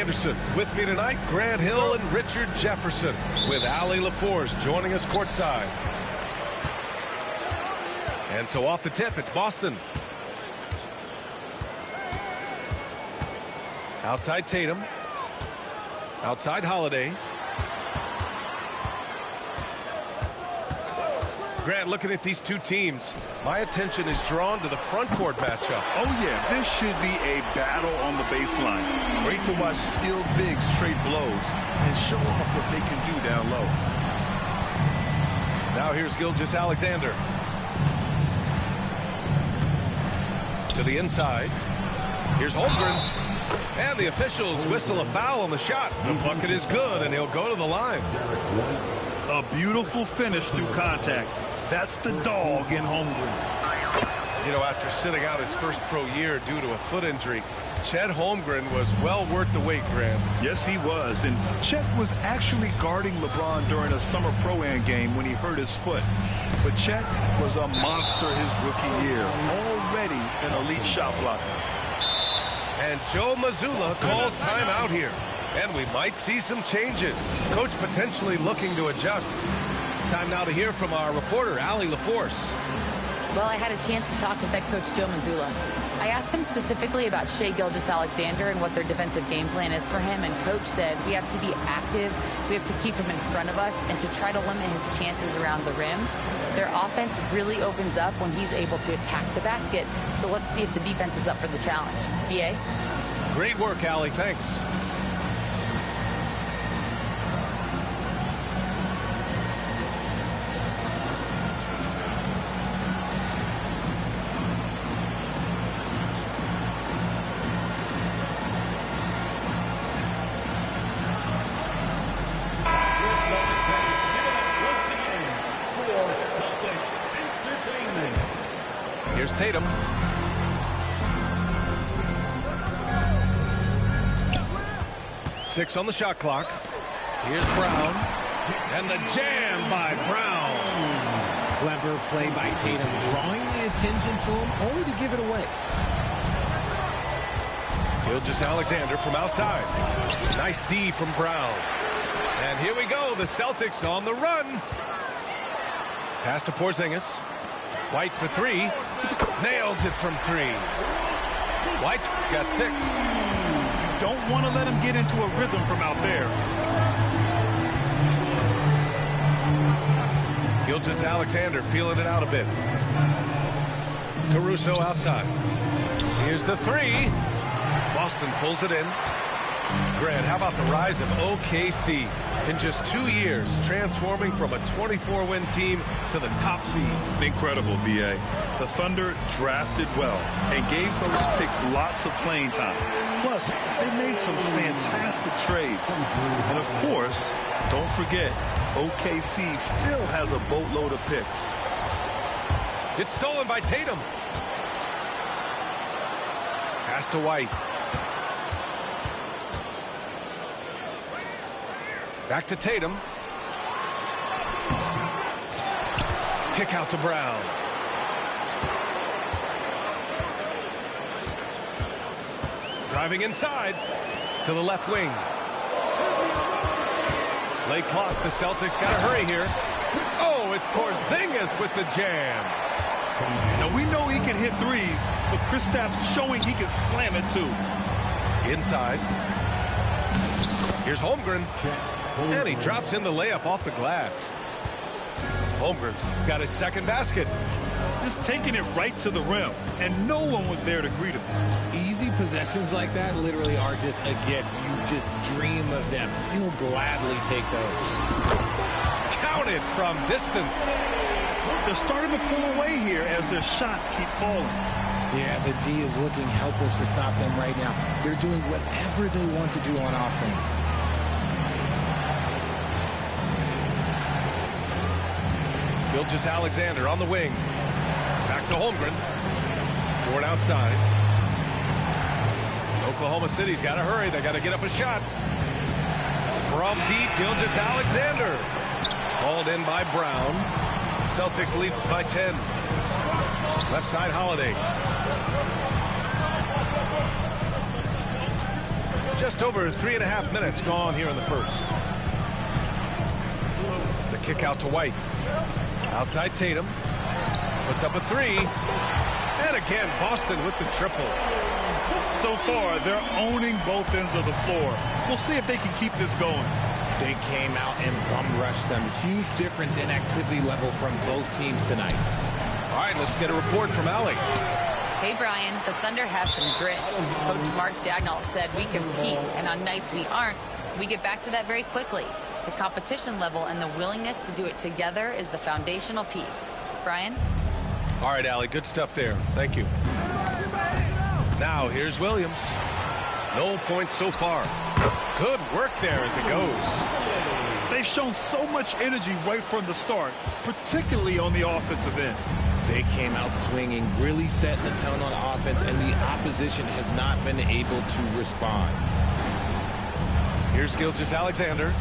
Anderson. With me tonight, Grant Hill and Richard Jefferson, with Allie LaForce joining us courtside. And so off the tip, it's Boston. Outside Tatum. Outside Holiday. Grant, looking at these two teams, my attention is drawn to the front court matchup. Oh, yeah, this should be a battle on the baseline. Great to watch skilled bigs trade blows and show off what they can do down low. Now here's Gilgeous-Alexander. To the inside. Here's Holmgren. And the officials whistle a foul on the shot. The bucket is good, and he'll go to the line. A beautiful finish through contact. That's the dog in Holmgren. You know, after sitting out his first pro year due to a foot injury, Chet Holmgren was well worth the wait, Grant. Yes, he was. And Chet was actually guarding LeBron during a summer Pro-Am game when he hurt his foot. But Chet was a monster his rookie year. Already an elite shot blocker. And Joe Mazzulla calls timeout here. And we might see some changes. Coach potentially looking to adjust. Time now to hear from our reporter, Allie LaForce. Well, I had a chance to talk with head coach Joe Mazzulla. I asked him specifically about Shai Gilgeous-Alexander and what their defensive game plan is for him, and coach said we have to be active, we have to keep him in front of us, and to try to limit his chances around the rim. Their offense really opens up when he's able to attack the basket, so let's see if the defense is up for the challenge. BA? Great work, Allie. Thanks. Here's Tatum. Six on the shot clock. Here's Brown. And the jam by Brown. Clever play by Tatum, drawing the attention to him, only to give it away. Gilgeous-Alexander from outside. Nice D from Brown. And here we go. The Celtics on the run. Pass to Porzingis. White for three. Nails it from three. White got 6. Don't want to let him get into a rhythm from out there. Gilgeous-Alexander feeling it out a bit. Caruso outside. Here's the three. Boston pulls it in. Grant, how about the rise of OKC? In just 2 years, transforming from a 24-win team to the top seed. Incredible, B.A. The Thunder drafted well and gave those picks lots of playing time. Plus, they made some fantastic trades. And of course, don't forget, OKC still has a boatload of picks. It's stolen by Tatum. Pass to White. Back to Tatum. Kick out to Brown. Driving inside to the left wing. Late clock. The Celtics got to hurry here. Oh, it's Porzingis with the jam. Now we know he can hit threes, but Kristaps showing he can slam it too. Inside. Here's Holmgren. And he drops in the layup off the glass. Holmgren's got his second basket. Just taking it right to the rim, and no one was there to greet him. Easy possessions like that literally are just a gift. You just dream of them. You'll gladly take those. Counted from distance. They're starting to pull away here as their shots keep falling. Yeah, the D is looking helpless to stop them right now. They're doing whatever they want to do on offense. Gilgeous-Alexander on the wing. Back to Holmgren. Dort outside. Oklahoma City's got to hurry. They got to get up a shot. From deep, Gilgeous-Alexander. Hauled in by Brown. Celtics lead by 10. Left side, Holiday. Just over 3.5 minutes gone here in the first. The kick out to White. Outside Tatum. Puts up a three. And again, Boston with the triple. So far, they're owning both ends of the floor. We'll see if they can keep this going. They came out and bum rushed them. Huge difference in activity level from both teams tonight. All right, let's get a report from Allie. Hey, Brian, the Thunder have some grit. Coach Mark Daigneault said we compete, and on nights we aren't, we get back to that very quickly. The competition level and the willingness to do it together is the foundational piece. Brian? All right, Allie, good stuff there. Thank you. Now, here's Williams. No points so far. Good work there as it goes. They've shown so much energy right from the start, particularly on the offensive end. They came out swinging, really setting the tone on offense, and the opposition has not been able to respond. Here's Gilgeous-Alexander.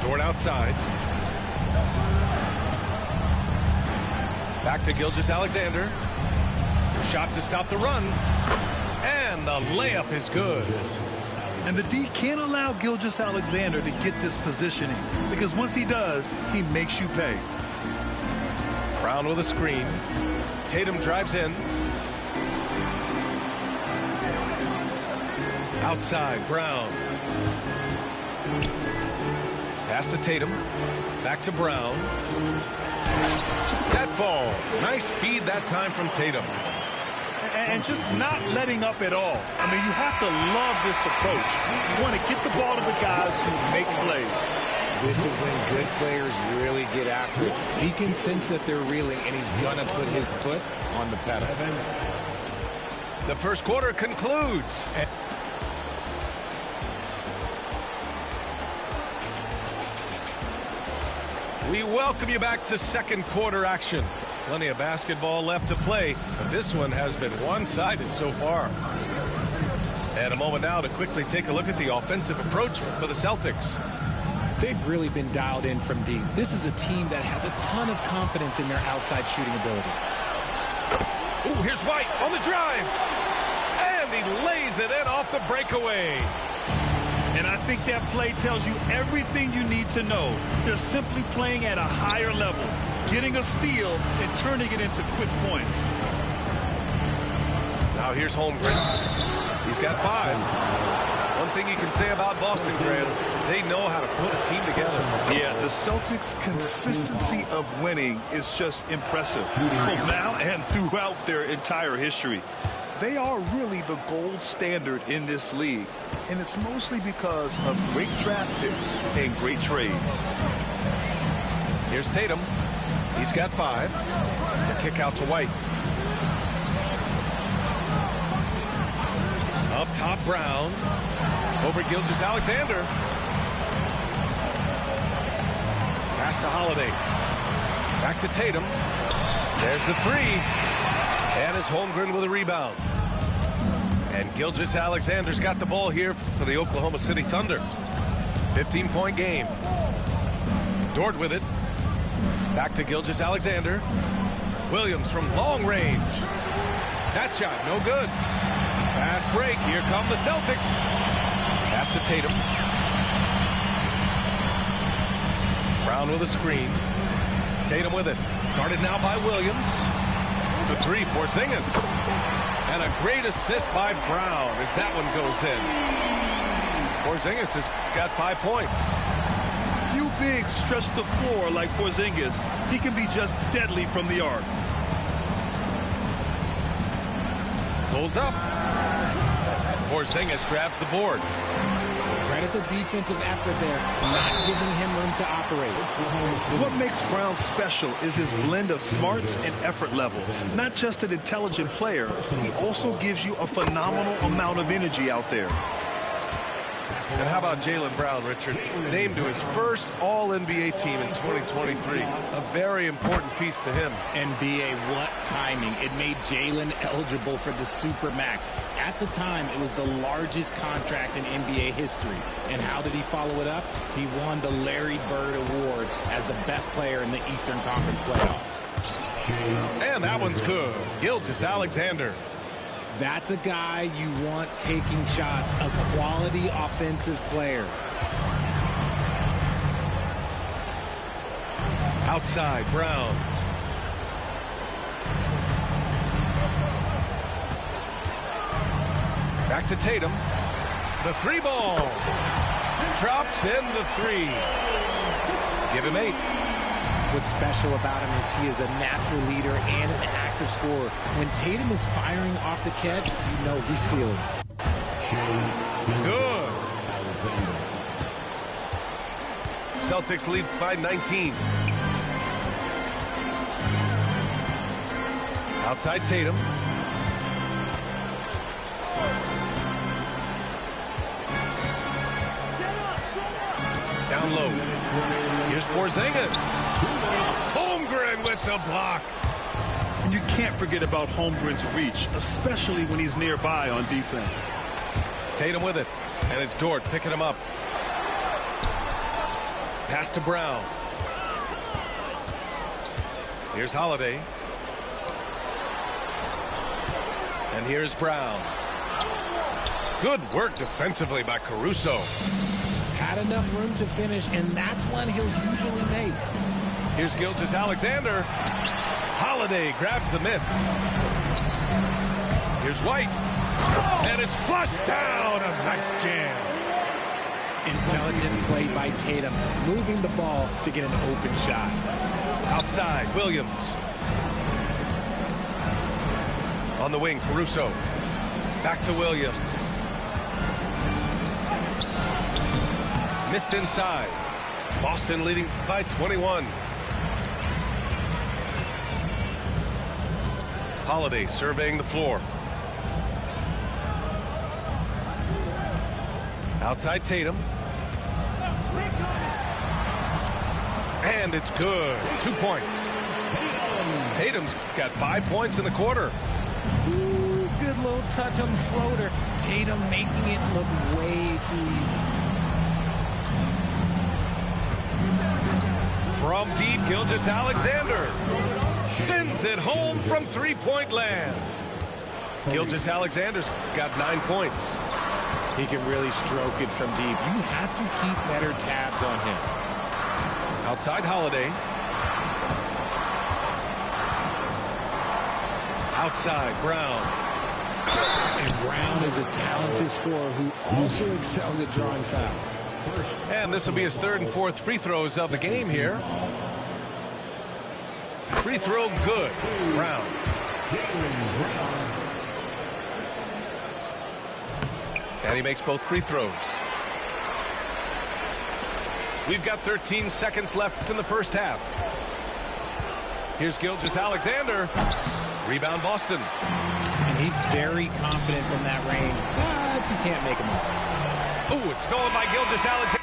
Dort outside. Back to Gilgeous-Alexander. Shot to stop the run. And the layup is good. And the D can't allow Gilgeous-Alexander to get this positioning, because once he does, he makes you pay. Brown with a screen. Tatum drives in. Outside, Brown. Pass to Tatum. Back to Brown. That falls. Nice feed that time from Tatum. And just not letting up at all. I mean, you have to love this approach. You want to get the ball to the guys who make plays. This is when good players really get after it. He can sense that they're reeling, and he's going to put his foot on the pedal. The first quarter concludes. We welcome you back to second quarter action. Plenty of basketball left to play, but this one has been one-sided so far. And a moment now to quickly take a look at the offensive approach for the Celtics. They've really been dialed in from deep. This is a team that has a ton of confidence in their outside shooting ability. Ooh, here's White on the drive. And he lays it in off the breakaway. And I think that play tells you everything you need to know. They're simply playing at a higher level, getting a steal and turning it into quick points. Now here's Holmgren. He's got 5. One thing you can say about Boston, Grant, they know how to put a team together. Yeah, the Celtics' consistency of winning is just impressive, both now and throughout their entire history. They are really the gold standard in this league, and it's mostly because of great draft picks and great trades. Here's Tatum. He's got 5. The kick out to White. Up top, Brown. Over Gilgeous-Alexander. Pass to Holiday. Back to Tatum. There's the 3. And it's Holmgren with a rebound. And Gilgeous-Alexander's got the ball here for the Oklahoma City Thunder. 15-point game. Dort with it. Back to Gilgeous-Alexander. Williams from long range. That shot, no good. Fast break. Here come the Celtics. Pass to Tatum. Brown with a screen. Tatum with it. Guarded now by Williams. The 3, Porzingis. And a great assist by Brown as that one goes in. Porzingis has got 5 points. Few bigs stretch the floor like Porzingis. He can be just deadly from the arc. Pulls up. Porzingis grabs the board. Credit the defensive effort there, not giving him room to operate. What makes Brown special is his blend of smarts and effort level. Not just an intelligent player, he also gives you a phenomenal amount of energy out there. And how about Jaylen Brown, Richard? Named to his first All-NBA team in 2023. A very important piece to him. NBA, what timing. It made Jaylen eligible for the Supermax. At the time, it was the largest contract in NBA history. And how did he follow it up? He won the Larry Bird Award as the best player in the Eastern Conference playoffs. And that one's good. Gilgeous-Alexander. That's a guy you want taking shots, a quality offensive player. Outside, Brown. Back to Tatum. The three ball. Drops in the three. Give him 8. What's special about him is he is a natural leader and an active scorer. When Tatum is firing off the catch, you know he's feeling it. Good. Celtics lead by 19. Outside Tatum. Down low. Here's Porzingis. Holmgren with the block. And you can't forget about Holmgren's reach, especially when he's nearby on defense. Tatum with it. And it's Dort picking him up. Pass to Brown. Here's Holiday. And here's Brown. Good work defensively by Caruso. Had enough room to finish, and that's one he'll usually make. Here's Gilgeous-Alexander. Holiday grabs the miss. Here's White. And it's flushed down. A nice jam. Intelligent play by Tatum, moving the ball to get an open shot. Outside, Williams. On the wing, Caruso. Back to Williams. Missed inside. Boston leading by 21. Holiday surveying the floor. Outside Tatum. And it's good. 2 points. Tatum's got 5 points in the quarter. Ooh, good little touch on the floater. Tatum making it look way too easy. From deep, Gilgeous-Alexander sends it home from three-point land. Gilgeous-Alexander's got 9 points. He can really stroke it from deep. You have to keep better tabs on him. Outside Holiday. Outside Brown. And Brown is a talented scorer who also excels at drawing fouls. And this will be his 3rd and 4th free throws of the game here. Free throw good. Brown. And he makes both free throws. We've got 13 seconds left in the first half. Here's Gilgeous-Alexander. Rebound Boston. And he's very confident from that range, but you can't make him all. Oh, it's stolen by Gilgeous-Alexander.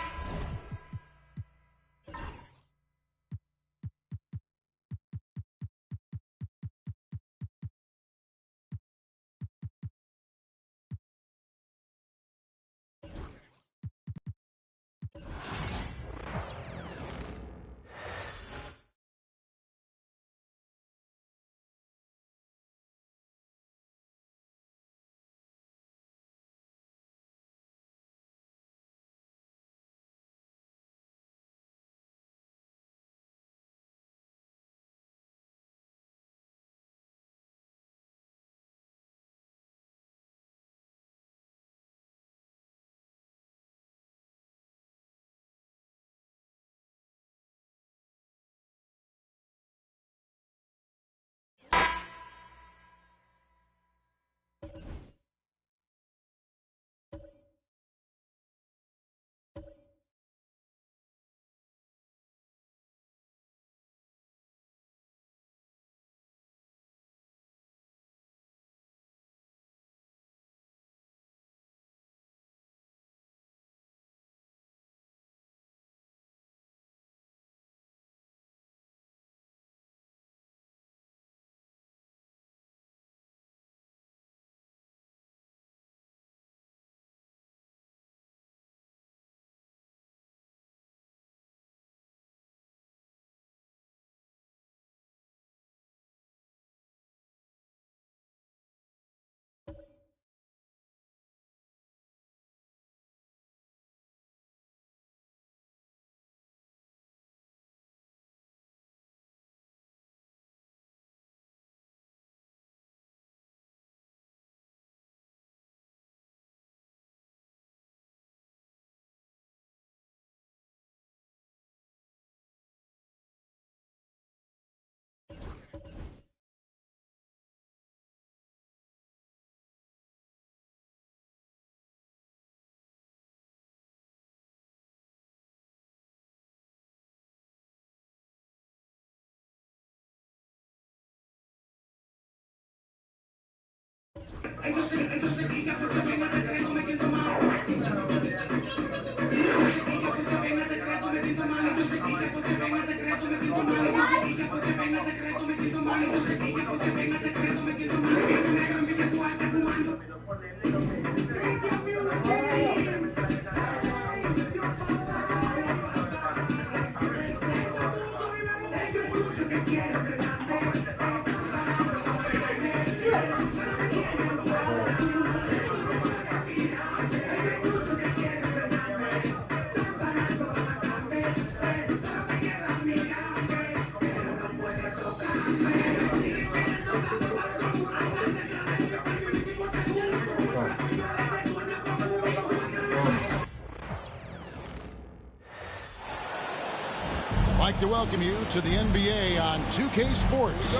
I'd like to welcome you to the NBA on 2K Sports.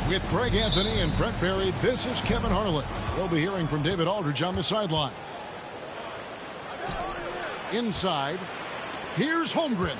With Greg Anthony and Brent Barry, this is Kevin Harlan. We'll be hearing from David Aldridge on the sideline. Inside, here's Holmgren.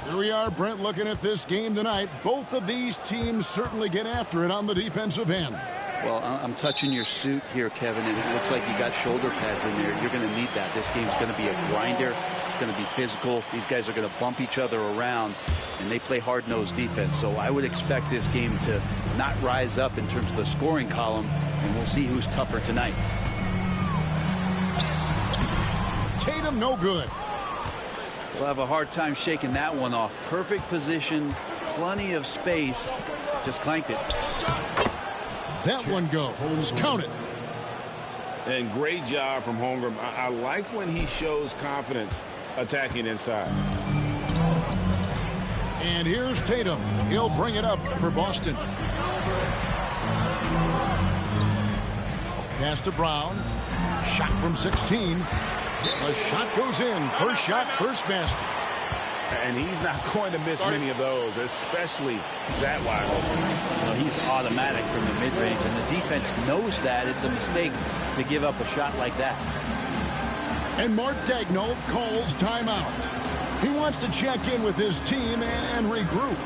Here we are, Brent, looking at this game tonight. Both of these teams certainly get after it on the defensive end. Well, I'm touching your suit here, Kevin, and it looks like you got shoulder pads in there. You're going to need that. This game's going to be a grinder. It's going to be physical. These guys are going to bump each other around, and they play hard-nosed defense. So I would expect this game to not rise up in terms of the scoring column, and we'll see who's tougher tonight. Tatum, no good. We'll have a hard time shaking that one off. Perfect position, plenty of space. Just clanked it. That one goes. Count it. And great job from Holmgren. I like when he shows confidence attacking inside. And here's Tatum. He'll bring it up for Boston. Pass to Brown. Shot from 16. The shot goes in. First shot, first basket. And he's not going to miss many of those, especially that wide open. Well, he's automatic from the mid-range, and the defense knows that. It's a mistake to give up a shot like that. And Mark Daigneault calls timeout. He wants to check in with his team and regroup.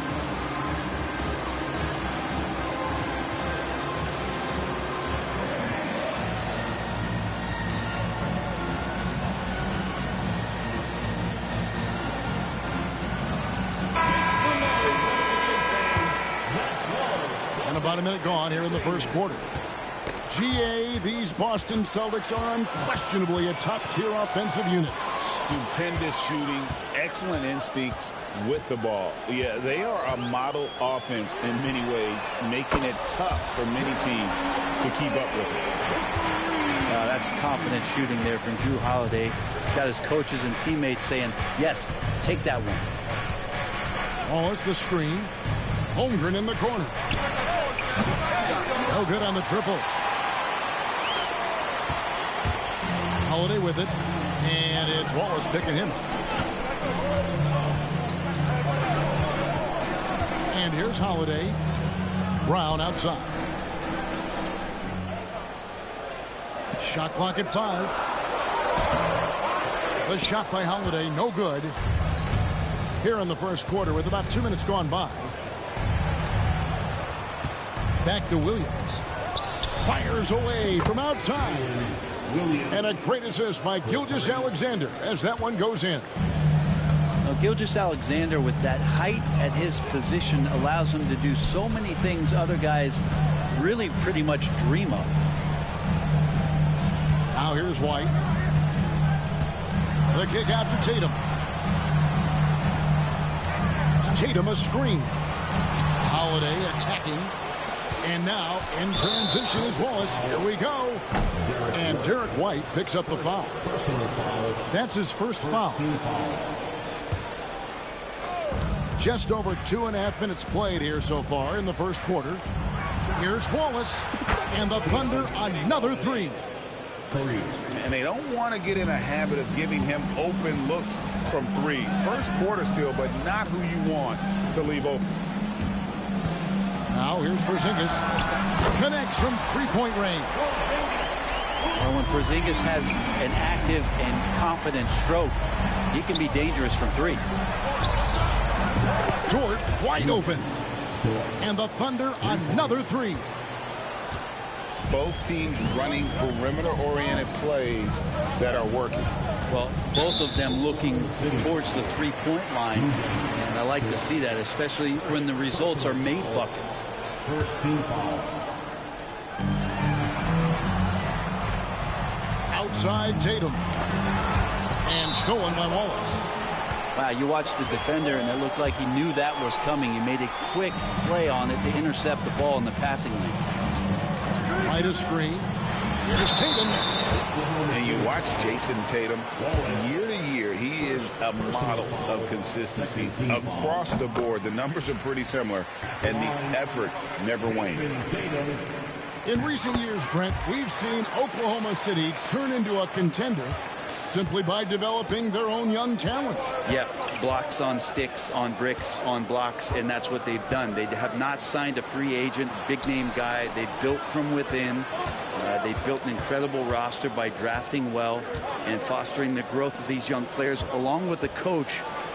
About a minute gone here in the first quarter. GA, these Boston Celtics are unquestionably a top-tier offensive unit. Stupendous shooting, excellent instincts with the ball. Yeah, they are a model offense in many ways, making it tough for many teams to keep up with it. That's confident shooting there from Jrue Holiday. Got his coaches and teammates saying, yes, take that one. Wallace the screen. Holmgren in the corner. No good on the triple. Holiday with it. And it's Wallace picking him up. And here's Holiday. Brown outside. Shot clock at 5. The shot by Holiday, no good. Here in the first quarter with about 2 minutes gone by. Back to Williams. Fires away from outside. And a great assist by Gilgeous-Alexander as that one goes in. Now, Gilgeous-Alexander with that height at his position allows him to do so many things other guys really pretty much dream of. Now here's White. The kick out to Tatum. Tatum a screen. Holiday attacking. And now in transition is Wallace. Here we go. And Derek White picks up the foul. That's his first foul. Just over 2.5 minutes played here so far in the first quarter. Here's Wallace. And the Thunder another three. And they don't want to get in a habit of giving him open looks from three. First quarter still, but not who you want to leave open. Now here's Porzingis. Connects from three-point range. Well, when Porzingis has an active and confident stroke, he can be dangerous from three. Dort wide open. And the Thunder another three. Both teams running perimeter-oriented plays that are working. Well, both of them looking towards the three-point line, and I like to see that, especially when the results are made buckets. First team foul. Outside Tatum. And stolen by Wallace. Wow, you watched the defender, and it looked like he knew that was coming. He made a quick play on it to intercept the ball in the passing lane. Right a screen. Here's Tatum. And you watch Jason Tatum, year to year, he is a model of consistency across the board. The numbers are pretty similar, and the effort never wanes. In recent years, Brent, we've seen Oklahoma City turn into a contender simply by developing their own young talent. Yep, blocks on sticks, on bricks, on blocks, and that's what they've done. They have not signed a free agent, big-name guy. They built from within. They built an incredible roster by drafting well and fostering the growth of these young players, along with a coach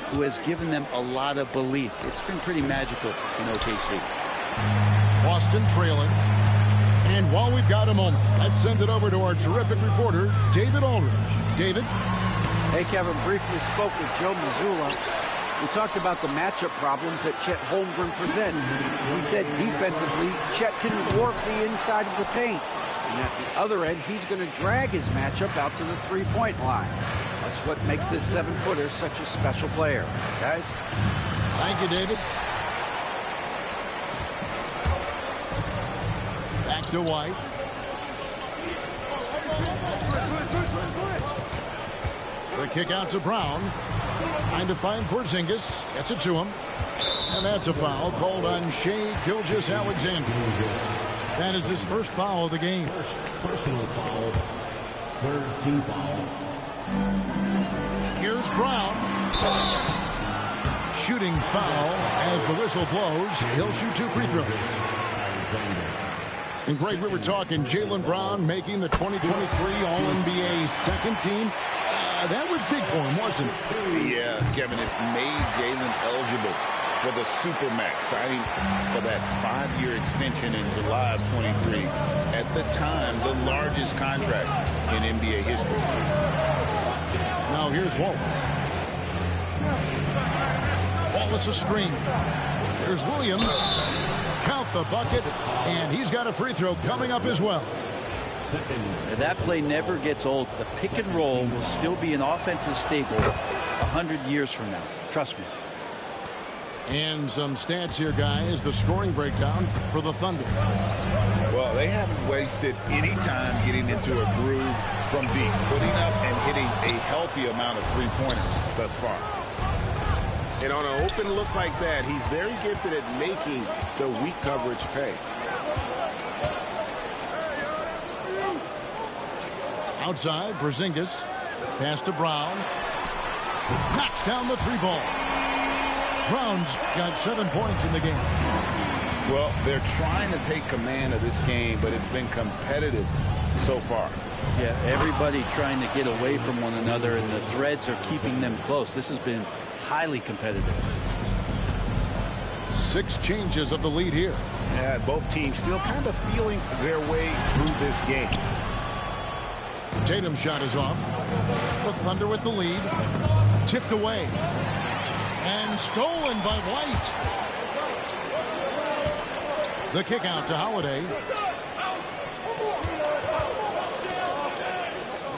who has given them a lot of belief. It's been pretty magical in OKC. Boston trailing. And while we've got a moment, let's send it over to our terrific reporter, David Aldridge. David? Hey, Kevin, briefly spoke with Joe Mazzulla. We talked about the matchup problems that Chet Holmgren presents. He said defensively, Chet can warp the inside of the paint. And at the other end, he's going to drag his matchup out to the three-point line. That's what makes this seven-footer such a special player. Guys? Thank you, David. Back to White. The kick out to Brown. Trying to find Porzingis. Gets it to him. And that's a foul called on Shai Gilgeous-Alexander. That is his first foul of the game. Personal foul. Third team foul. Here's Brown. Shooting foul as the whistle blows. He'll shoot 2 free throws. And Greg, we were talking Jaylen Brown making the 2023 All-NBA second team. That was big for him, wasn't it? Yeah, Kevin, it made Jaylen eligible for the Supermax, signing for that 5-year extension in July of 23. At the time, the largest contract in NBA history. Now here's Wallace. Wallace a screen. There's Williams. Count the bucket, and he's got a free throw coming up as well. That play never gets old. The pick and roll will still be an offensive staple 100 years from now. Trust me. And some stats here, guys. The scoring breakdown for the Thunder. Well, they haven't wasted any time getting into a groove from deep, putting up and hitting a healthy amount of three-pointers thus far. And on an open look like that, he's very gifted at making the weak coverage pay. Outside, Porzingis. Pass to Brown. Knocks down the three ball. Brown's got 7 points in the game. Well, they're trying to take command of this game, but it's been competitive so far. Yeah, everybody trying to get away from one another, and the threads are keeping them close. This has been highly competitive. 6 changes of the lead here. Yeah, both teams still kind of feeling their way through this game. Tatum's shot is off. The Thunder with the lead. Tipped away. And stolen by White. The kick out to Holiday.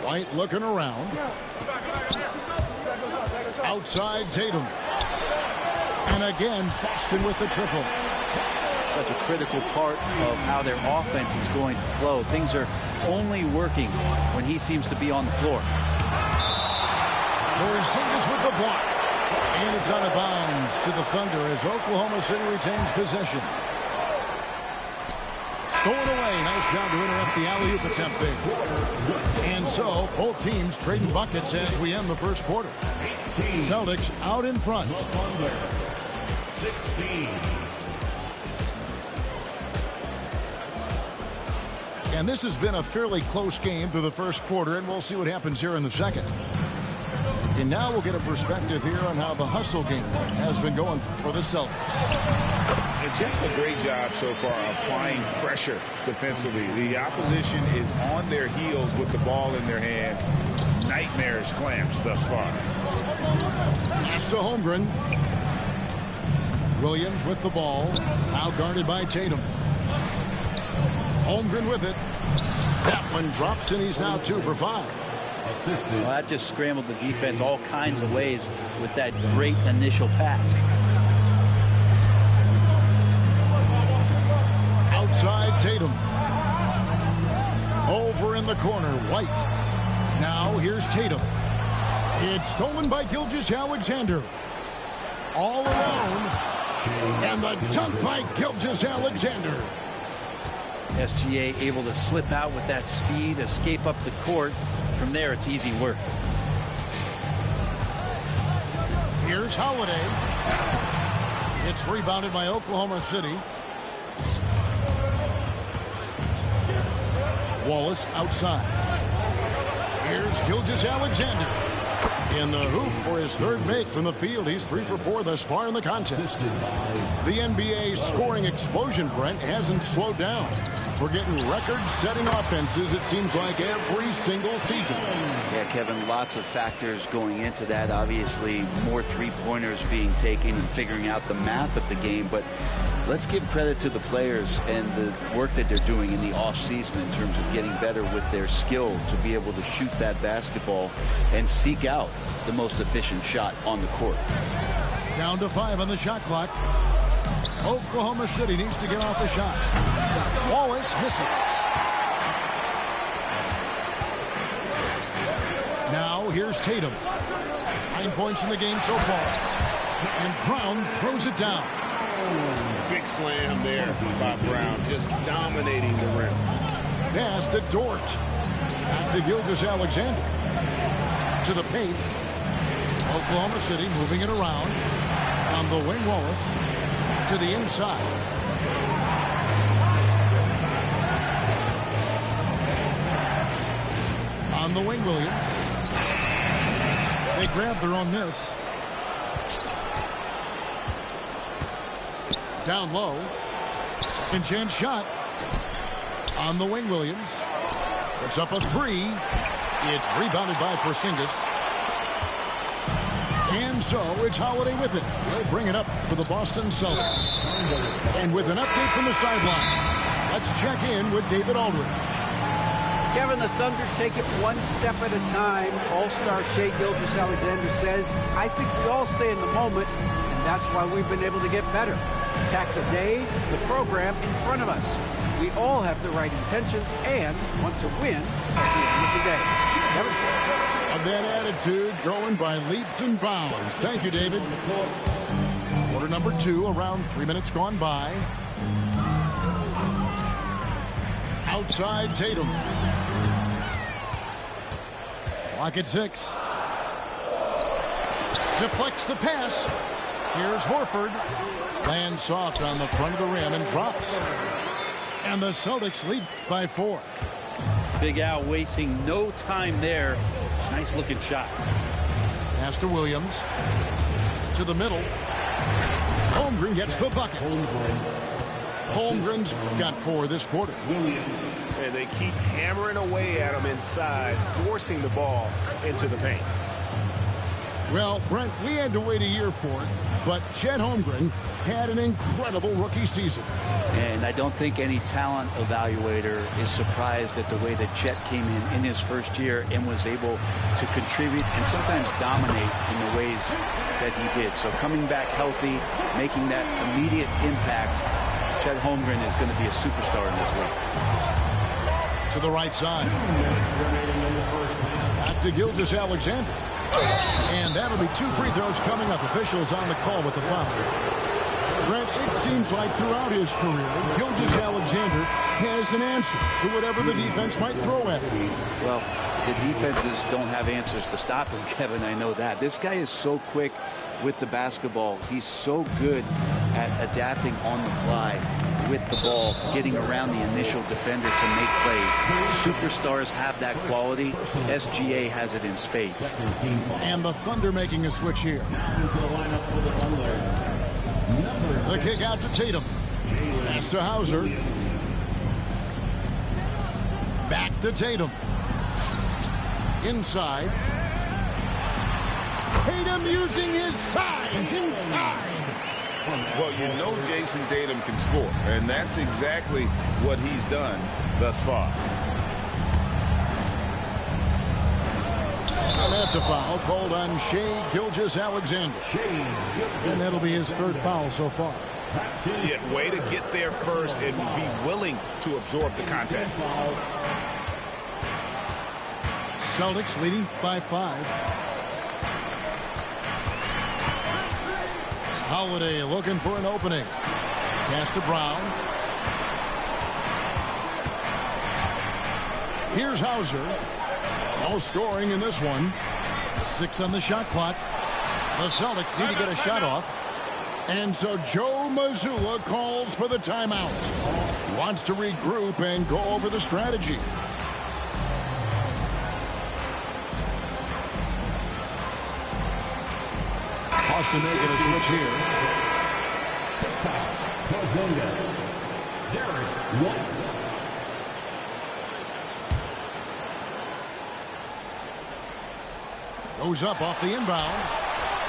White looking around. Outside Tatum. And again, Boston with the triple. Such a critical part of how their offense is going to flow. Things are only working when he seems to be on the floor. Porzingis with the block. And it's out of bounds to the Thunder as Oklahoma City retains possession. Stolen away. Nice job to interrupt the alley-oop attempt there. And so, both teams trading buckets as we end the first quarter. Celtics out in front. 16. And this has been a fairly close game through the first quarter, and we'll see what happens here in the second. And now we'll get a perspective here on how the hustle game has been going for the Celtics. Just a great job so far applying pressure defensively. The opposition is on their heels with the ball in their hand. Nightmarish clamps thus far. Pass to Holmgren. Williams with the ball. Now guarded by Tatum. Holmgren with it. That one drops, and he's now 2 for 5. Well, that just scrambled the defense all kinds of ways with that great initial pass. Outside Tatum. Over in the corner, White. Now here's Tatum. It's stolen by Gilgeous-Alexander. All around. And the dunk by Gilgeous-Alexander. SGA able to slip out with that speed, escape up the court. From there, it's easy work. Here's Holiday. It's rebounded by Oklahoma City. Wallace outside. Here's Gilgeous-Alexander. In the hoop for his 3rd make from the field. He's 3 for 4 thus far in the contest. The NBA scoring explosion, Brent, hasn't slowed down. We're getting record-setting offenses, it seems like, every single season. Yeah, Kevin, lots of factors going into that. Obviously, more three-pointers being taken and figuring out the math of the game. But let's give credit to the players and the work that they're doing in the off-season in terms of getting better with their skill to be able to shoot that basketball and seek out the most efficient shot on the court. Down to 5 on the shot clock. Oklahoma City needs to get off a shot. Wallace misses. Now here's Tatum. 9 points in the game so far. And Brown throws it down. Big slam there by Brown, just dominating the rim. Pass to Dort. Back to Gilgeous-Alexander. To the paint. Oklahoma City moving it around. On the wing, Wallace. To the inside. On the wing, Williams. They grab their own miss. Down low. Second chance shot. On the wing, Williams. It's up a 3. It's rebounded by Porzingis. And so it's Holiday with it. He'll bring it up for the Boston Celtics. And with an update from the sideline, let's check in with David Aldridge. Kevin, the Thunder take it one step at a time. All-star Shai Gilgeous-Alexander says, I think we all stay in the moment, and that's why we've been able to get better. Attack the day, the program in front of us. We all have the right intentions and want to win at the end of the day. Kevin? Of that attitude growing by leaps and bounds. Thank you, David. Quarter number 2, around 3 minutes gone by. Outside Tatum. Clock at 6. Deflects the pass. Here's Horford. Lands soft on the front of the rim and drops. And the Celtics lead by 4. Big Al wasting no time there. Nice looking shot. Pass to Williams. To the middle. Holmgren gets the bucket. Holmgren's got 4 this quarter. And they keep hammering away at him inside, forcing the ball into the paint. Well, Brent, we had to wait a year for it, but Chet Holmgren had an incredible rookie season. And I don't think any talent evaluator is surprised at the way that Chet came in his first year and was able to contribute and sometimes dominate in the ways that he did. So coming back healthy, making that immediate impact, Chet Holmgren is going to be a superstar in this league. To the right side. Back to Gilgeous-Alexander. And that'll be 2 free throws coming up. Officials on the call with the foul. Brent, it seems like throughout his career, Gilgeous-Alexander has an answer to whatever the defense might throw at him. Well, the defenses don't have answers to stop him, Kevin. I know that. This guy is so quick with the basketball. He's so good at adapting on the fly. with the ball, getting around the initial defender to make plays. Superstars have that quality. SGA has it in space. And the Thunder making a switch here. The kick out to Tatum. Pass to Hauser. Back to Tatum. Inside. Tatum using his size inside. Well, you know Jason Tatum can score, and that's exactly what he's done thus far. And that's a foul called on Shai Gilgeous-Alexander. And that'll be his third foul so far. Yeah, way to get there first and be willing to absorb the contact. Celtics leading by 5. Holiday looking for an opening. Pass to Brown. Here's Hauser. No scoring in this one. 6 on the shot clock. The Celtics need to get a shot off. And so Joe Mazzulla calls for the timeout. Wants to regroup and go over the strategy. Boston making a switch here. Goes up off the inbound.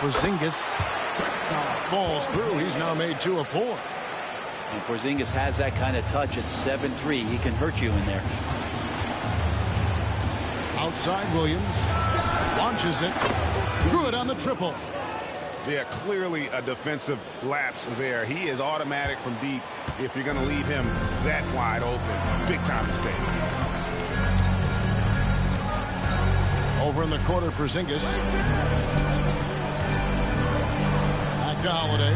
Porzingis falls through. He's now made 2 of 4. And Porzingis has that kind of touch at 7-3. He can hurt you in there. Outside Williams. Launches it. Good on the triple. Yeah, clearly a defensive lapse there. He is automatic from deep if you're going to leave him that wide open. Big time mistake. Over in the corner, Porzingis. Back to Holiday.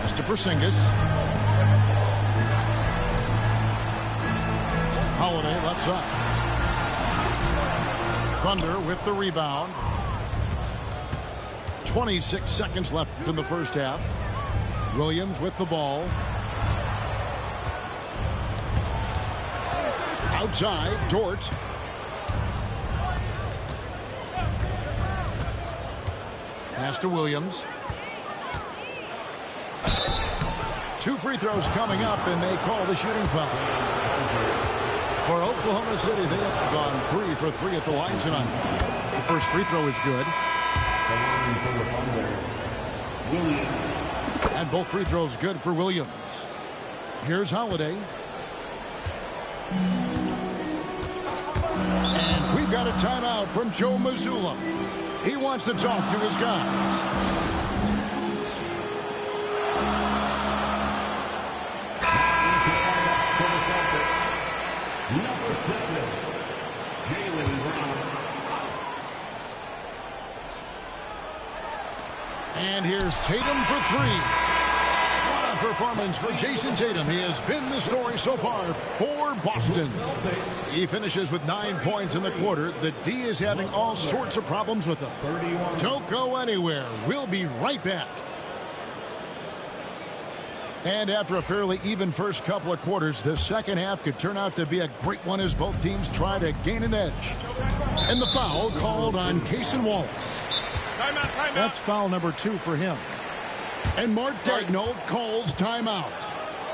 Pass to Porzingis. Holiday left side. Thunder with the rebound. 26 seconds left in the first half. Williams with the ball. Outside, Dort. Pass to Williams. 2 free throws coming up, and they call the shooting foul. For Oklahoma City, they have gone 3 for 3 at the line tonight. The first free throw is good. And both free throws good for Williams. Here's Holiday. And we've got a timeout from Joe Mazzulla. He wants to talk to his guys. Number 7, Jaylen Brown. And here's Tatum for 3. What a performance for Jason Tatum. He has been the story so far for Boston. He finishes with 9 points in the quarter. The D is having all sorts of problems with him. Don't go anywhere. We'll be right back. And after a fairly even first couple of quarters, the second half could turn out to be a great one as both teams try to gain an edge. And the foul called on Cason Wallace. Timeout. That's foul number 2 for him. And Mark Daigneault calls timeout.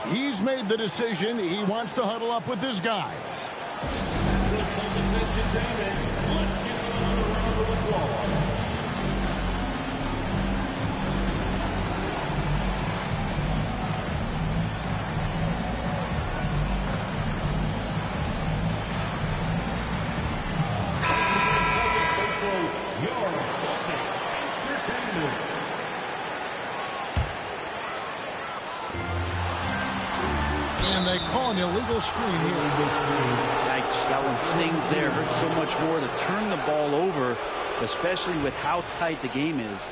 He's made the decision. He wants to huddle up with his guys. And they call an illegal screen here. Yikes, that one stings there. Hurts so much more to turn the ball over, especially with how tight the game is.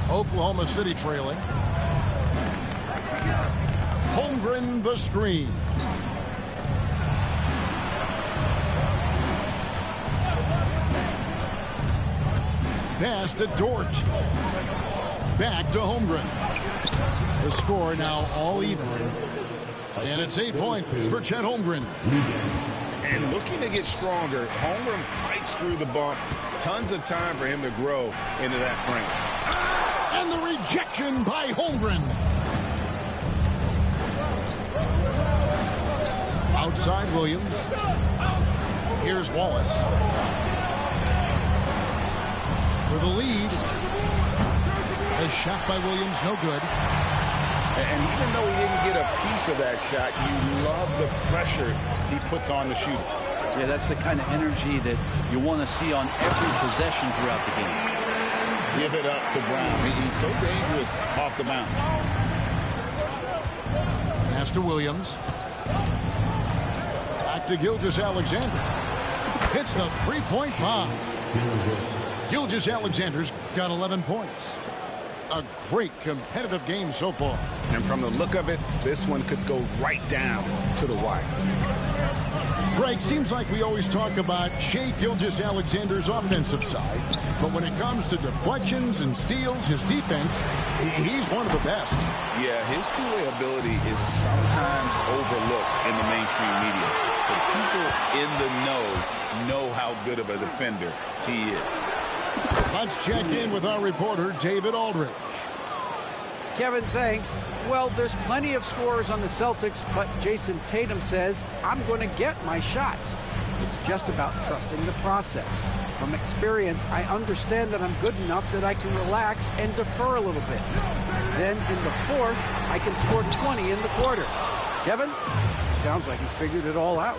Oklahoma City trailing. Holmgren the screen. Pass to Dort. Back to Holmgren. The score now all even. And it's 8 points for Chet Holmgren. And looking to get stronger, Holmgren fights through the bump. Tons of time for him to grow into that frame. And the rejection by Holmgren. Outside Williams. Here's Wallace. For the lead. A shot by Williams, no good. And even though he didn't get a piece of that shot, you love the pressure he puts on the shooter. Yeah, that's the kind of energy that you want to see on every possession throughout the game. Give it up to Brown. He's so dangerous off the bounce. Pass to Williams. Back to Gilgeous-Alexander. Hits the three-point bomb. Gilgeous-Alexander's got 11 points. A great competitive game so far. And from the look of it, this one could go right down to the wire. Greg, seems like we always talk about Shai Gilgeous-Alexander's offensive side, but when it comes to deflections and steals, his defense, he's one of the best. Yeah, his two-way ability is sometimes overlooked in the mainstream media. But people in the know how good of a defender he is. Let's check in with our reporter, David Aldridge. Kevin, thanks. Well, there's plenty of scorers on the Celtics, but Jason Tatum says, I'm going to get my shots. It's just about trusting the process. From experience, I understand that I'm good enough that I can relax and defer a little bit. Then in the fourth, I can score 20 in the quarter. Kevin, sounds like he's figured it all out.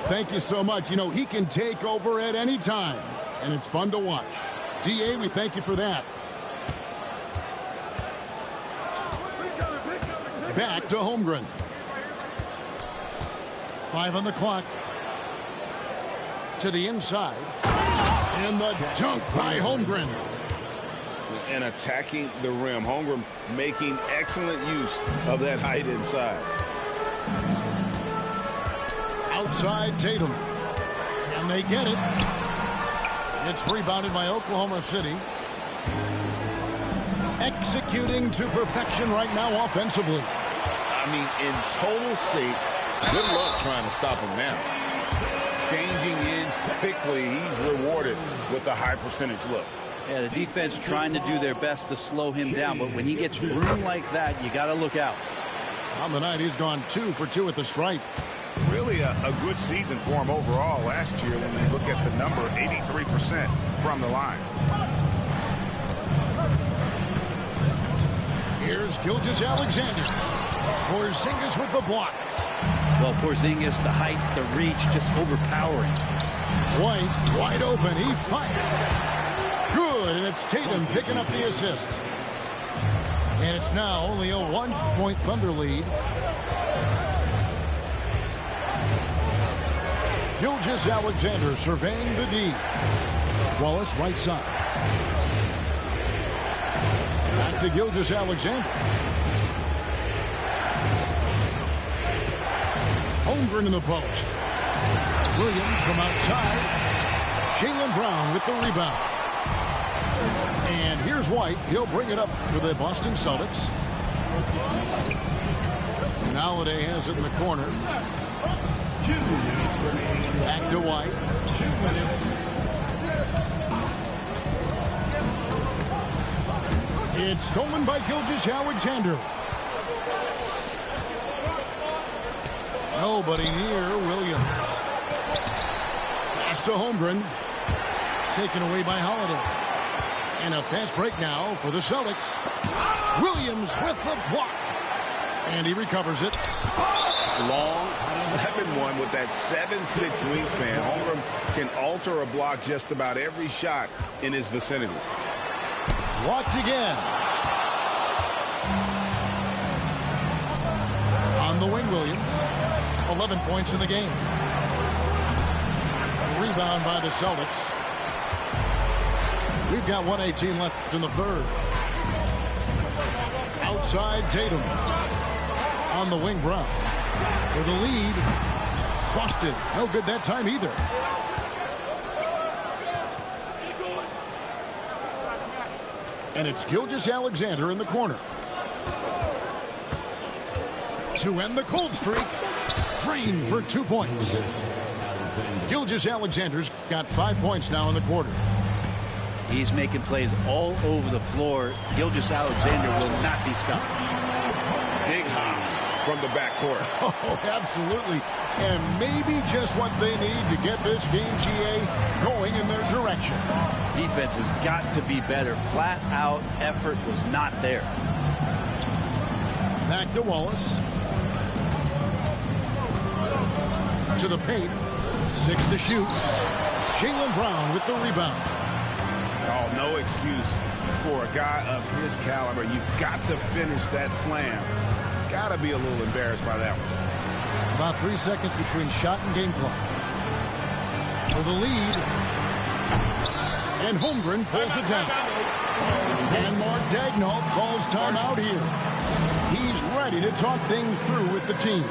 Thank you so much. You know, he can take over at any time, and it's fun to watch. DA, we thank you for that. Back to Holmgren. 5 on the clock. To the inside. And the dunk by Holmgren. And attacking the rim. Holmgren making excellent use of that height inside. Outside Tatum. Can they get it? It's rebounded by Oklahoma City. Executing to perfection right now offensively. I mean, in total sync. Good luck trying to stop him now. Changing ends quickly. He's rewarded with a high percentage look. Yeah, the defense trying to do their best to slow him down, but when he gets room like that, you got to look out. On the night, he's gone 2 for 2 at the stripe. Really a good season for him overall last year when you look at the number, 83% from the line. Here's Gilgeous-Alexander. Porzingis with the block. Well, Porzingis, the height, the reach, just overpowering. White, wide open. He fired. Good, and it's Tatum picking up the assist. And it's now only a 1-point Thunder lead. Gilgeous-Alexander surveying the D. Wallace right side. Back to Gilgeous-Alexander. Holmgren in the post. Williams from outside. Jaylen Brown with the rebound. And here's White. He'll bring it up for the Boston Celtics. And Holiday has it in the corner. Back to White. It's stolen by Gilgeous-Alexander. Nobody near Williams. Pass to Holmgren. Taken away by Holiday. And a fast break now for the Celtics. Williams with the block. And he recovers it. Long 7-1 with that 7'6" wingspan. Holmgren can alter a block just about every shot in his vicinity. Blocked again. On the wing, Williams. 11 points in the game. Rebound by the Celtics. We've got 1:18 left in the third. Outside Tatum. On the wing, Brown. For the lead. Busted. No good that time either. And it's Gilgeous-Alexander in the corner. To end the cold streak, Drain for 2 points. Gilgeous-Alexander's got 5 points now in the quarter. He's making plays all over the floor. Gilgeous-Alexander will not be stopped. Big hops from the backcourt. Oh, absolutely. And maybe just what they need to get this game, GA, going in their direction. Defense has got to be better. Flat out effort was not there. Back to Wallace. To the paint. 6 to shoot. Jaylen Brown with the rebound. Oh, no excuse for a guy of his caliber. You've got to finish that slam. Got to be a little embarrassed by that one. About 3 seconds between shot and game clock. For the lead. And Holmgren pulls it down. And Mark Daigneault calls timeout here. He's ready to talk things through with the team.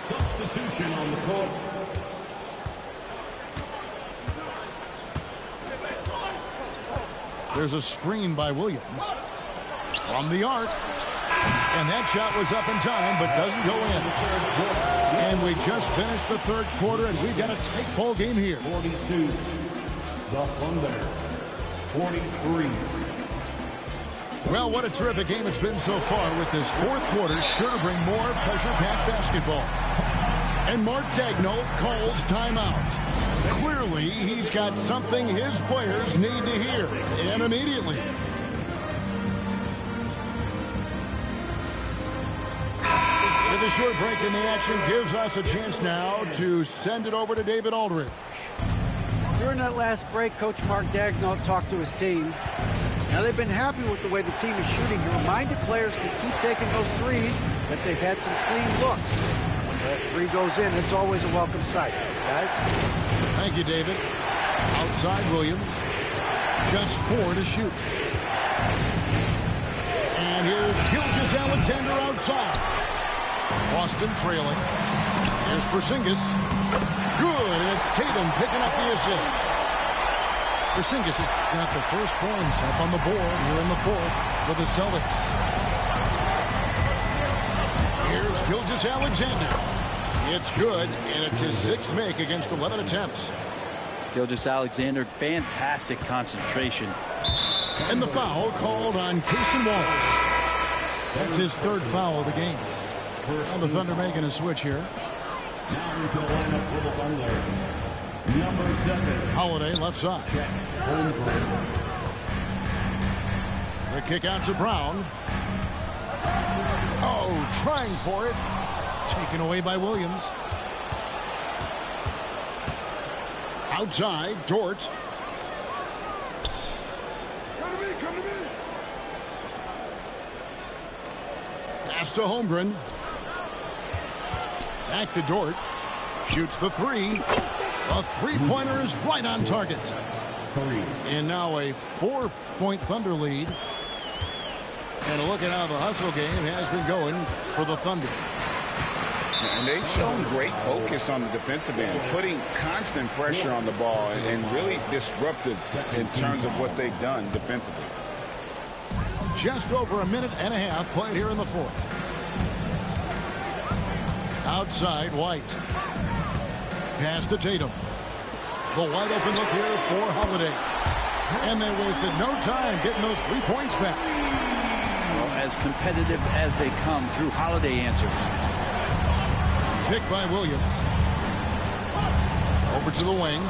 Substitution on the court. There's a screen by Williams from the arc. And that shot was up in time, but doesn't go in. And we just finished the third quarter, and we've got a tight ball game here. 42. The Thunder. 43. Well, what a terrific game it's been so far, with this fourth quarter sure to bring more pressure-packed basketball. And Mark Daigneault calls timeout. Clearly, he's got something his players need to hear, and immediately. With a short break in the action gives us a chance now to send it over to David Aldridge. During that last break, Coach Mark Daigneault talked to his team. Now, they've been happy with the way the team is shooting. He reminded players to keep taking those threes, that they've had some clean looks. When that three goes in, it's always a welcome sight. Guys? Thank you, David. Outside Williams. Just 4 to shoot. And here's Gilgeous-Alexander outside. Boston trailing. Here's Porzingis. Good, and it's Tatum picking up the assist. Porzingis has got the first points up on the board here in the fourth for the Celtics. Here's Gilgeous-Alexander. It's good, and it's his 6th make against 11 attempts. Gilgeous-Alexander, fantastic concentration. And the foul called on Cason Wallace. That's his 3rd foul of the game. And the Thunder making a switch here. Now into the lineup for the Thunder. Number 7. Holiday left side. The kick out to Brown. Oh, trying for it. Taken away by Williams. Outside, Dort. Come to me. Pass to Holmgren. Back to Dort. Shoots the 3. A 3-pointer is right on target. 3. And now a 4-point Thunder lead. And a look at how the hustle game has been going for the Thunder. And they've shown great focus on the defensive end, putting constant pressure on the ball and really disruptive in terms of what they've done defensively. Just over a minute and a half played here in the fourth. Outside, White. Pass to Tatum. The wide open look here for Holiday. And they wasted no time getting those 3 points back. Well, as competitive as they come, Drew Holiday answers. Pick by Williams. Over to the wing.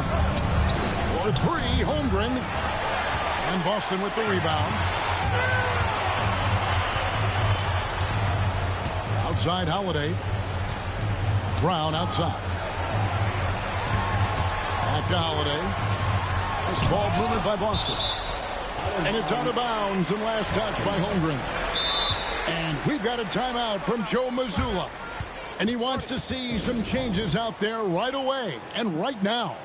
For 3, Holmgren. And Boston with the rebound. Outside, Holiday. Brown outside. Back to Holiday. This ball movement by Boston. And it's out of bounds, and last touch by Holmgren. And we've got a timeout from Joe Mazzulla. And he wants to see some changes out there right away and right now.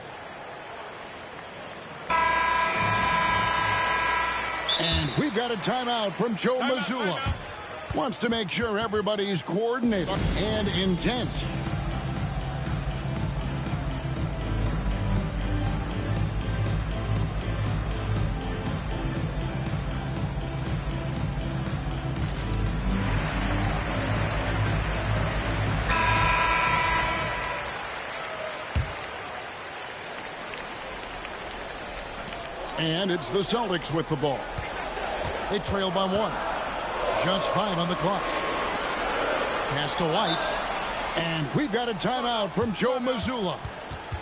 And we've got a timeout from Joe Mazzulla. Wants to make sure everybody's coordinated and intent. And it's the Celtics with the ball. They trail by 1. Just 5 on the clock. Pass to White. And we've got a timeout from Joe Mazzulla.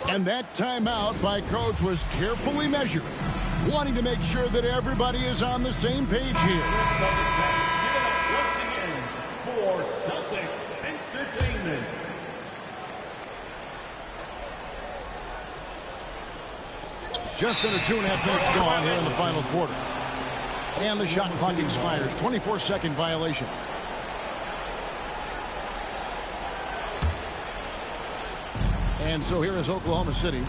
And that timeout by Coach was carefully measured, wanting to make sure that everybody is on the same page here. Once again, for Celtics Entertainment. Just under 2.5 minutes gone here in the final quarter. And the shot clock expires. 24-second violation. And so here is Oklahoma City.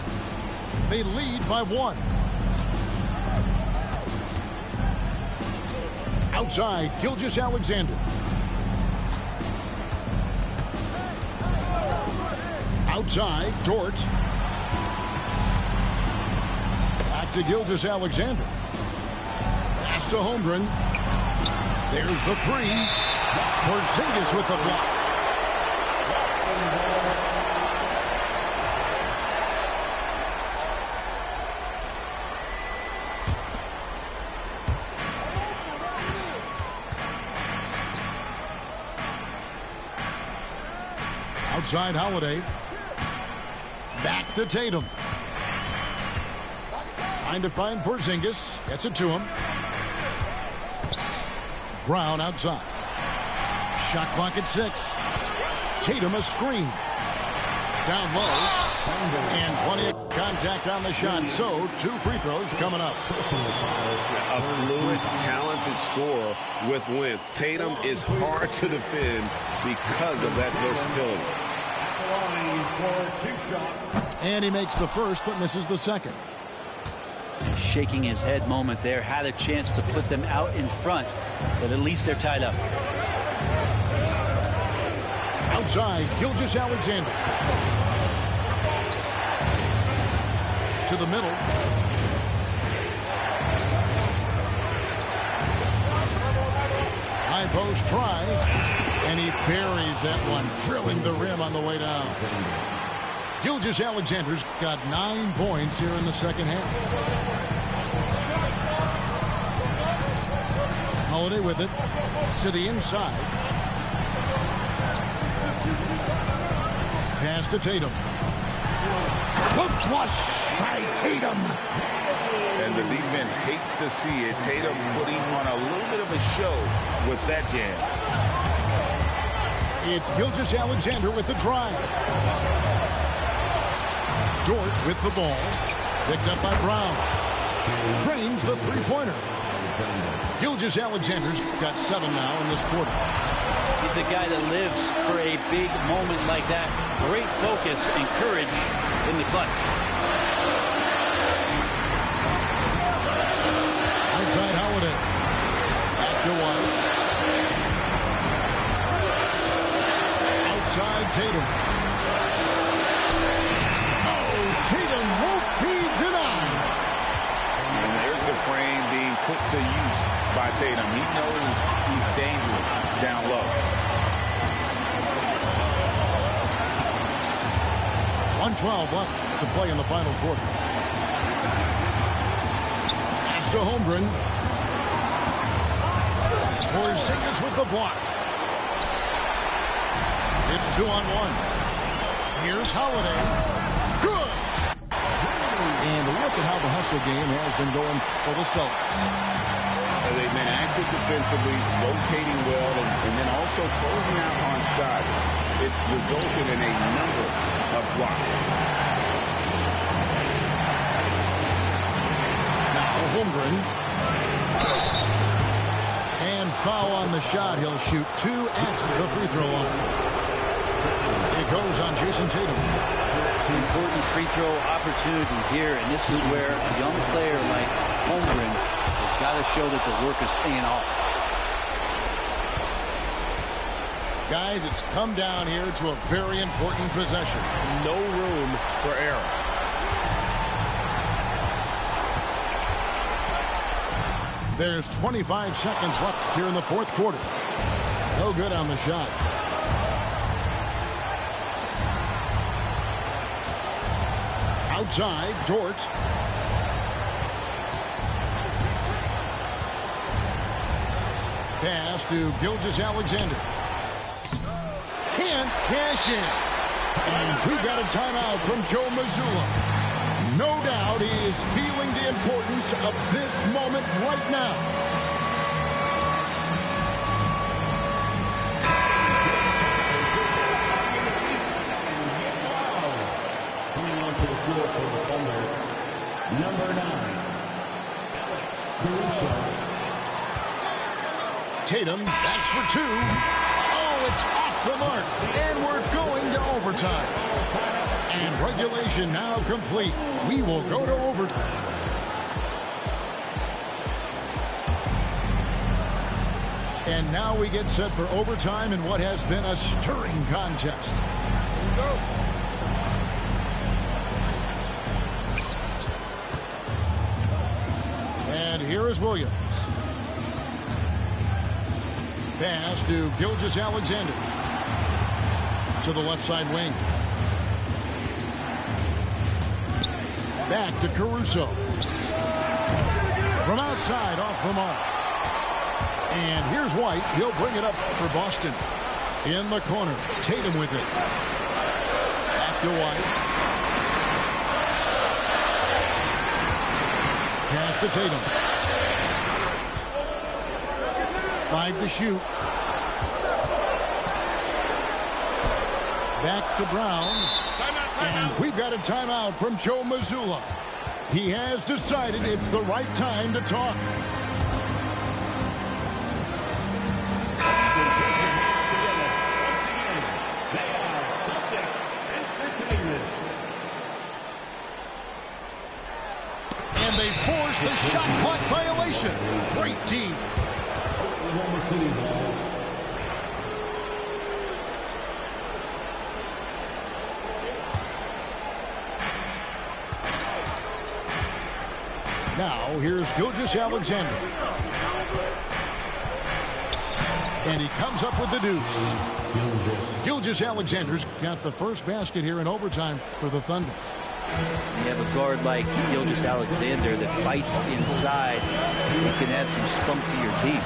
They lead by 1. Outside, Gilgeous-Alexander. Outside, Dort. Back to Gilgeous-Alexander. Pass to Holmgren. There's the 3. Porzingis with the block. Outside Holiday. Back to Tatum. Trying to find Porzingis. Gets it to him. Brown outside. Shot clock at 6. Tatum a screen. Down low. And plenty of contact on the shot. So 2 free throws coming up. A fluid, talented scorer with length. Tatum is hard to defend because of that versatility. And he makes the first but misses the second. Shaking his head moment there. Had a chance to put them out in front, but at least they're tied up. Outside, Gilgeous-Alexander. To the middle. High post try. And he buries that one, drilling the rim on the way down. Gilgeous-Alexander's got 9 points here in the second half. Holiday with it. To the inside. Pass to Tatum. Hook flush by Tatum. And the defense hates to see it. Tatum putting on a little bit of a show with that jam. It's Gilgeous-Alexander with the drive. Dort with the ball. Picked up by Brown. Drains the three-pointer. Gilgeous-Alexander's got 7 now in this quarter. He's a guy that lives for a big moment like that. Great focus and courage in the clutch. Outside Holiday. Back to White. Outside Tatum. Oh, Tatum won't be denied. And there's the frame being put to use by Tatum. He knows he's dangerous down low. 1:12 left to play in the final quarter. Pass to Holmgren. Porzingis with the block. It's 2-on-1. Here's Holiday. Good. And look at how the hustle game has been going for the Celtics. They've been active defensively, rotating well, and then also closing out on shots. It's resulted in a number of blocks. Now Holmgren. And foul on the shot. He'll shoot 2 at the free throw line. It goes on Jason Tatum. Important free throw opportunity here, and this is where a young player like Holmgren has got to show that the work is paying off. Guys, it's come down here to a very important possession. No room for error. There's 25 seconds left here in the fourth quarter. No good on the shot. Outside, Dort. Pass to Gilgeous-Alexander. Can't cash in. And we got a timeout from Joe Mazzulla. No doubt he is feeling the importance of this moment right now. Coming onto the floor for the Thunder, number 9, Alex Caruso. Tatum, that's for two. Oh, it's off the mark. And we're going to overtime. And regulation now complete. We will go to overtime. And now we get set for overtime in what has been a stirring contest. Here we go. And here is Williams. Pass to Gilgeous-Alexander. To the left side wing. Back to Caruso. From outside, off the mark. And here's White. He'll bring it up for Boston. In the corner, Tatum with it. Back to White. Pass to Tatum. 5 to shoot. Back to Brown. And we've got a timeout from Joe Mazzulla. He has decided it's the right time to talk. And they force the shot clock violation. Great team. Oklahoma City ball. Now, here's Gilgeous-Alexander. And he comes up with the deuce. Gilgeous-Alexander's got the first basket here in overtime for the Thunder. You have a guard like Gilgeous-Alexander that fights inside. You can add some spunk to your team.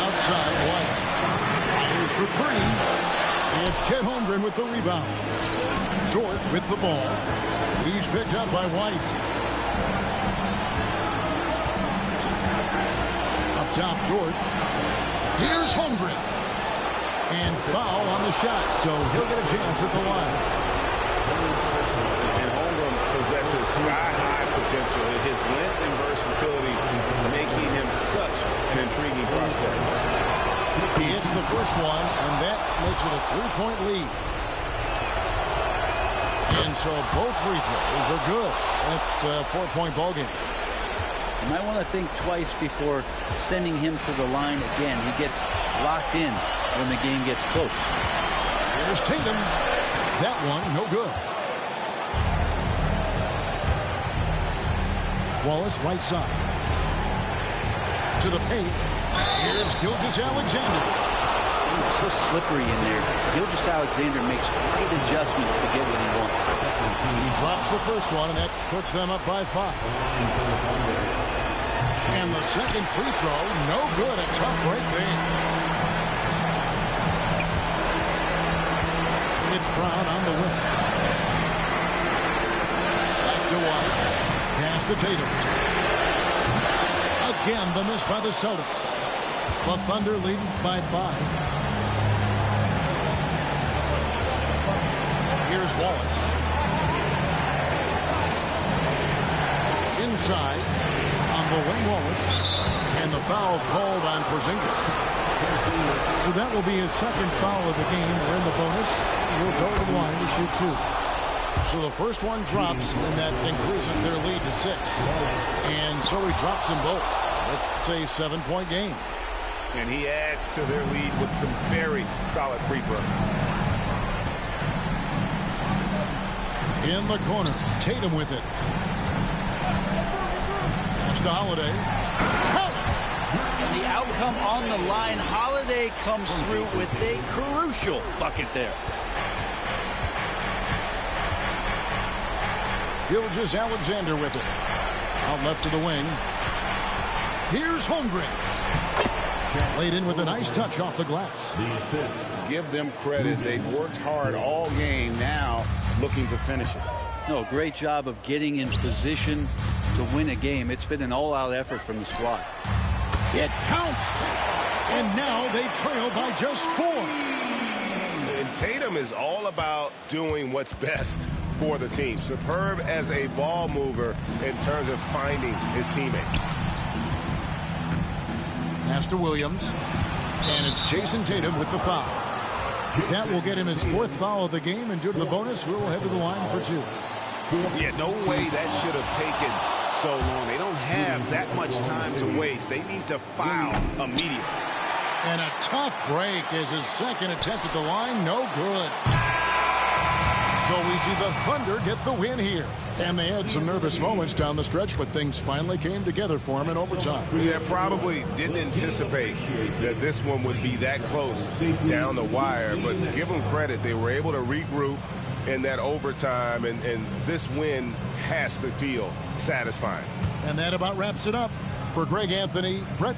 Outside, White. Fires for three. It's Chet Holmgren with the rebound. Dort with the ball. He's picked up by White. Up top, Dort. Here's Holmgren. And foul on the shot, so he'll get a chance at the line. And Holmgren possesses sky-high potential. His length and versatility making him such an intriguing prospect. He hits the first one, and that makes it a 3-point lead. And so both free throws are good. It's a 4-point ballgame. You might want to think twice before sending him to the line again. He gets locked in when the game gets close. Here's Tatum. That one, no good. Wallace, right side. To the paint. Here's Gilgeous-Alexander. So slippery in there. Gilgeous-Alexander makes great adjustments to get what he wants. He drops the first one, and that puts them up by 5. And the second free throw, no good. A tough break there. It's Brown on the wing. Back to White. Pass to Tatum. Again, the miss by the Celtics. The Thunder leading by 5. Here's Wallace. Inside on the wing, Wallace. And the foul called on Porzingis. So that will be his second foul of the game. We're in the bonus. We'll go to the line to shoot 2. So the first one drops, and that increases their lead to 6. And so he drops them both. It's a 7-point game. And he adds to their lead with some very solid free throws. In the corner, Tatum with it. Pass to Holiday. And the outcome on the line, Holiday comes through with a crucial bucket there. Gilgeous-Alexander with it. Out left to the wing. Here's Holmgren. Laid in with a nice touch off the glass. Give them credit. They've worked hard all game, now looking to finish it. No, great job of getting in position to win a game. It's been an all-out effort from the squad. It counts. And now they trail by just 4. And Tatum is all about doing what's best for the team. Superb as a ball mover in terms of finding his teammates. Pass to Williams. And it's Jason Tatum with the foul. That will get him his 4th foul of the game, and due to the bonus, we'll head to the line for 2. Yeah, no way that should have taken so long. They don't have that much time to waste. They need to foul immediately. And a tough break is his second attempt at the line. No good. So we see the Thunder get the win here. And they had some nervous moments down the stretch, but things finally came together for him in overtime. Yeah, probably didn't anticipate that this one would be that close down the wire, but give them credit. They were able to regroup in that overtime, and this win has to feel satisfying. And that about wraps it up. For Greg Anthony, Brett.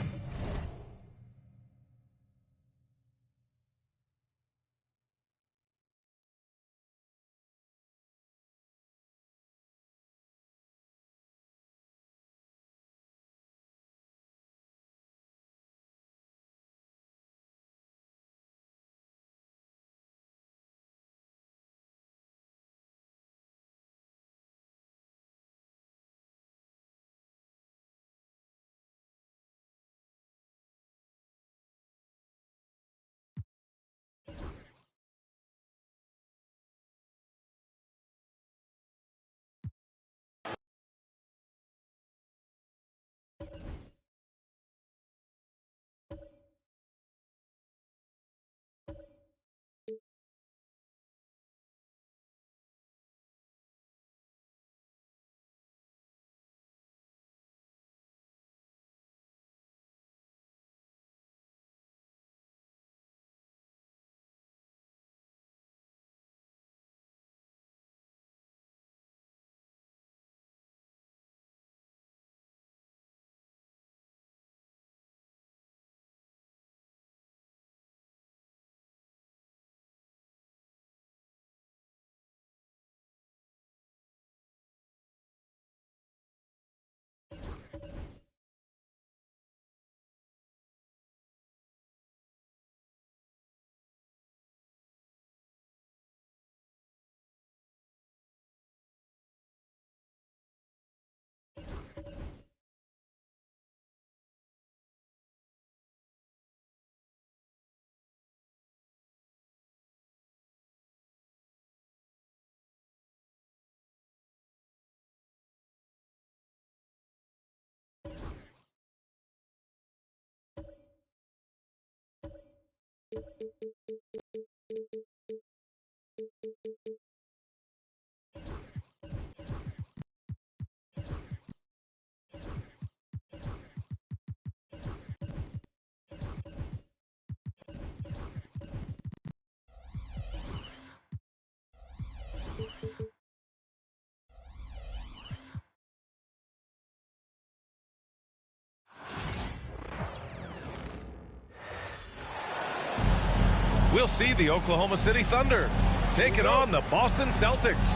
We'll see the Oklahoma City Thunder taking on the Boston Celtics.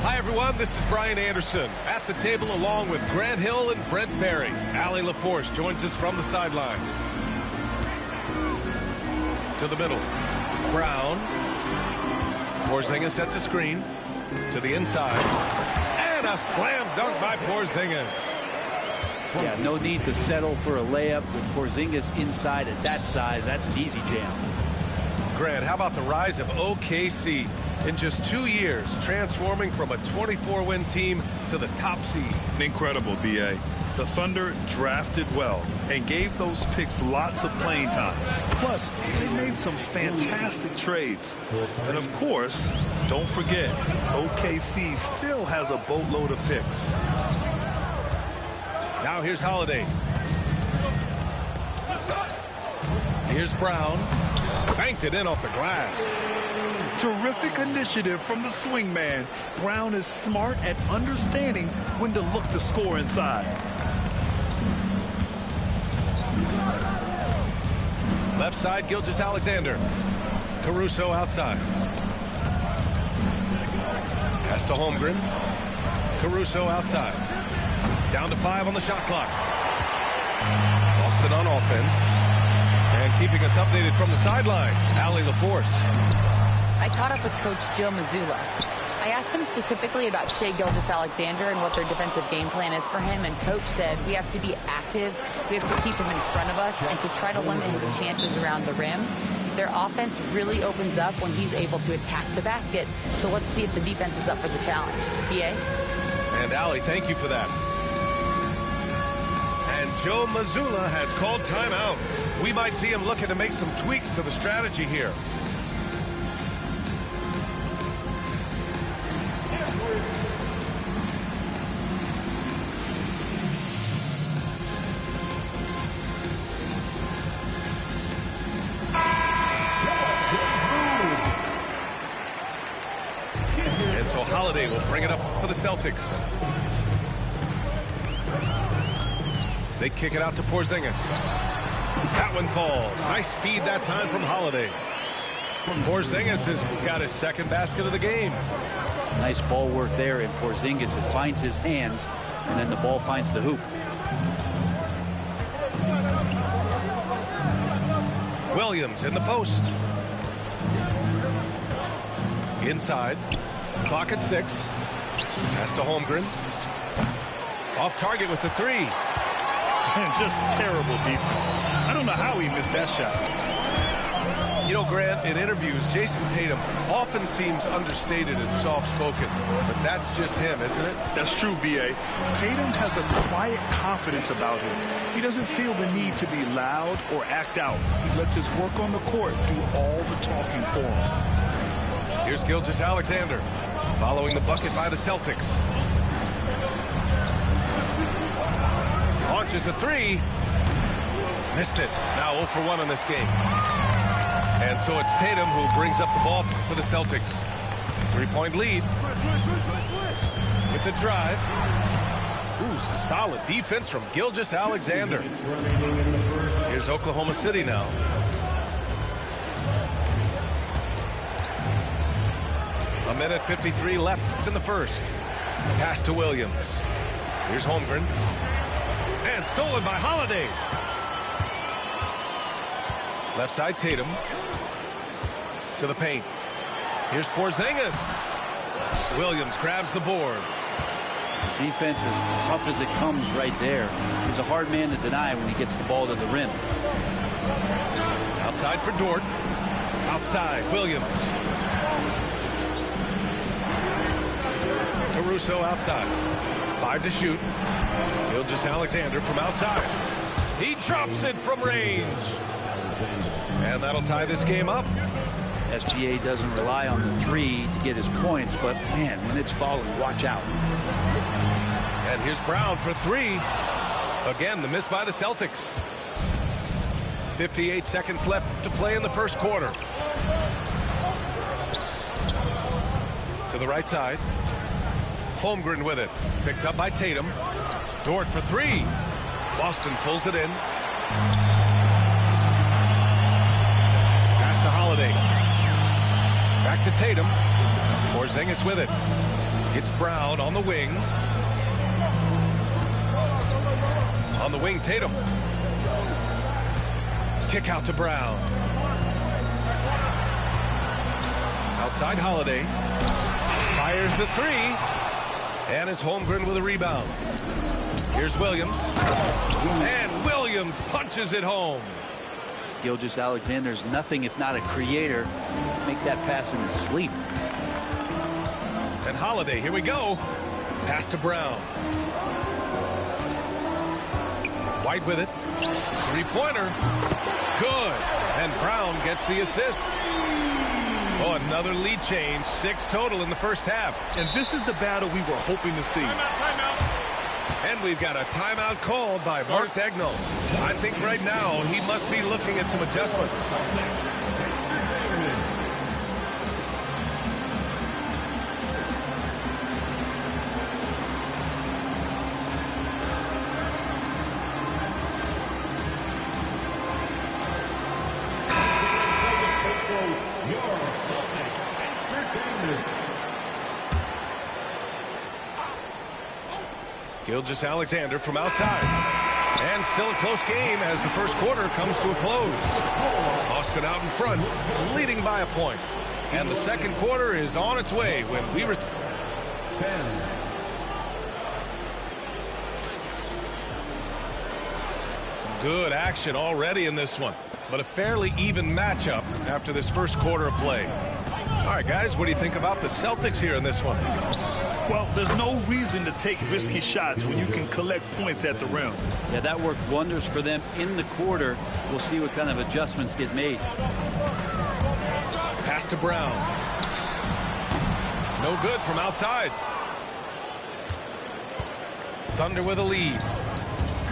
Hi, everyone. This is Brian Anderson at the table along with Grant Hill and Brent Barry. Allie LaForce joins us from the sidelines. To the middle. Brown. Porzingis sets a screen. To the inside. And a slam dunk by Porzingis. 20. Yeah, no need to settle for a layup with Porzingis inside at that size. That's an easy jam. Grant, how about the rise of OKC in just 2 years, transforming from a 24-win team to the top seed? Incredible, B.A. The Thunder drafted well and gave those picks lots of playing time. Plus, they made some fantastic trades. And of course, don't forget, OKC still has a boatload of picks. Now here's Holiday. Here's Brown. Banked it in off the glass. Terrific initiative from the swing man. Brown is smart at understanding when to look to score inside. Left side, Gilgeous-Alexander. Caruso outside. Pass to Holmgren. Caruso outside. Down to 5 on the shot clock. Boston on offense. And keeping us updated from the sideline, Allie LaForce. I caught up with Coach Joe Mazzulla. I asked him specifically about Shai Gilgeous-Alexander and what their defensive game plan is for him, and Coach said we have to be active, we have to keep him in front of us, and to try to limit his chances around the rim. Their offense really opens up when he's able to attack the basket, so let's see if the defense is up for the challenge. B.A.? And Allie, thank you for that. And Joe Mazzulla has called timeout. We might see him looking to make some tweaks to the strategy here. And so Holiday will bring it up for the Celtics. They kick it out to Porzingis. That one falls. Nice feed that time from Holiday. Porzingis has got his second basket of the game. Nice ball work there, and Porzingis finds his hands, and then the ball finds the hoop. Williams in the post. Inside. Clock at 6. Pass to Holmgren. Off target with the 3. And just terrible defense. I don't know how he missed that shot. You know, Grant, in interviews, Jason Tatum often seems understated and soft-spoken, but that's just him, isn't it? That's true, B.A. Tatum has a quiet confidence about him. He doesn't feel the need to be loud or act out. He lets his work on the court do all the talking for him. Here's Gilgeous-Alexander, following the bucket by the Celtics. Launches a 3. Missed it. Now 0 for 1 in this game. And so it's Tatum who brings up the ball for the Celtics. 3-point lead. With the drive. Ooh, some solid defense from Gilgeous-Alexander. Here's Oklahoma City now. A minute 53 left in the first. Pass to Williams. Here's Holmgren. And stolen by Holiday. Left side, Tatum. To the paint. Here's Porzingis. Williams grabs the board. Defense as tough as it comes right there. He's a hard man to deny when he gets the ball to the rim. Outside for Dort. Outside, Williams. Caruso outside. 5 to shoot. Gilgeous-Alexander from outside. He drops it from range. And that'll tie this game up. SGA doesn't rely on the 3 to get his points, but man, when it's falling, watch out. And here's Brown for 3. Again, the miss by the Celtics. 58 seconds left to play in the first quarter. To the right side. Holmgren with it. Picked up by Tatum. Dort for 3. Boston pulls it in. Pass to Holiday. Back to Tatum. Porzingis with it. It's Brown on the wing. On the wing, Tatum. Kick out to Brown. Outside Holiday. Fires the 3. And it's Holmgren with a rebound. Here's Williams. And Williams punches it home. Gilgeous-Alexander's nothing if not a creator. Make that pass in his sleep. And Holiday, here we go. Pass to Brown. White with it. Three-pointer. Good. And Brown gets the assist. Oh, another lead change. 6 total in the first half. And this is the battle we were hoping to see. Timeout. And we've got a timeout called by Mark Daigneault. I think right now he must be looking at some adjustments. Gilgeous-Alexander from outside. And still a close game as the first quarter comes to a close. Austin out in front, leading by a point. And the second quarter is on its way when we return. Some good action already in this one, but a fairly even matchup after this first quarter of play. All right, guys, what do you think about the Celtics here in this one? Well, there's no reason to take risky shots when you can collect points at the rim. Yeah, that worked wonders for them in the quarter. We'll see what kind of adjustments get made. Pass to Brown. No good from outside. Thunder with a lead.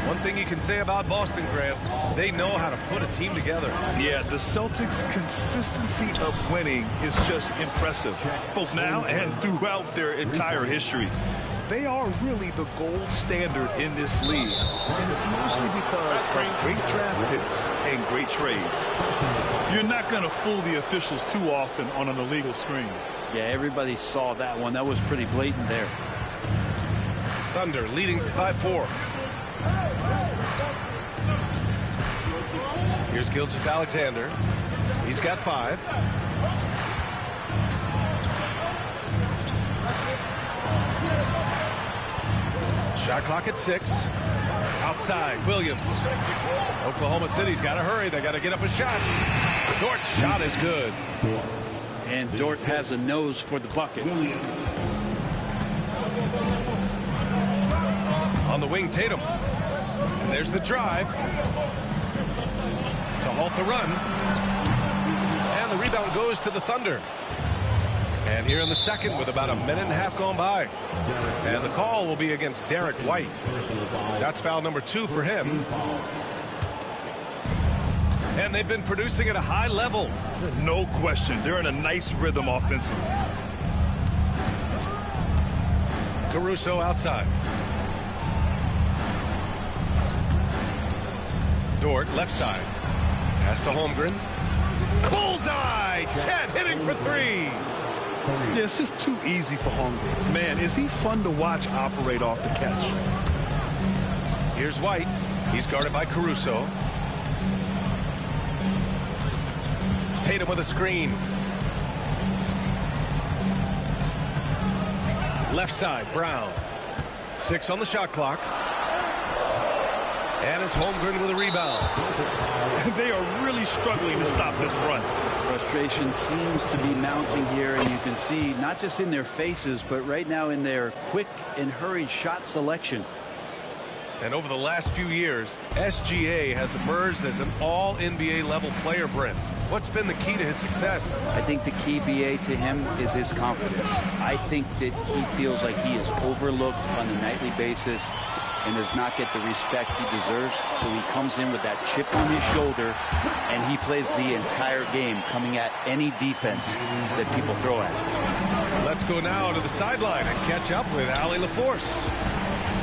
One thing you can say about Boston, Grant, they know how to put a team together. Yeah, the Celtics' consistency of winning is just impressive, both now and throughout their entire history. They are really the gold standard in this league, and it's mostly because of great draft picks and great trades. You're not going to fool the officials too often on an illegal screen. Yeah, everybody saw that one. That was pretty blatant there. Thunder leading by 4. Here's Gilgeous-Alexander. He's got 5. Shot clock at 6. Outside, Williams. Oklahoma City's got to hurry. They got to get up a shot. Dort's shot is good. And Dort has a nose for the bucket. On the wing, Tatum. And there's the drive to halt the run. And the rebound goes to the Thunder. And here in the second with about a minute and a half gone by. And the call will be against Derek White. That's foul number 2 for him. And they've been producing at a high level. No question. They're in a nice rhythm offensively. Caruso outside. Dort left side. Pass to Holmgren. Bullseye! Chet hitting for 3. Yeah, it's just too easy for Holmgren. Man, is he fun to watch operate off the catch. Here's White. He's guarded by Caruso. Tatum with a screen. Left side, Brown. 6 on the shot clock. And it's Holmgren with a rebound. They are really struggling to stop this run. Frustration seems to be mounting here, and you can see not just in their faces, but right now in their quick and hurried shot selection. And over the last few years, SGA has emerged as an all-NBA level player, Brent. What's been the key to his success? I think the key, BA, to him is his confidence. I think that he feels like he is overlooked on a nightly basis and does not get the respect he deserves. So he comes in with that chip on his shoulder, and he plays the entire game, coming at any defense that people throw at him. Let's go now to the sideline and catch up with Allie LaForce.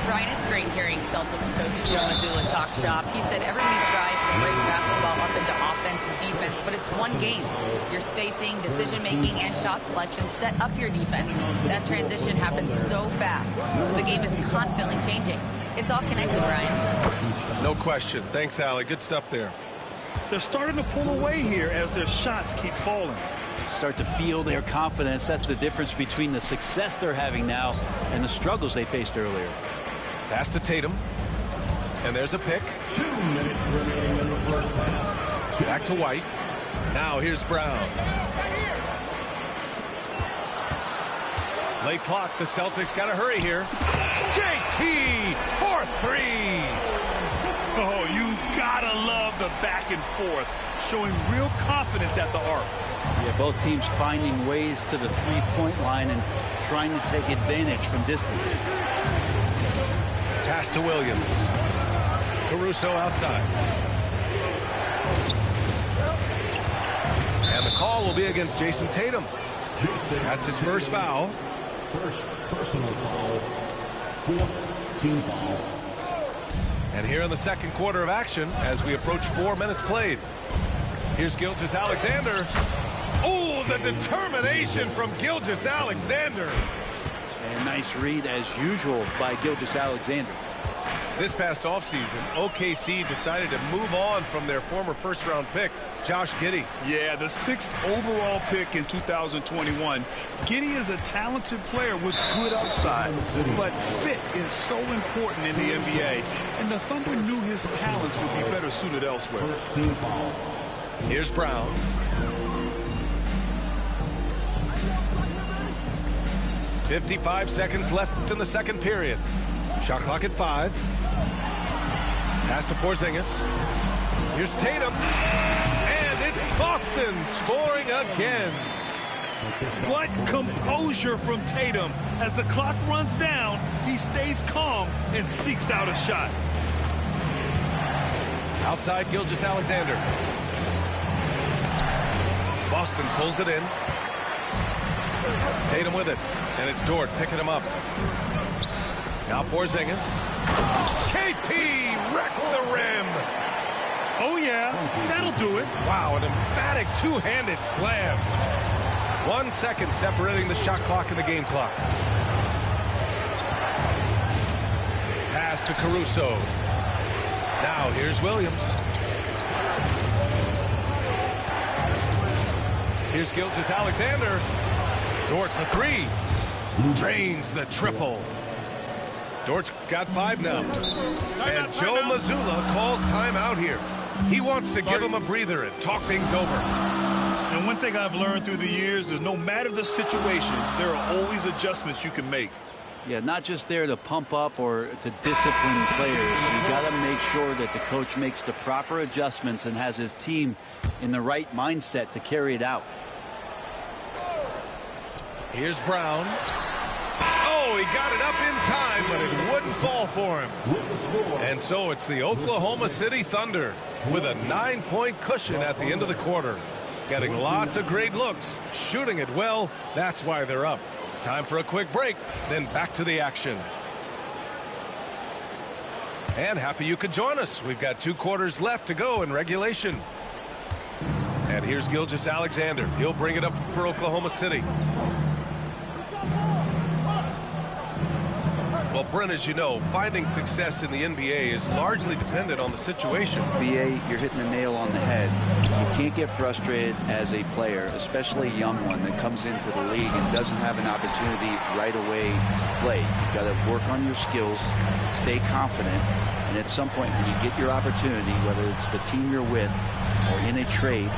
Brian, it's great hearing Celtics coach Joe Mazzulla talk shop. He said everybody tries to break basketball up into offense and defense, but it's one game. Your spacing, decision-making, and shot selection set up your defense. That transition happens so fast, so the game is constantly changing. It's all connected, Brian. No question. Thanks, Allie. Good stuff there. They're starting to pull away here as their shots keep falling. start to feel their confidence. That's the difference between the success they're having now and the struggles they faced earlier. Pass to Tatum. And there's a pick. 2 minutes remaining in the first half. Back to White. Now here's Brown. Late clock. The Celtics got to hurry here. JT for 3. Oh, you gotta love the back and forth, showing real confidence at the arc. Yeah, both teams finding ways to the three-point line and trying to take advantage from distance. Pass to Williams. Caruso outside. And the call will be against Jason Tatum. That's his first foul. First personal foul. 4th team foul. And here in the second quarter of action, as we approach 4 minutes played. Here's Gilgeous-Alexander. Oh, the determination from Gilgeous-Alexander. And nice read, as usual, by Gilgeous-Alexander. This past offseason, OKC decided to move on from their former first-round pick, Josh Giddey. Yeah, the 6th overall pick in 2021. Giddey is a talented player with good upside, but fit is so important in the NBA, and the Thunder knew his talents would be better suited elsewhere. First team foul. Here's Brown. .55 seconds left in the second period. Shot clock at 5. Pass to Porzingis. Here's Tatum. And it's Boston scoring again. What composure from Tatum. As the clock runs down, he stays calm and seeks out a shot. Outside Gilgeous-Alexander. Boston pulls it in. Tatum with it. And it's Dort picking him up. Now Porzingis. KP wrecks the rim. Oh, yeah, that'll do it. Wow, an emphatic two-handed slam. 1 second separating the shot clock and the game clock. Pass to Caruso. Now here's Williams. Here's Gilgeous-Alexander. Dort for 3. Drains the triple. Dort's got 5 now. And Joe Mazzulla calls timeout here. He wants to give him a breather and talk things over. And one thing I've learned through the years is no matter the situation, there are always adjustments you can make. Yeah, not just there to pump up or to discipline players. You got to make sure that the coach makes the proper adjustments and has his team in the right mindset to carry it out. Here's Brown. Oh, he got it up in time, but it wouldn't fall for him. And so it's the Oklahoma City Thunder with a 9-point cushion at the end of the quarter. Getting lots of great looks, shooting it well. That's why they're up. Time for a quick break, then back to the action. And happy you could join us. We've got 2 quarters left to go in regulation. And here's Gilgeous-Alexander. He'll bring it up for Oklahoma City. Well, Brent, as you know, finding success in the NBA is largely dependent on the situation. BA, you're hitting the nail on the head. You can't get frustrated as a player, especially a young one that comes into the league and doesn't have an opportunity right away to play. You've got to work on your skills, stay confident, and at some point when you get your opportunity, whether it's the team you're with or in a trade,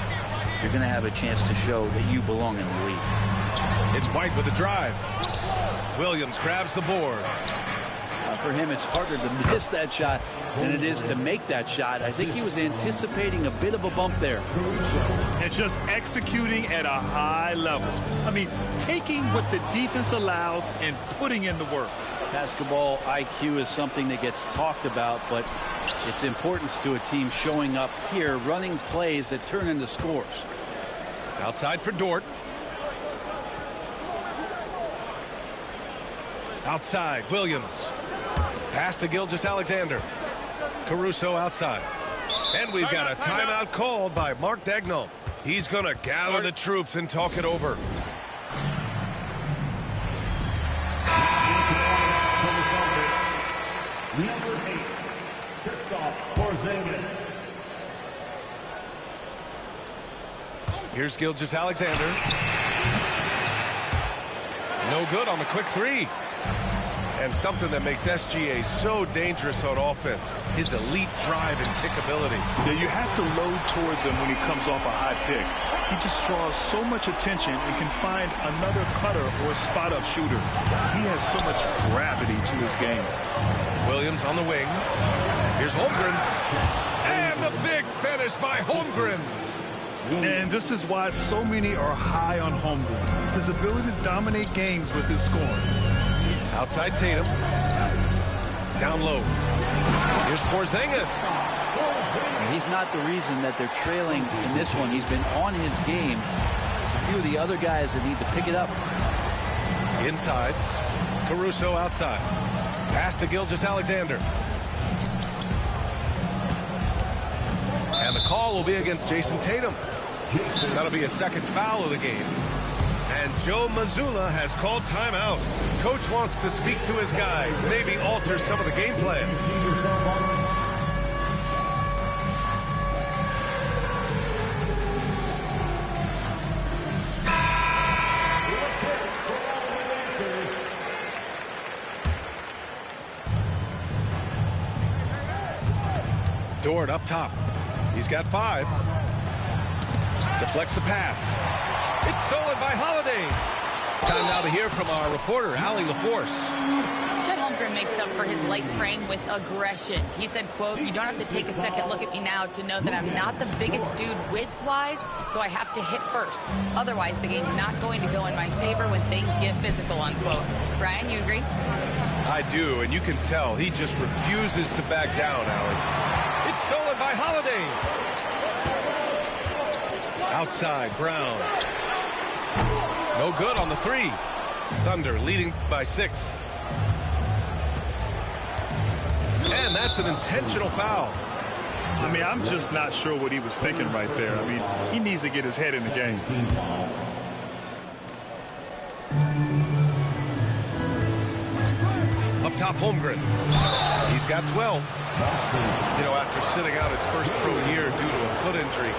you're going to have a chance to show that you belong in the league. It's White with a drive. Williams grabs the board. For him, it's harder to miss that shot than it is to make that shot. I think he was anticipating a bit of a bump there. And just executing at a high level. I mean, taking what the defense allows and putting in the work. Basketball IQ is something that gets talked about, but its importance to a team showing up here, running plays that turn into scores. Outside for Dort. Outside, Williams. Pass to Gilgeous-Alexander. Caruso outside. And we've got a timeout called by Mark Daigneault. He's going to gather the troops and talk it over. Number 8, Kristaps Porzingis. Here's Gilgeous-Alexander. No good on the quick three. And something that makes SGA so dangerous on offense, his elite drive and kick abilities. Yeah, you have to load towards him when he comes off a high pick. He just draws so much attention and can find another cutter or a spot-up shooter. He has so much gravity to his game. Williams on the wing. Here's Holmgren. And the big finish by Holmgren. And this is why so many are high on Holmgren. His ability to dominate games with his scoring. Outside Tatum. Down low. Here's Porzingis. He's not the reason that they're trailing in this one. He's been on his game. There's a few of the other guys that need to pick it up. Inside. Caruso outside. Pass to Gilgeous-Alexander. And the call will be against Jason Tatum. That'll be a second foul of the game. And Joe Mazzulla has called timeout. Coach wants to speak to his guys, maybe alter some of the game plan. Dort up top. He's got 5. Deflects the pass. It's stolen by Holiday. Time now to hear from our reporter, Allie LaForce. Chet Holmgren makes up for his light frame with aggression. He said, quote, "You don't have to take a second look at me now to know that I'm not the biggest dude width-wise, so I have to hit first. Otherwise, the game's not going to go in my favor when things get physical," unquote. Brian, you agree? I do, and you can tell he just refuses to back down, Allie. It's stolen by Holiday. Outside, Brown. No good on the 3. Thunder leading by 6. And that's an intentional foul. I mean, I'm just not sure what he was thinking right there. I mean, he needs to get his head in the game. Up top, Holmgren. He's got 12. You know, after sitting out his first pro year due to a foot injury,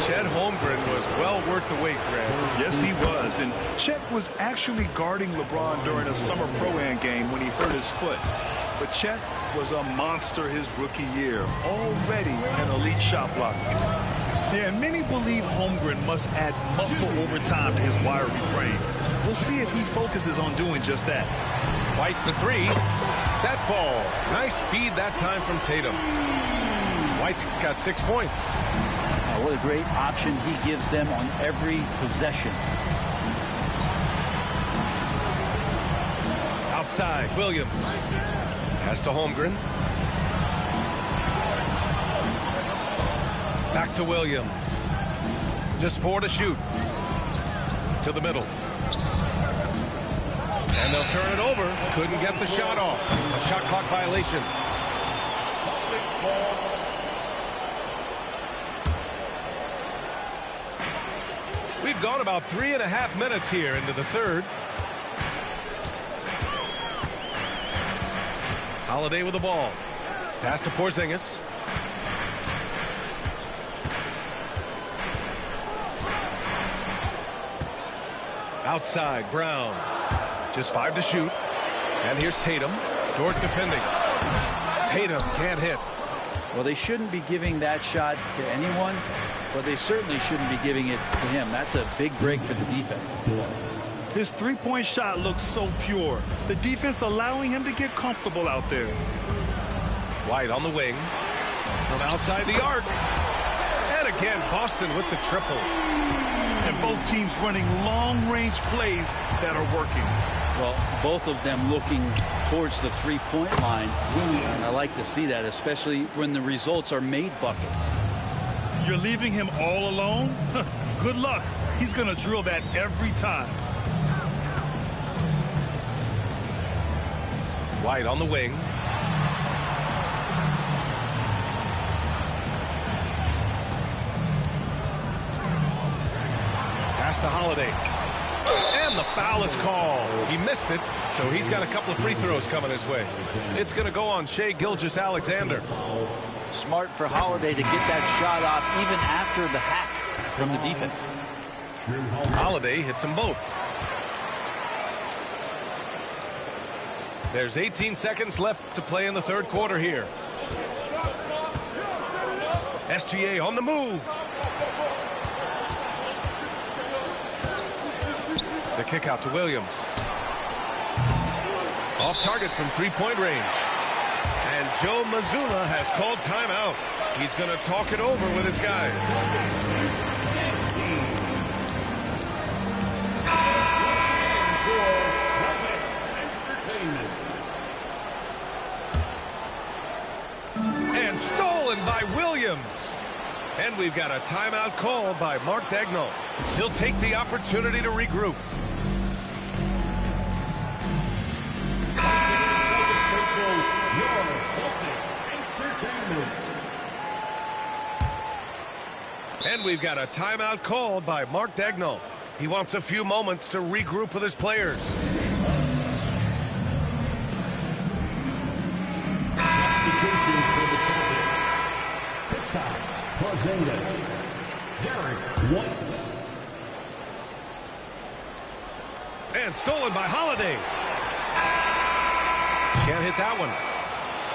Chet Holmgren was well worth the wait, Grant. Yes, he was. And Chet was actually guarding LeBron during a summer pro-am game when he hurt his foot. But Chet was a monster his rookie year, already an elite shot blocker. Yeah, and many believe Holmgren must add muscle over time to his wiry frame. We'll see if he focuses on doing just that. White for 3. That falls. Nice feed that time from Tatum. White's got 6 points. What a great option he gives them on every possession. Outside, Williams. Pass to Holmgren. Back to Williams. Just 4 to shoot. To the middle. And they'll turn it over. Couldn't get the shot off. A shot clock violation. We've gone about 3.5 minutes here into the third. Holiday with the ball. Pass to Porzingis. Outside, Brown. Just 5 to shoot. And here's Tatum. Dort defending. Tatum can't hit. Well, they shouldn't be giving that shot to anyone, but they certainly shouldn't be giving it to him. That's a big break for the defense. His three-point shot looks so pure. The defense allowing him to get comfortable out there. White on the wing. From outside the arc. And again, Boston with the triple. And both teams running long-range plays that are working. Well, both of them looking towards the three-point line. And I like to see that, especially when the results are made buckets. You're leaving him all alone? Good luck. He's going to drill that every time. White on the wing. Pass to Holiday. And the foul is called. He missed it, so he's got a couple of free throws coming his way. It's going to go on Shai Gilgeous-Alexander. Smart for Holiday to get that shot off even after the hack. from the defense. Holiday hits them both. There's 18 seconds left to play in the third quarter here. SGA on the move. The kick out to Williams. Off target from three-point range. And Joe Mazzulla has called timeout. He's going to talk it over with his guys. And stolen by Williams. And we've got a timeout called by Mark Daigneault. He'll take the opportunity to regroup. And we've got a timeout called by Mark Daigneault. He wants a few moments to regroup with his players. And stolen by Holiday. Can't hit that one.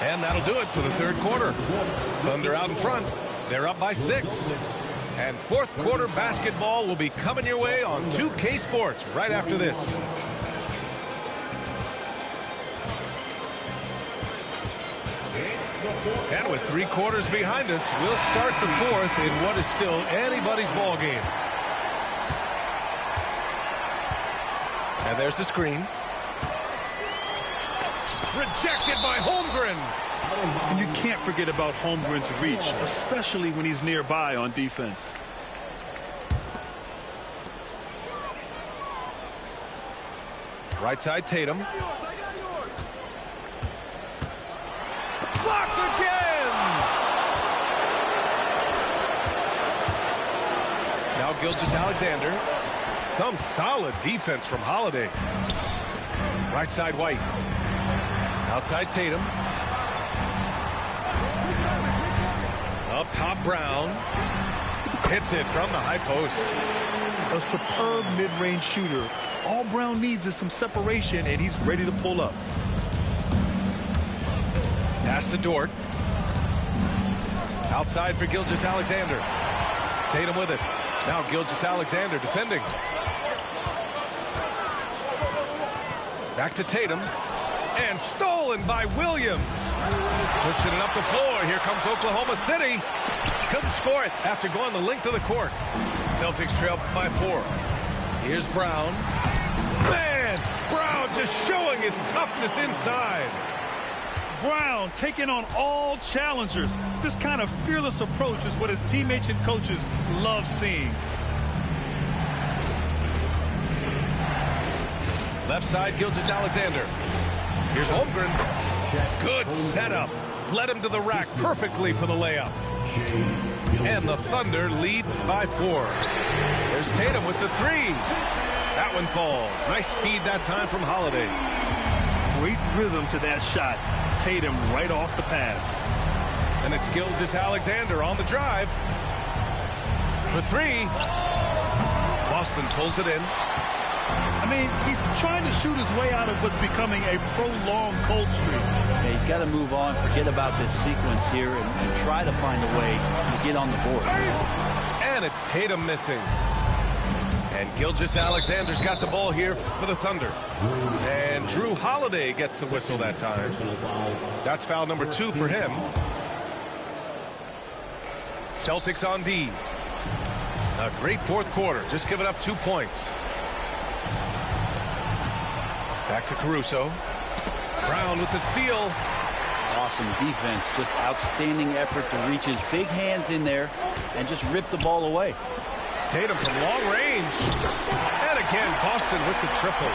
And that'll do it for the third quarter. Thunder out in front. They're up by 6. And fourth quarter basketball will be coming your way on 2K Sports right after this. And with 3 quarters behind us, we'll start the fourth in what is still anybody's ball game. And there's the screen. Rejected by Holmgren. And you can't forget about Holmgren's reach, especially when he's nearby on defense. Right side Tatum. Blocked again! Now Gilgeous-Alexander. Some solid defense from Holiday. Right side White. Outside Tatum. Up top Brown. Hits it from the high post. A superb mid-range shooter. All Brown needs is some separation, and he's ready to pull up. Pass to Dort. Outside for Gilgeous-Alexander. Tatum with it. Now Gilgeous-Alexander defending. Back to Tatum. And stolen by Williams. Pushing it up the floor. Here comes Oklahoma City. Couldn't score it after going the length of the court. Celtics trail by 4. Here's Brown. Man, Brown just showing his toughness inside. Brown taking on all challengers. This kind of fearless approach is what his teammates and coaches love seeing. Left side, Gilgeous-Alexander. Here's Holmgren. Good setup. Led him to the rack perfectly for the layup. And the Thunder lead by 4. There's Tatum with the 3. That one falls. Nice feed that time from Holiday. Great rhythm to that shot. Tatum right off the pass. And it's Gilgeous-Alexander on the drive. For 3. Boston pulls it in. I mean, he's trying to shoot his way out of what's becoming a prolonged cold streak. Yeah, he's got to move on, forget about this sequence here, and try to find a way to get on the board. And it's Tatum missing. And Gilgeous-Alexander's got the ball here for the Thunder. And Drew Holiday gets the whistle that time. That's foul number 2 for him. Celtics on D. A great fourth quarter, just giving up 2 points. Back to Caruso. Brown with the steal. Awesome defense, just outstanding effort to reach his big hands in there and just rip the ball away. Tatum from long range. And again, Boston with the triple.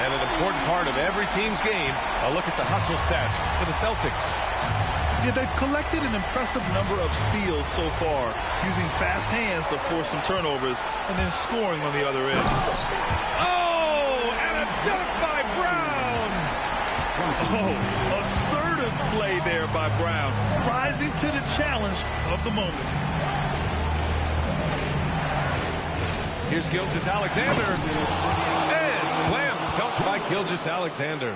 And an important part of every team's game, a look at the hustle stats for the Celtics. Yeah, they've collected an impressive number of steals so far, using fast hands to force some turnovers and then scoring on the other end. Oh, and a dunk by Brown. Oh, assertive play there by Brown, rising to the challenge of the moment. Here's Gilgeous-Alexander. And slam dunk by Gilgeous-Alexander.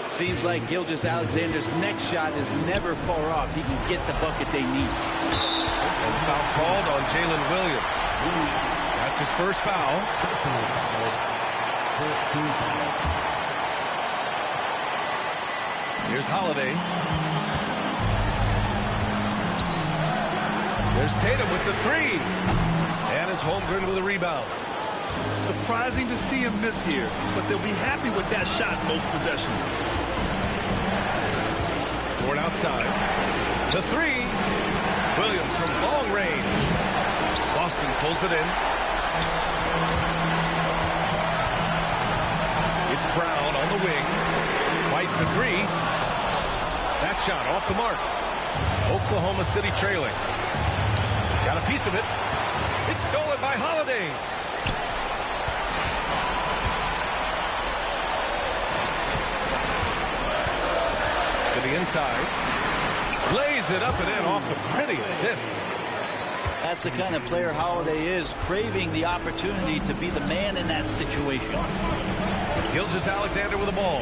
Seems like Gilgeous-Alexander's next shot is never far off. He can get the bucket they need. And foul called on Jalen Williams. That's his first foul. Here's Holiday. There's Tatum with the three. And it's Holmgren with a rebound. Surprising to see him miss here, but they'll be happy with that shot most possessions. Ford outside. The three. Williams from long range. Boston pulls it in. It's Brown on the wing. White for three. That shot off the mark. Oklahoma City trailing. Got a piece of it. It's stolen by Holiday. To the inside. Lays it up and in off the pretty assist. That's the kind of player Holiday is, craving the opportunity to be the man in that situation. Gilgeous-Alexander with the ball.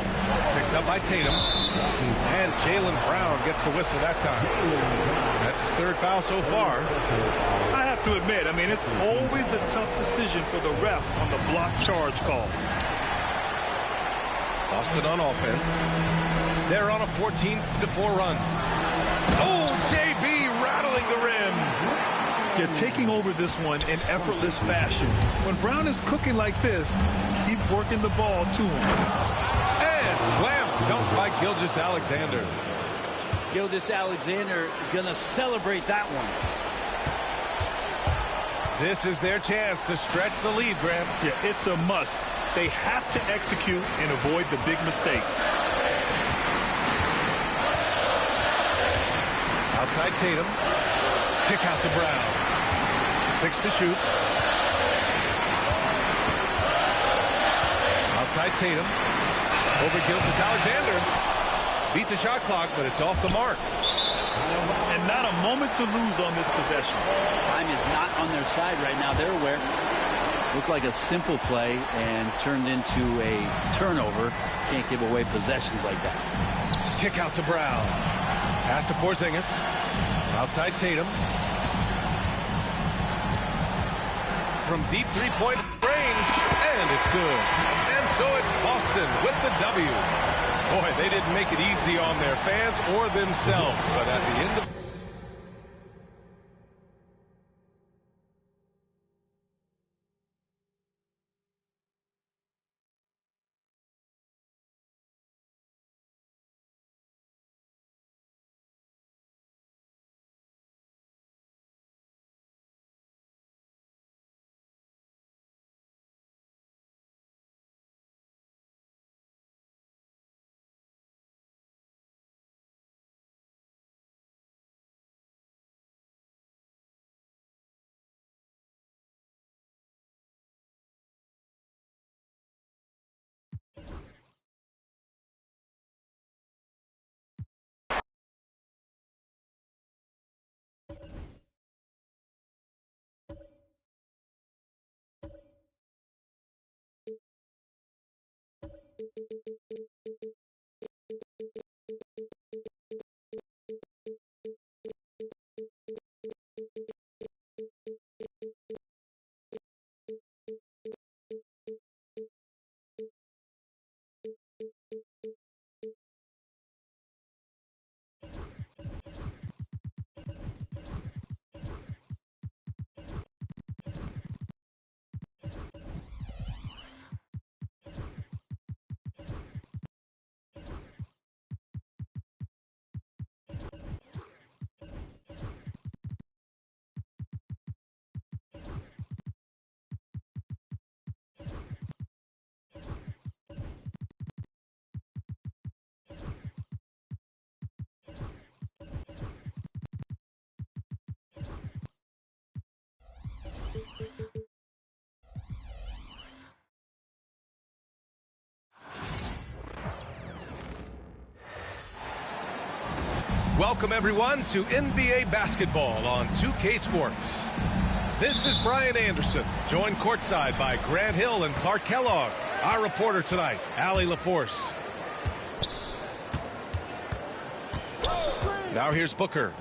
Picked up by Tatum. And Jaylen Brown gets a whistle that time. That's his third foul so far. I have to admit, I mean, it's always a tough decision for the ref on the block charge call. Boston on offense. They're on a 14-4 run. Oh, JB rattling the rim. Yeah, taking over this one in effortless fashion. When Brown is cooking like this, keep working the ball to him. And slam dunk by Gilgeous-Alexander. Gilgeous-Alexander gonna celebrate that one. This is their chance to stretch the lead, Grant. Yeah, it's a must. They have to execute and avoid the big mistake. Outside Tatum. Kick out to Brown. 6 to shoot. Outside Tatum. Over Gilgeous-Alexander. Beat the shot clock, but it's off the mark. And not a moment to lose on this possession. Time is not on their side right now. They're aware. Looked like a simple play and turned into a turnover. Can't give away possessions like that. Kick out to Brown. Pass to Porzingis. Outside Tatum. From deep three-point range. And it's good. And so it's Boston with the W. Boy, they didn't make it easy on their fans or themselves. But at the end of Welcome, everyone, to NBA basketball on 2K Sports. This is Brian Anderson, joined courtside by Grant Hill and Clark Kellogg. Our reporter tonight, Allie LaForce. Now here's Booker.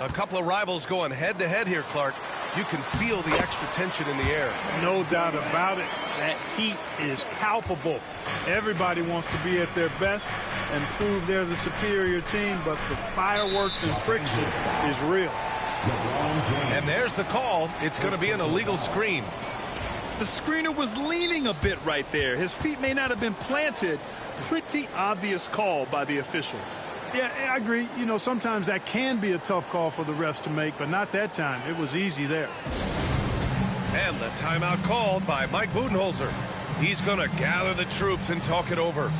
A couple of rivals going head-to-head here, Clark. You can feel the extra tension in the air. No doubt about it. That heat is palpable. Everybody wants to be at their best and prove they're the superior team, but the fireworks and friction is real. And there's the call. It's going to be an illegal screen. The screener was leaning a bit right there. His feet may not have been planted. Pretty obvious call by the officials. Yeah, I agree. You know, sometimes that can be a tough call for the refs to make, but not that time. It was easy there. And the timeout called by Mike Budenholzer. He's going to gather the troops and talk it over.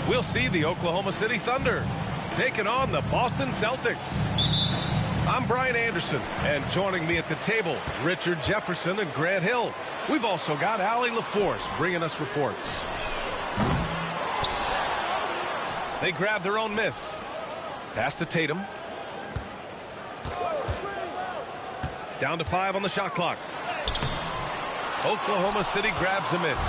We'll see the Oklahoma City Thunder taking on the Boston Celtics. I'm Brian Anderson, and joining me at the table, Richard Jefferson and Grant Hill. We've also got Allie LaForce bringing us reports. They grab their own miss. Pass to Tatum. Down to 5 on the shot clock. Oklahoma City grabs a miss.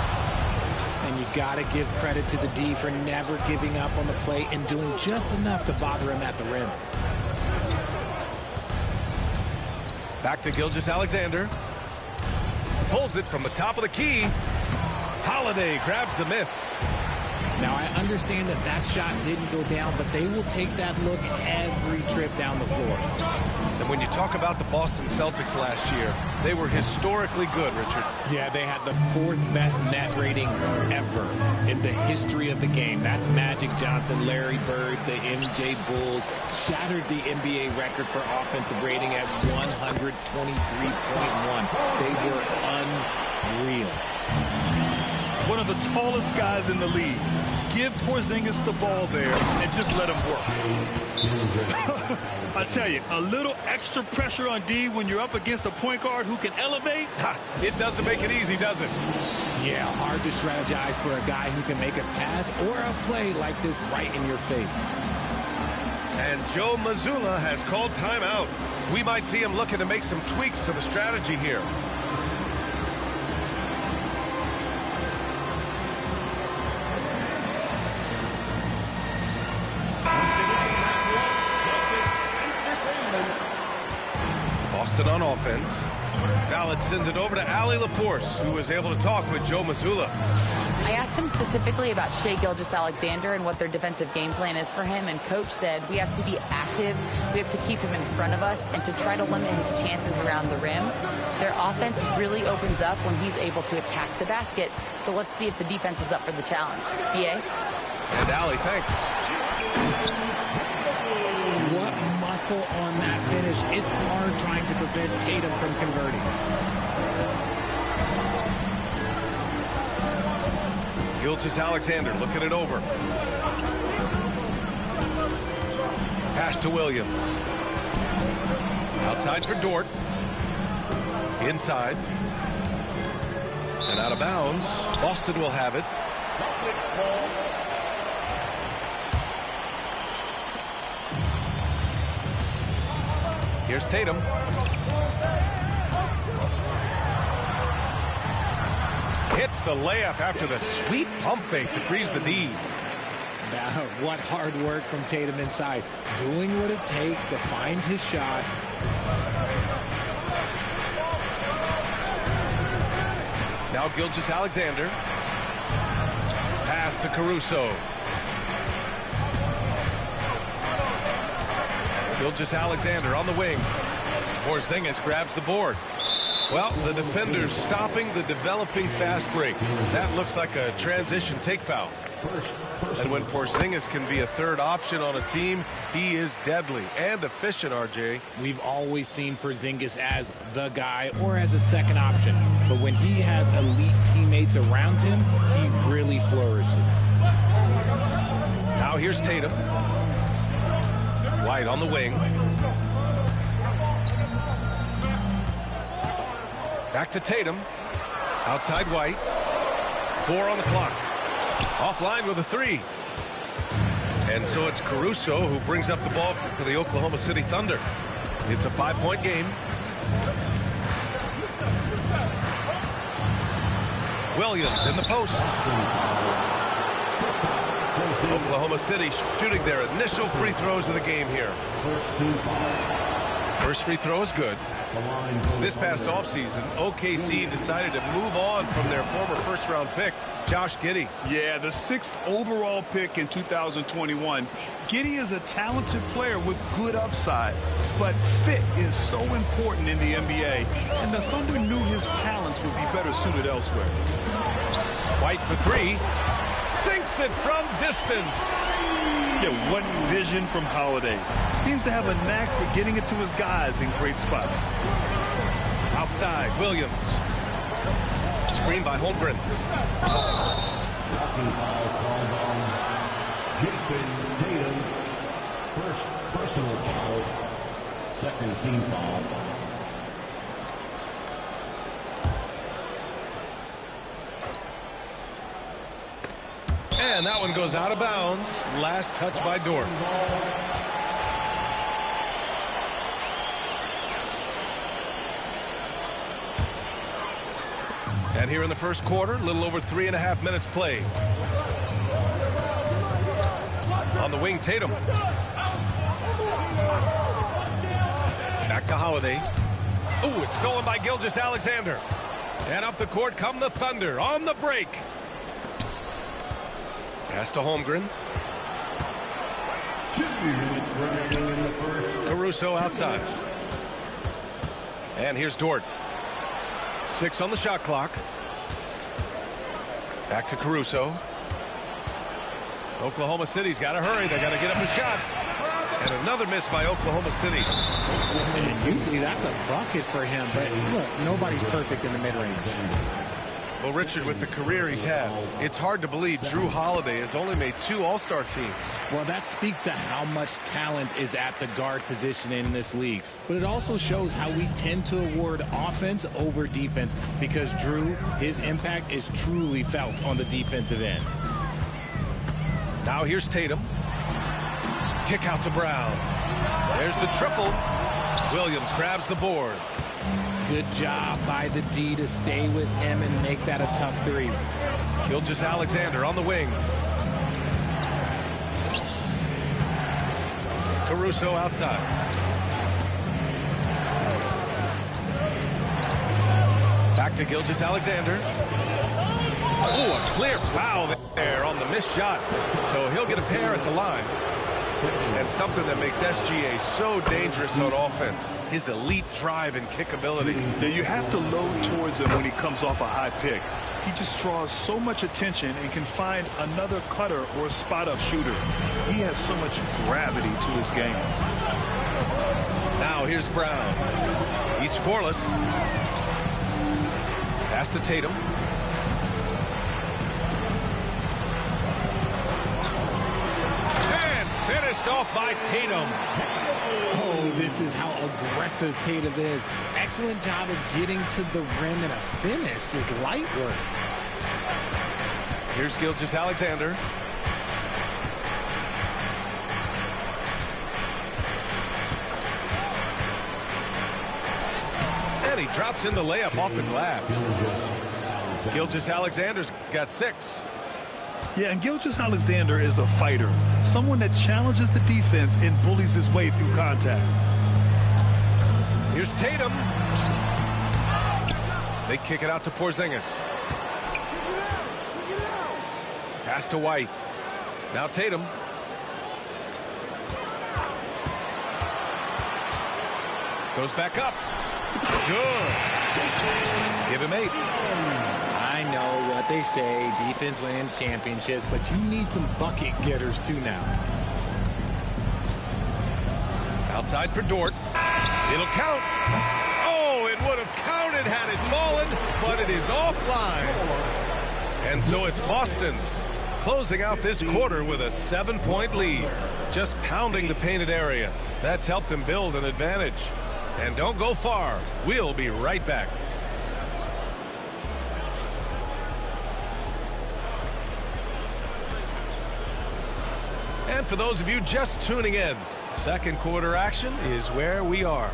And you got to give credit to the D for never giving up on the play and doing just enough to bother him at the rim. Back to Gilgeous-Alexander. Pulls it from the top of the key. Holiday grabs the miss. Now, I understand that that shot didn't go down, but they will take that look every trip down the floor. And when you talk about the Boston Celtics last year, they were historically good, Richard. Yeah, they had the 4th best net rating ever in the history of the game. That's Magic Johnson, Larry Bird, the MJ Bulls. Shattered the NBA record for offensive rating at 123.1. They were unreal. One of the tallest guys in the league. Give Porzingis the ball there and just let him work. I tell you, a little extra pressure on D when you're up against a point guard who can elevate. It doesn't make it easy, does it? Yeah, hard to strategize for a guy who can make a pass or a play like this right in your face. And Joe Mazzulla has called timeout. We might see him looking to make some tweaks to the strategy here. Boston on offense. Now let's send it over to Allie LaForce, who was able to talk with Joe Mazzulla. I asked him specifically about Shai Gilgeous-Alexander and what their defensive game plan is for him, and Coach said we have to be active, we have to keep him in front of us, and to try to limit his chances around the rim. Their offense really opens up when he's able to attack the basket, so let's see if the defense is up for the challenge. BA? And Allie, thanks. What muscle on that finish. It's hard trying to prevent Tatum from converting. Gilgeous-Alexander looking it over. Pass to Williams. Outside for Dort. Inside. And out of bounds. Boston will have it. Here's Tatum. Hits the layup after the sweet pump fake to freeze the D. Now, what hard work from Tatum inside. Doing what it takes to find his shot. Now Gilgeous-Alexander. Pass to Caruso. Gilgeous-Alexander on the wing. Porzingis grabs the board. Well, the defender's stopping the developing fast break. That looks like a transition take foul. And when Porzingis can be a third option on a team, he is deadly and efficient, RJ. We've always seen Porzingis as the guy or as a second option. But when he has elite teammates around him, he really flourishes. Now here's Tatum. White on the wing. Back to Tatum. Outside White. 4 on the clock. Offline with a 3. And so it's Caruso who brings up the ball for the Oklahoma City Thunder. It's a 5-point game. Williams in the post. Oklahoma City shooting their initial free throws of the game here. First free throw is good. This past offseason, OKC decided to move on from their former first-round pick, Josh Giddey. Yeah, the 6th overall pick in 2021. Giddey is a talented player with good upside, but fit is so important in the NBA, and the Thunder knew his talents would be better suited elsewhere. White's the 3. Sinks it from distance. Yeah, what vision from Holiday. Seems to have a knack for getting it to his guys in great spots. Outside, Williams. Screen by Holmgren. Jason Tatum, first personal foul, second team foul. And that one goes out of bounds. Last touch by Dort. And here in the first quarter, a little over 3.5 minutes played. On the wing, Tatum. Back to Holiday. Ooh, it's stolen by Gilgeous-Alexander. And up the court come the Thunder on the break. Pass to Holmgren. Caruso outside. And here's Dort. 6 on the shot clock. Back to Caruso. Oklahoma City's got to hurry. They got to get up a shot. And another miss by Oklahoma City. And usually that's a bucket for him, but look, nobody's perfect in the mid-range. Well, Richard, with the career he's had, it's hard to believe Drew Holiday has only made 2 All-Star teams. Well, that speaks to how much talent is at the guard position in this league. But it also shows how we tend to award offense over defense because Drew, his impact is truly felt on the defensive end. Now here's Tatum. Kick out to Brown. There's the triple. Williams grabs the board. Good job by the D to stay with him and make that a tough 3. Gilgeous-Alexander on the wing. Caruso outside. Back to Gilgeous-Alexander. Oh, a clear foul there on the missed shot. So he'll get a pair at the line. And something that makes SGA so dangerous on offense, his elite drive and kick ability. Yeah, you have to load towards him when he comes off a high pick. He just draws so much attention and can find another cutter or a spot-up shooter. He has so much gravity to his game. Now here's Brown. He's scoreless. Pass to Tatum. And finished off by Tatum. Oh, this is how aggressive Tatum is. Excellent job of getting to the rim and a finish. Just light work. Here's Gilgeous-Alexander. And he drops in the layup off the glass. Gilgeous-Alexander's got 6. Yeah, and Gilgeous-Alexander is a fighter, someone that challenges the defense and bullies his way through contact. Here's Tatum. They kick it out to Porzingis. Pass to White. Now Tatum. Goes back up. Good. Give him 8. I know what they say, defense wins championships, but you need some bucket getters too now. Outside for Dort. It'll count. Oh, it would have counted had it fallen, but it is offline. And so it's Boston closing out this quarter with a 7-point lead. Just pounding the painted area. That's helped them build an advantage. And don't go far. We'll be right back. And for those of you just tuning in, second quarter action is where we are.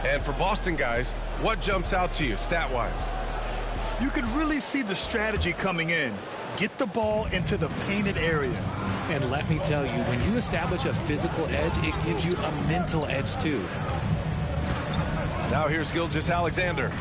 And for Boston guys, what jumps out to you stat-wise? You can really see the strategy coming in. Get the ball into the painted area. And let me tell you, when you establish a physical edge, it gives you a mental edge too. Now here's Gilgeous-Alexander.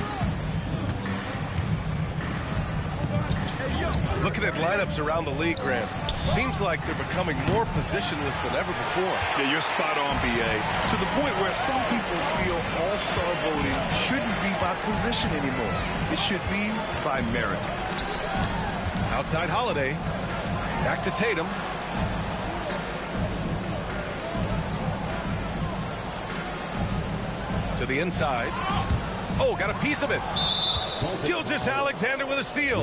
Looking at lineups around the league, Grant, seems like they're becoming more positionless than ever before. Yeah, you're spot on, BA. To the point where some people feel all-star voting shouldn't be by position anymore. It should be by merit. Outside Holiday. Back to Tatum. To the inside. Oh, got a piece of it. Gilgeous-Alexander with a steal.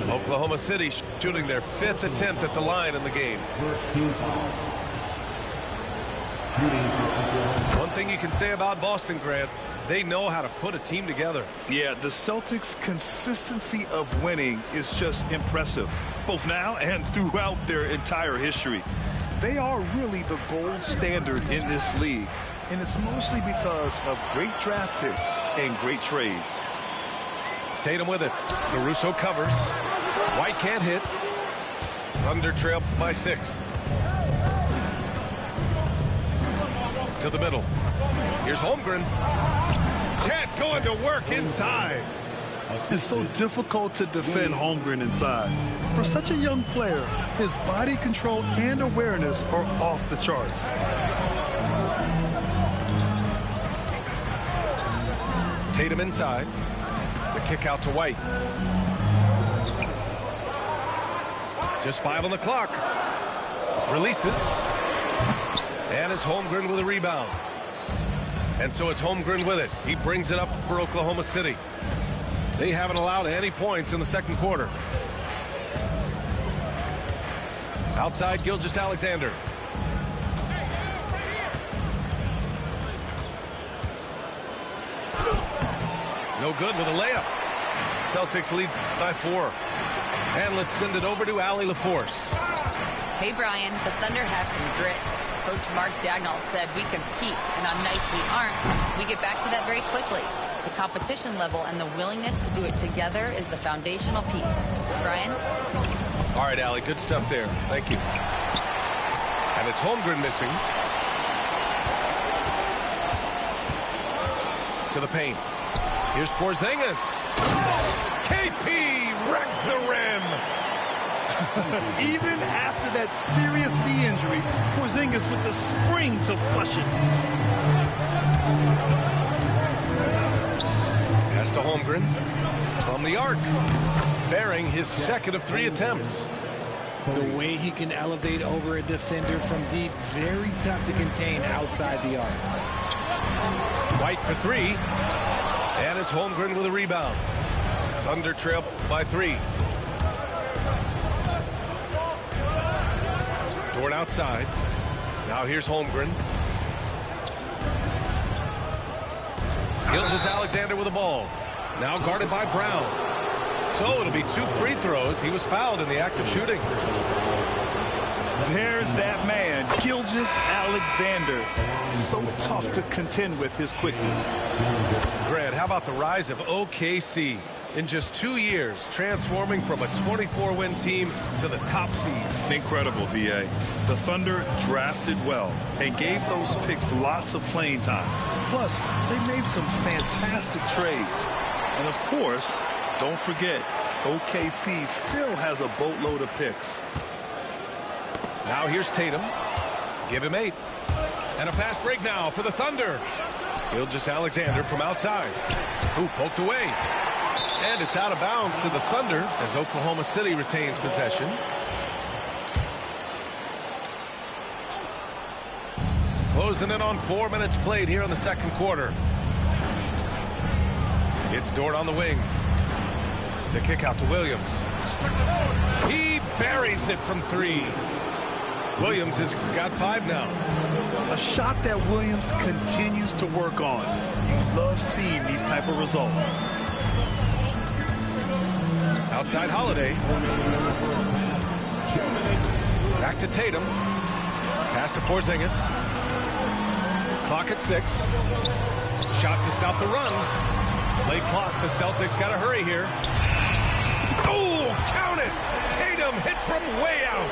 Oklahoma City shooting their 5th attempt at the line in the game. One thing you can say about Boston, Grant, they know how to put a team together. Yeah, the Celtics' consistency of winning is just impressive, both now and throughout their entire history. They are really the gold standard in this league, and it's mostly because of great draft picks and great trades. Tatum with it. Caruso covers. White can't hit. Thunder trail by 6. To the middle. Here's Holmgren. Chet going to work inside. It's so difficult to defend Holmgren inside. For such a young player, his body control and awareness are off the charts. Tatum inside. The kick out to White. Just 5 on the clock. Releases. And it's Holmgren with a rebound. And so it's Holmgren with it. He brings it up for Oklahoma City. They haven't allowed any points in the second quarter. Outside Gilgeous-Alexander. No good with a layup. Celtics lead by 4. And let's send it over to Allie LaForce. Hey, Brian, the Thunder have some grit. Coach Mark Daigneault said we compete, and on nights we aren't, we get back to that very quickly. The competition level and the willingness to do it together is the foundational piece. Brian? All right, Allie, good stuff there. Thank you. And it's Holmgren missing. To the paint. Here's Porzingis. KP cracks the rim. Even after that serious knee injury, Porzingis with the spring to flush it. Pass to Holmgren from the arc, bearing his second of 3 attempts. The way he can elevate over a defender from deep, very tough to contain outside the arc. White for 3, and it's Holmgren with a rebound. Thunder trail by 3. Dort outside. Now here's Holmgren. Gilgeous-Alexander with the ball. Now guarded by Brown. So it'll be 2 free throws. He was fouled in the act of shooting. There's that man, Gilgeous-Alexander. So tough to contend with his quickness. Grant, how about the rise of OKC? In just 2 years, transforming from a 24-win team to the top seed. Incredible, B.A. The Thunder drafted well and gave those picks lots of playing time. Plus, they made some fantastic trades. And of course, don't forget, OKC still has a boatload of picks. Now here's Tatum. Give him 8. And a fast break now for the Thunder. Gilgeous-Alexander from outside. Ooh, poked away. And it's out of bounds to the Thunder as Oklahoma City retains possession. Closing in on 4 minutes played here in the second quarter. It's Dort on the wing. The kick out to Williams. He buries it from 3. Williams has got 5 now. A shot that Williams continues to work on. You love seeing these type of results. Outside Holiday. Back to Tatum. Pass to Porzingis. Clock at 6. Shot to stop the run. Late clock. The Celtics got to hurry here. Oh, count it. Tatum hits from way out.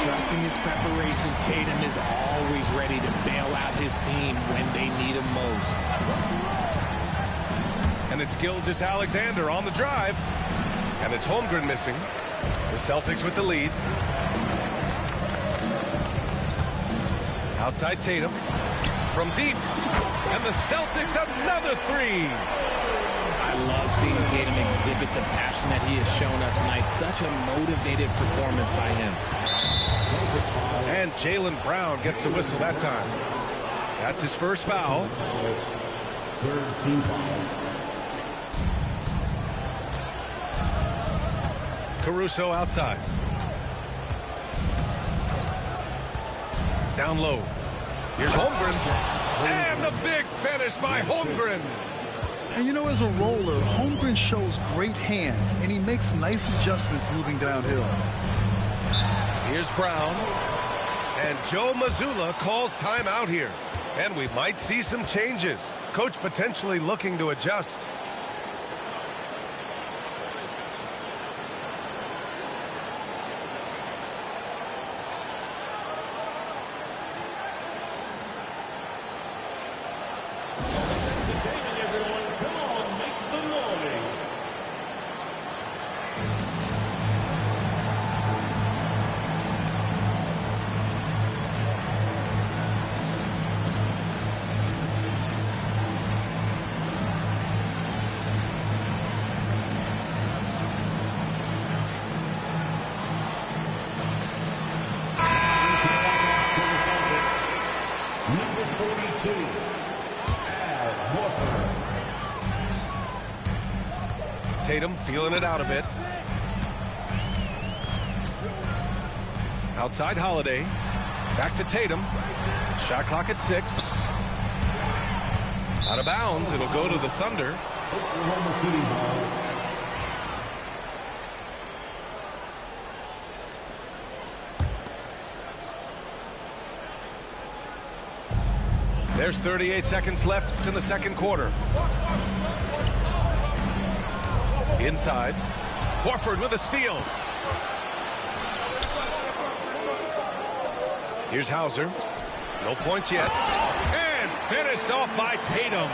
Trusting his preparation, Tatum is always ready to bail out his team when they need him most. And it's Gilgeous-Alexander on the drive. And it's Holmgren missing. The Celtics with the lead. Outside Tatum. From deep. And the Celtics another 3. I love seeing Tatum exhibit the passion that he has shown us tonight. Such a motivated performance by him. And Jaylen Brown gets a whistle that time. That's his first foul. Third team foul. Caruso outside. Down low. Here's Holmgren. And the big finish by Holmgren. And you know, as a roller, Holmgren shows great hands, and he makes nice adjustments moving downhill. Here's Brown. And Joe Mazzulla calls timeout here. And we might see some changes. Coach potentially looking to adjust. Tatum feeling it out a bit. Outside Holiday. Back to Tatum. Shot clock at 6. Out of bounds. It'll go to the Thunder. Oklahoma City ball. There's 38 seconds left in the second quarter. Inside. Horford with a steal. Here's Hauser. No points yet. And finished off by Tatum.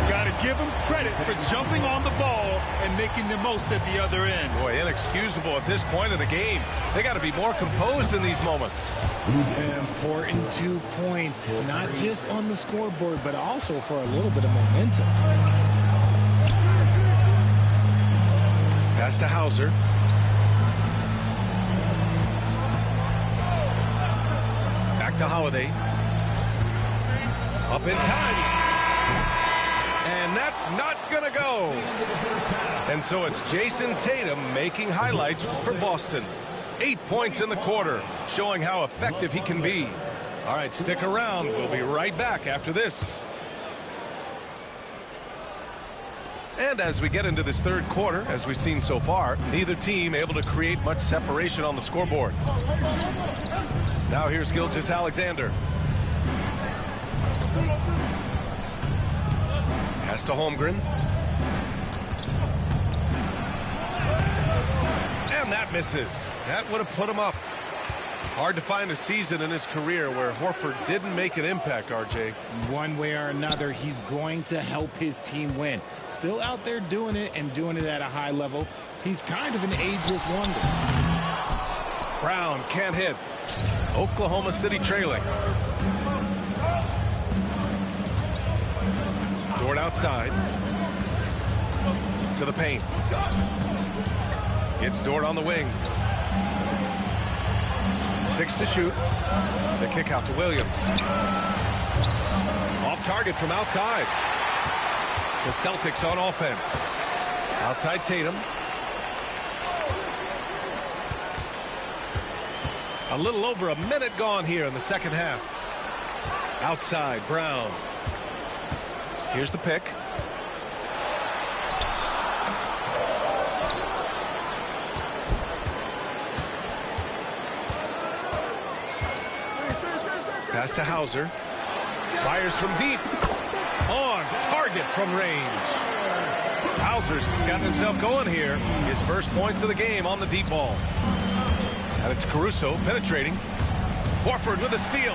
Got to give him credit for jumping on the ball and making the most at the other end. Boy, inexcusable at this point of the game. They got to be more composed in these moments. Important 2 points, not just on the scoreboard, but also for a little bit of momentum. Pass to Hauser. Back to Holiday. Up in time. And that's not going to go. And so it's Jason Tatum making highlights for Boston. 8 points in the quarter, showing how effective he can be. All right, stick around. We'll be right back after this. And as we get into this third quarter, as we've seen so far, neither team able to create much separation on the scoreboard. Now here's Gilgeous-Alexander. Pass to Holmgren. And that misses. That would have put him up. Hard to find a season in his career where Horford didn't make an impact, RJ. One way or another, he's going to help his team win. Still out there doing it and doing it at a high level. He's kind of an ageless wonder. Brown can't hit. Oklahoma City trailing. Dort outside. To the paint. Gets Dort on the wing. 6 to shoot. The kick out to Williams. Off target from outside. The Celtics on offense. Outside Tatum. A little over a minute gone here in the second half. Outside Brown. Here's the pick. Pass to Hauser. Fires from deep. On target from range. Hauser's got himself going here. His first points of the game on the deep ball. And it's Caruso penetrating. Horford with a steal.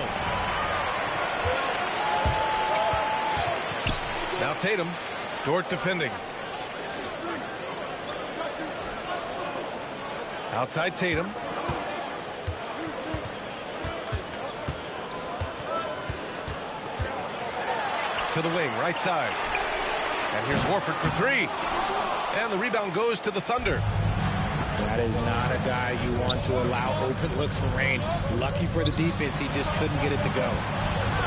Now Tatum. Dort defending. Outside Tatum. To the wing, right side. And here's Horford for 3. And the rebound goes to the Thunder. That is not a guy you want to allow open looks from range. Lucky for the defense, he just couldn't get it to go.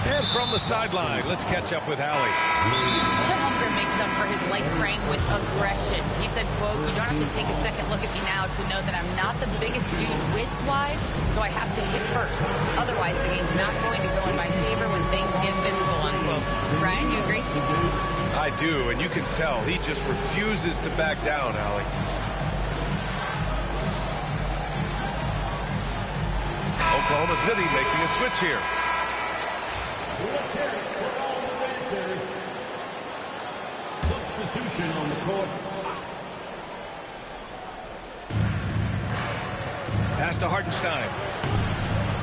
And from the sideline, let's catch up with Allie. Chet Holmgren makes up for his leg frame with aggression. He said, quote, "You don't have to take a second look at me now to know that I'm not the biggest dude width-wise, so I have to hit first. Otherwise, the game's not going to go in my favor when things get physical," unquote. Ryan, you agree? I do, and you can tell he just refuses to back down, Allie. Oklahoma City making a switch here. Substitution on the court. Pass to Hartenstein.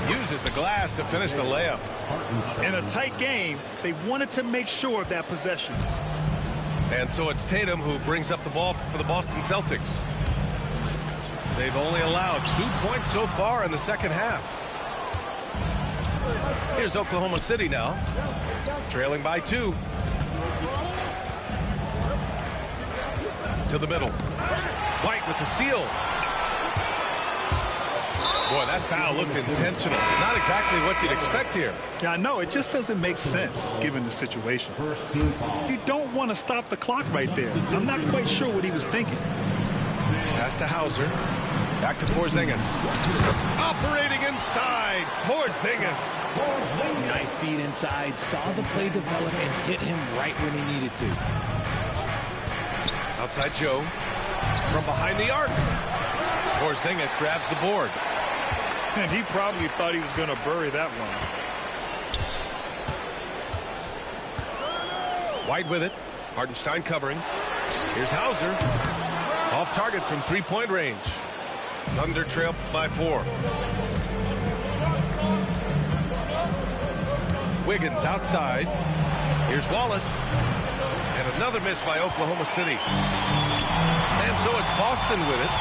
Uses the glass to finish the layup. In a tight game, they wanted to make sure of that possession. And so it's Tatum who brings up the ball for the Boston Celtics. They've only allowed 2 points so far in the second half. Here's Oklahoma City now, trailing by 2. To the middle. White with the steal. Boy, that foul looked intentional. Not exactly what you'd expect here. Yeah, I know. It just doesn't make sense given the situation. You don't want to stop the clock right there. I'm not quite sure what he was thinking. Pass to Hauser. Back to Porzingis. Operating inside. Porzingis. Nice feed inside. Saw the play develop and hit him right when he needed to. Outside Joe. From behind the arc. Porzingis grabs the board. And he probably thought he was going to bury that one. White with it. Hartenstein covering. Here's Hauser. Off target from three-point range. Thunder trail by 4. Wiggins outside. Here's Wallace. And another miss by Oklahoma City. And so it's Boston with it.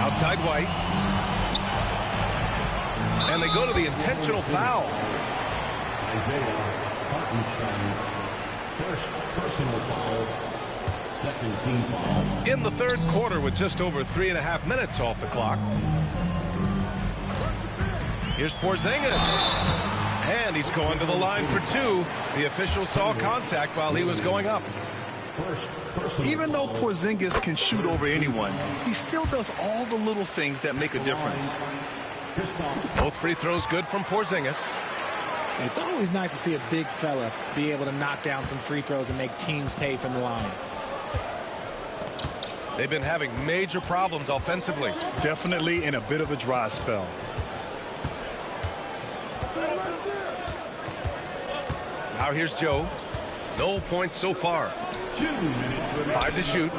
Outside White. And they go to the intentional foul. Isaiah Hartenstein. First personal foul. Second team foul. In the third quarter with just over 3.5 minutes off the clock. Here's Porzingis. And he's going to the line for two. The official saw contact while he was going up. Even though Porzingis can shoot over anyone, he still does all the little things that make a difference. Both free throws good from Porzingis. It's always nice to see a big fella be able to knock down some free throws and make teams pay from the line. They've been having major problems offensively. Definitely in a bit of a dry spell. Now here's Joe. No points so far. 5 to shoot.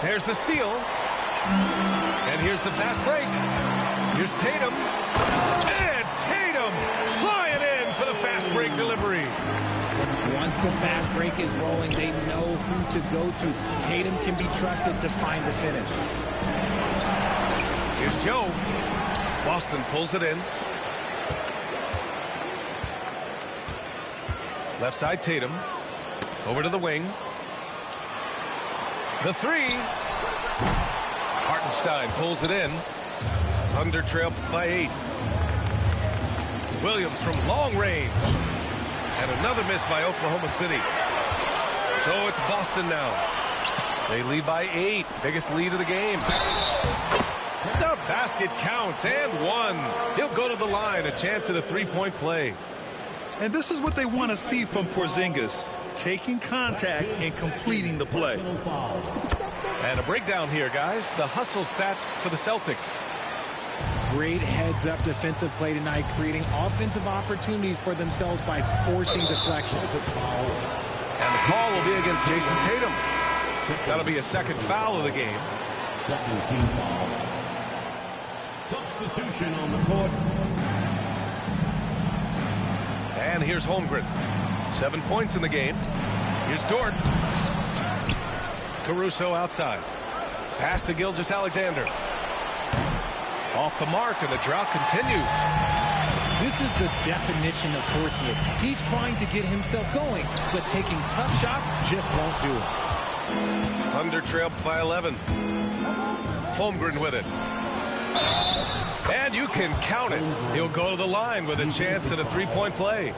There's the steal. And here's the fast break. Here's Tatum. And Tatum flying in for the fast break delivery. Once the fast break is rolling, they know who to go to. Tatum can be trusted to find the finish. Here's Joe. Boston pulls it in. Left side Tatum. Over to the wing. The three. Hartenstein pulls it in. Thunder trail by 8. Williams from long range. And another miss by Oklahoma City. So it's Boston now. They lead by 8. Biggest lead of the game. The basket counts and one. He'll go to the line. A chance at a three-point play. And this is what they want to see from Porzingis. Taking contact and completing the play. And a breakdown here, guys. The hustle stats for the Celtics. Great heads-up defensive play tonight, creating offensive opportunities for themselves by forcing deflections. And the call will be against Jason Tatum. That'll be a second foul of the game. Second team foul. Substitution on the court. And here's Holmgren. 7 points in the game. Here's Dort. Caruso outside. Pass to Gilgeous-Alexander. Off the mark, and the drought continues. This is the definition of forcing it. He's trying to get himself going, but taking tough shots just won't do it. Thunder trail by 11. Holmgren with it. And you can count it. He'll go to the line with a chance at a three-point play.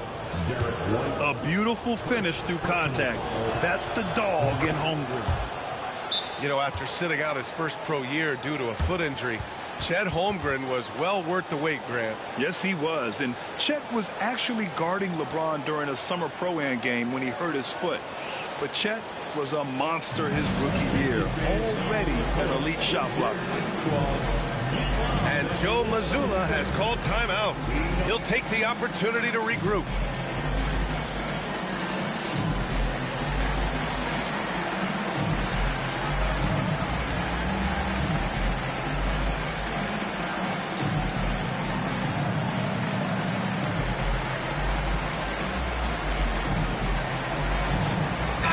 A beautiful finish through contact. That's the dog in Holmgren. You know, after sitting out his first pro year due to a foot injury, Chet Holmgren was well worth the wait, Grant. Yes, he was. And Chet was actually guarding LeBron during a summer pro-am game when he hurt his foot. But Chet was a monster his rookie year. Already an elite shot blocker. And Joe Mazzulla has called timeout. He'll take the opportunity to regroup.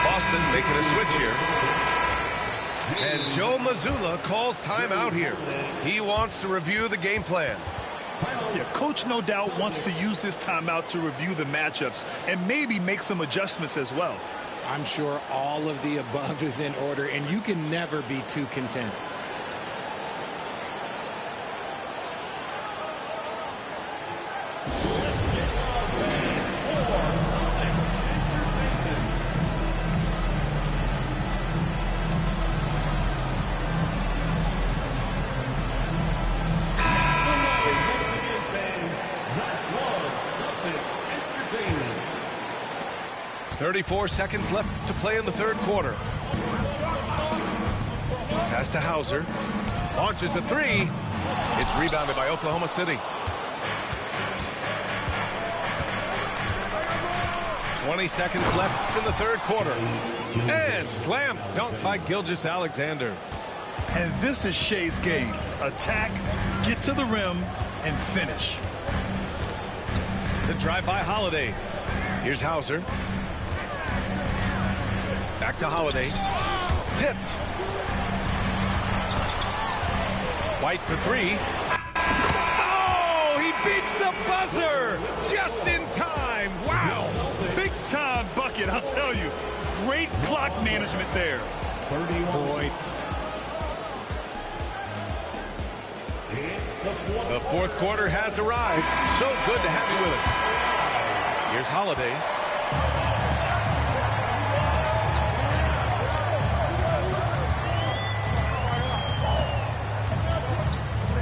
Boston making a switch here. And Joe Mazzulla calls timeout here. He wants to review the game plan. Yeah, coach no doubt wants to use this timeout to review the matchups and maybe make some adjustments as well. I'm sure all of the above is in order, and you can never be too content. .34 seconds left to play in the third quarter. Pass to Hauser. Launches a three. It's rebounded by Oklahoma City. 20 seconds left in the third quarter. And slam dunk by Gilgeous-Alexander. And this is Shea's game. Attack, get to the rim, and finish. The drive by Holiday. Here's Hauser. Back to Holiday. Tipped. White for three. Oh, he beats the buzzer just in time. Wow. Big time bucket, I'll tell you. Great clock management there. 31. Boy. The fourth quarter has arrived. So good to have you with us. Here's Holiday.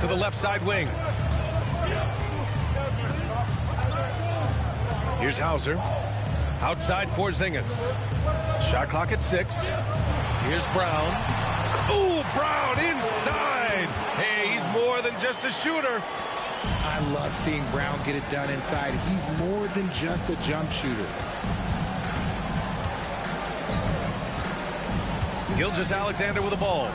To the left side wing. Here's Hauser. Outside Porzingis. Shot clock at 6. Here's Brown. Ooh, Brown inside. Hey, he's more than just a shooter. I love seeing Brown get it done inside. He's more than just a jump shooter. Gilgeous-Alexander with the ball.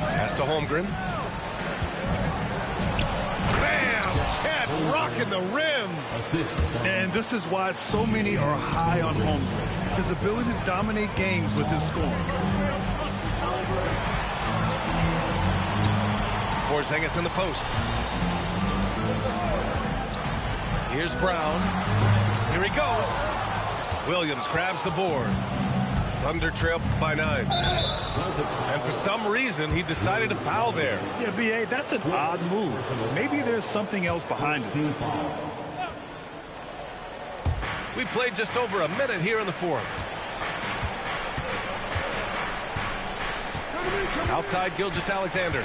Pass to Holmgren. Bam! Chet rocking the rim. And this is why so many are high on Holmgren. His ability to dominate games with his scoring. Porzingis in the post. Here's Brown. Here he goes. Williams grabs the board. Thunder trail by 9. And for some reason, he decided to foul there. Yeah, B.A., that's an odd move. Maybe there's something else behind it. We played just over a minute here in the fourth. Outside Gilgeous-Alexander.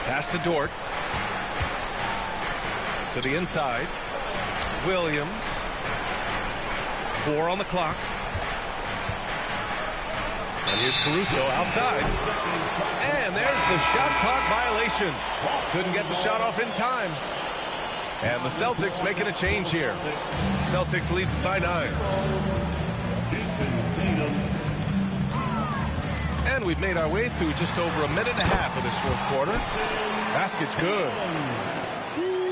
Pass to Dort. To the inside. Williams. 4 on the clock. And here's Caruso outside. And there's the shot clock violation. Couldn't get the shot off in time. And the Celtics making a change here. Celtics lead by 9. And we've made our way through just over a minute and a half of this fourth quarter. Basket's good.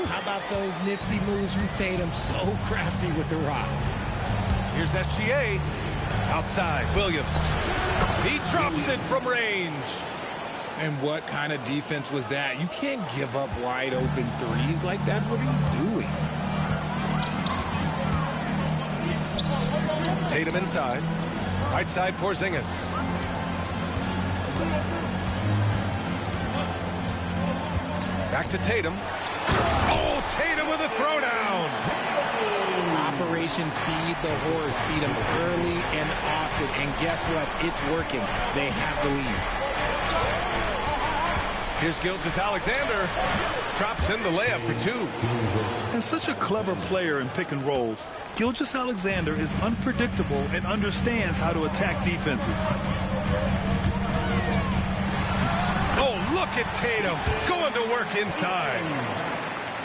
How about those nifty moves from Tatum? So crafty with the rock. Here's SGA. Outside, Williams. He drops it from range. And what kind of defense was that? You can't give up wide open threes like that. What are you doing? Tatum inside. Right side, Porzingis. Back to Tatum. Oh, Tatum with a throwdown. Operation Feed the Horse. Feed them early and often. And guess what? It's working. They have the lead. Here's Gilgeous-Alexander. Drops in the layup for 2. And such a clever player in pick and rolls, Gilgeous-Alexander is unpredictable and understands how to attack defenses. Oh, look at Tatum going to work inside.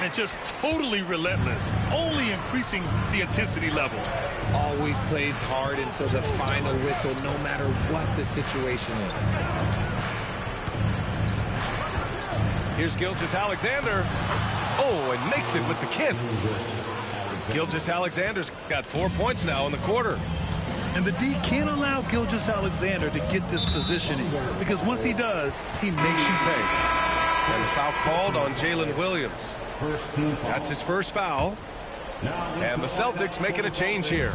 And just totally relentless, only increasing the intensity level. Always plays hard until the final whistle, no matter what the situation is. Here's Gilgeous-Alexander. Oh, and makes it with the kiss. Gilgeous-Alexander's got 4 points now in the quarter. And the D can't allow Gilgeous-Alexander to get this positioning, because once he does, he makes you pay. And the foul called on Jalen Williams. That's his first foul. And the Celtics making a change here.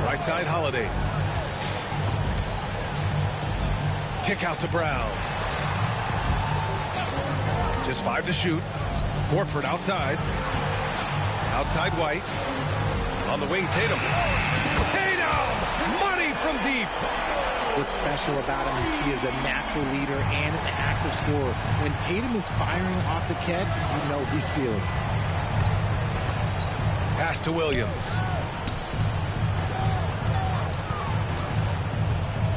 Right side, Holiday. Kick out to Brown. Just 5 to shoot. Horford outside. Outside White. On the wing, Tatum. Tatum! Money from deep. What's special about him is he is a natural leader and an active scorer. When Tatum is firing off the catch, you know he's feeling it. Pass to Williams.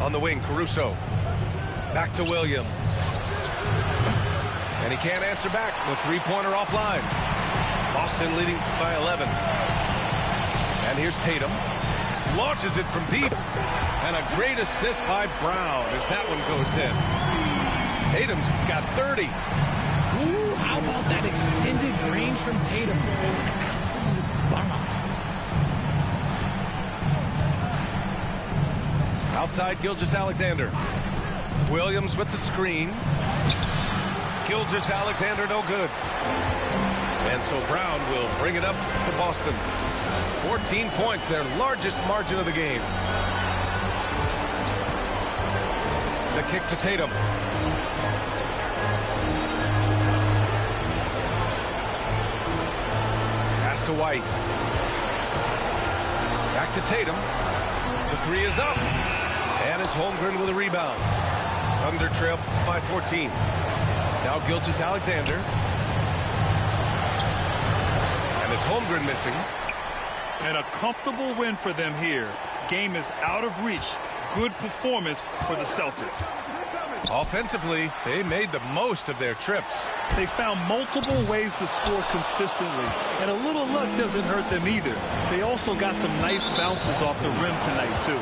On the wing, Caruso. Back to Williams. And he can't answer back. The three-pointer offline. Boston leading by 11. And here's Tatum. Launches it from deep. And a great assist by Brown as that one goes in. Tatum's got 30. Ooh, how about that extended range from Tatum? It's an absolute bomb. Outside, Gilgeous-Alexander. Williams with the screen. Gilgeous-Alexander no good. And so Brown will bring it up to Boston. 14 points, their largest margin of the game. The kick to Tatum. Pass to White. Back to Tatum. The three is up. And it's Holmgren with a rebound. Thunder trail by 14. Now Gilgeous-Alexander. And it's Holmgren missing. And a comfortable win for them here. Game is out of reach. Good performance for the Celtics. Offensively, they made the most of their trips. They found multiple ways to score consistently, and a little luck doesn't hurt them either. They also got some nice bounces off the rim tonight, too.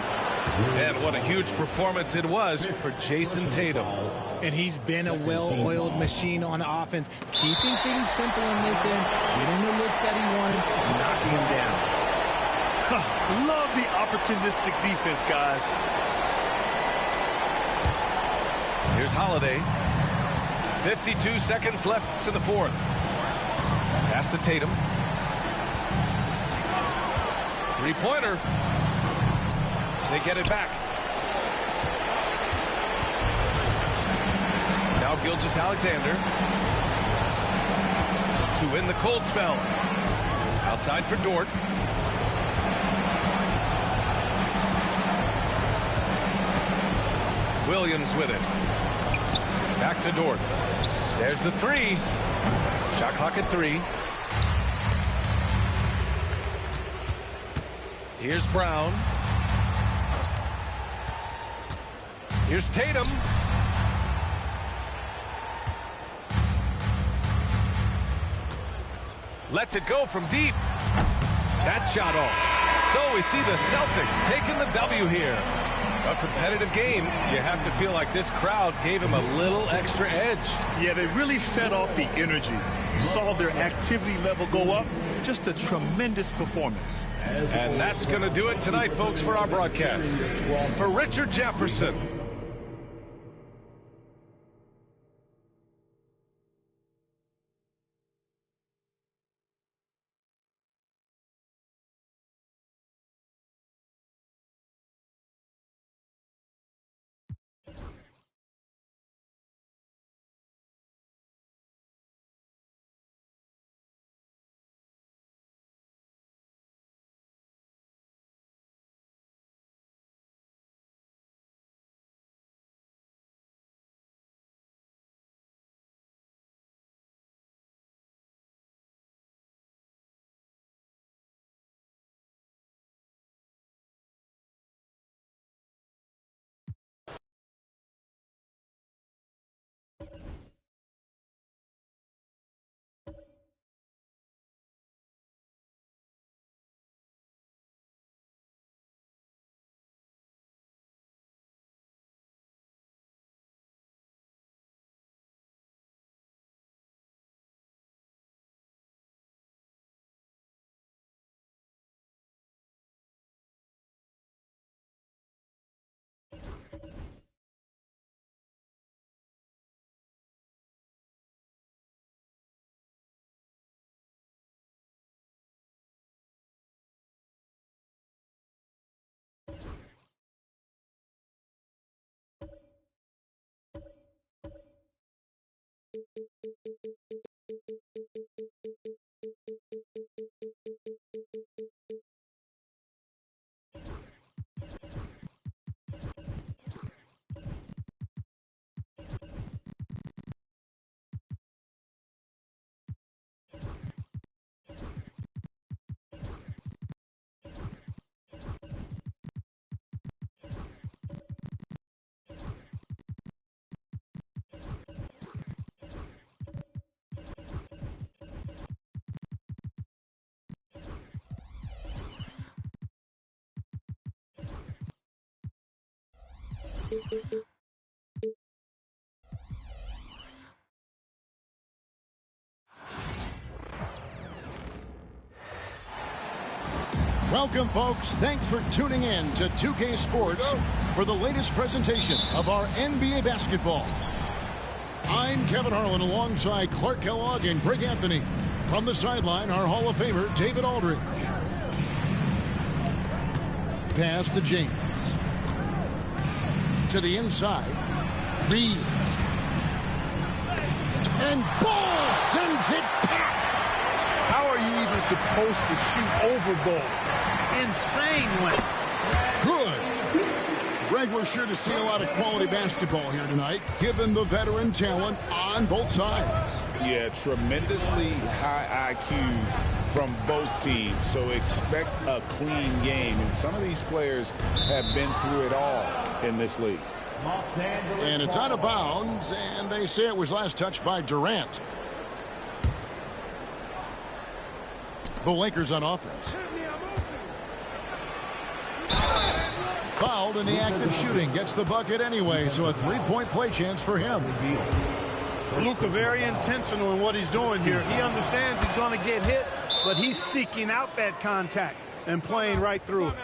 And what a huge performance it was for Jason Tatum. And he's been a well-oiled machine on offense, keeping things simple in this end, getting the looks that he wanted, and knocking them down. Love the opportunistic defense, guys. Here's Holiday. 52 seconds left to the fourth. Pass to Tatum. Three-pointer. They get it back. Now Gilgeous-Alexander to win the cold spell. Outside for Dort. Williams with it. Back to Dort. There's the three. Shot clock at 3. Here's Brown. Here's Tatum. Lets it go from deep. That shot off. So we see the Celtics taking the W here. A competitive game. You have to feel like this crowd gave him a little extra edge. Yeah, they really fed off the energy. You saw their activity level go up. Just a tremendous performance. And that's going to do it tonight, folks, for our broadcast. For Richard Jefferson. Welcome, folks. Thanks for tuning in to 2K Sports for the latest presentation of our NBA basketball. I'm Kevin Harlan alongside Clark Kellogg and Greg Anthony. From the sideline, our Hall of Famer, David Aldridge. Pass to James. To the inside. Reeves. And Ball sends it back. How are you even supposed to shoot over Ball? Insane win. Good. Greg, we're sure to see a lot of quality basketball here tonight, given the veteran talent on both sides. Yeah, tremendously high IQs from both teams, so expect a clean game. And some of these players have been through it all in this league. And it's out of bounds, and they say it was last touched by Durant. The Lakers on offense. Fouled in the act of shooting. Gets the bucket anyway, so a three-point play chance for him. Luka very intentional in what he's doing here. He understands he's going to get hit, but he's seeking out that contact and playing right through it.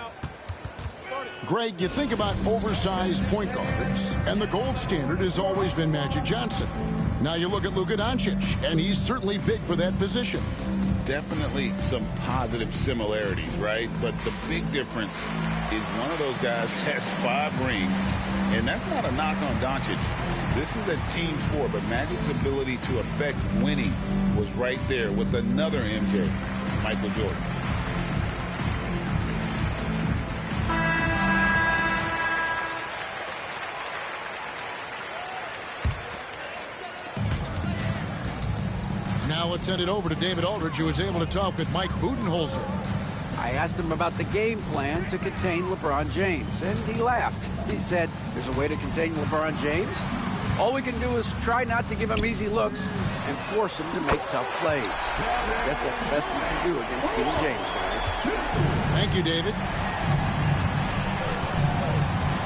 Greg, you think about oversized point guards, and the gold standard has always been Magic Johnson. Now you look at Luka Doncic, and he's certainly big for that position. Definitely some positive similarities, right? But the big difference is one of those guys has 5 rings, and that's not a knock on Doncic. This is a team sport, but Magic's ability to affect winning was right there with another MJ, Michael Jordan. Now let's send it over to David Aldridge, who was able to talk with Mike Budenholzer. I asked him about the game plan to contain LeBron James, and he laughed. He said, there's a way to contain LeBron James. All we can do is try not to give him easy looks and force him to make tough plays. I guess that's the best we can do against King James, guys. Thank you, David.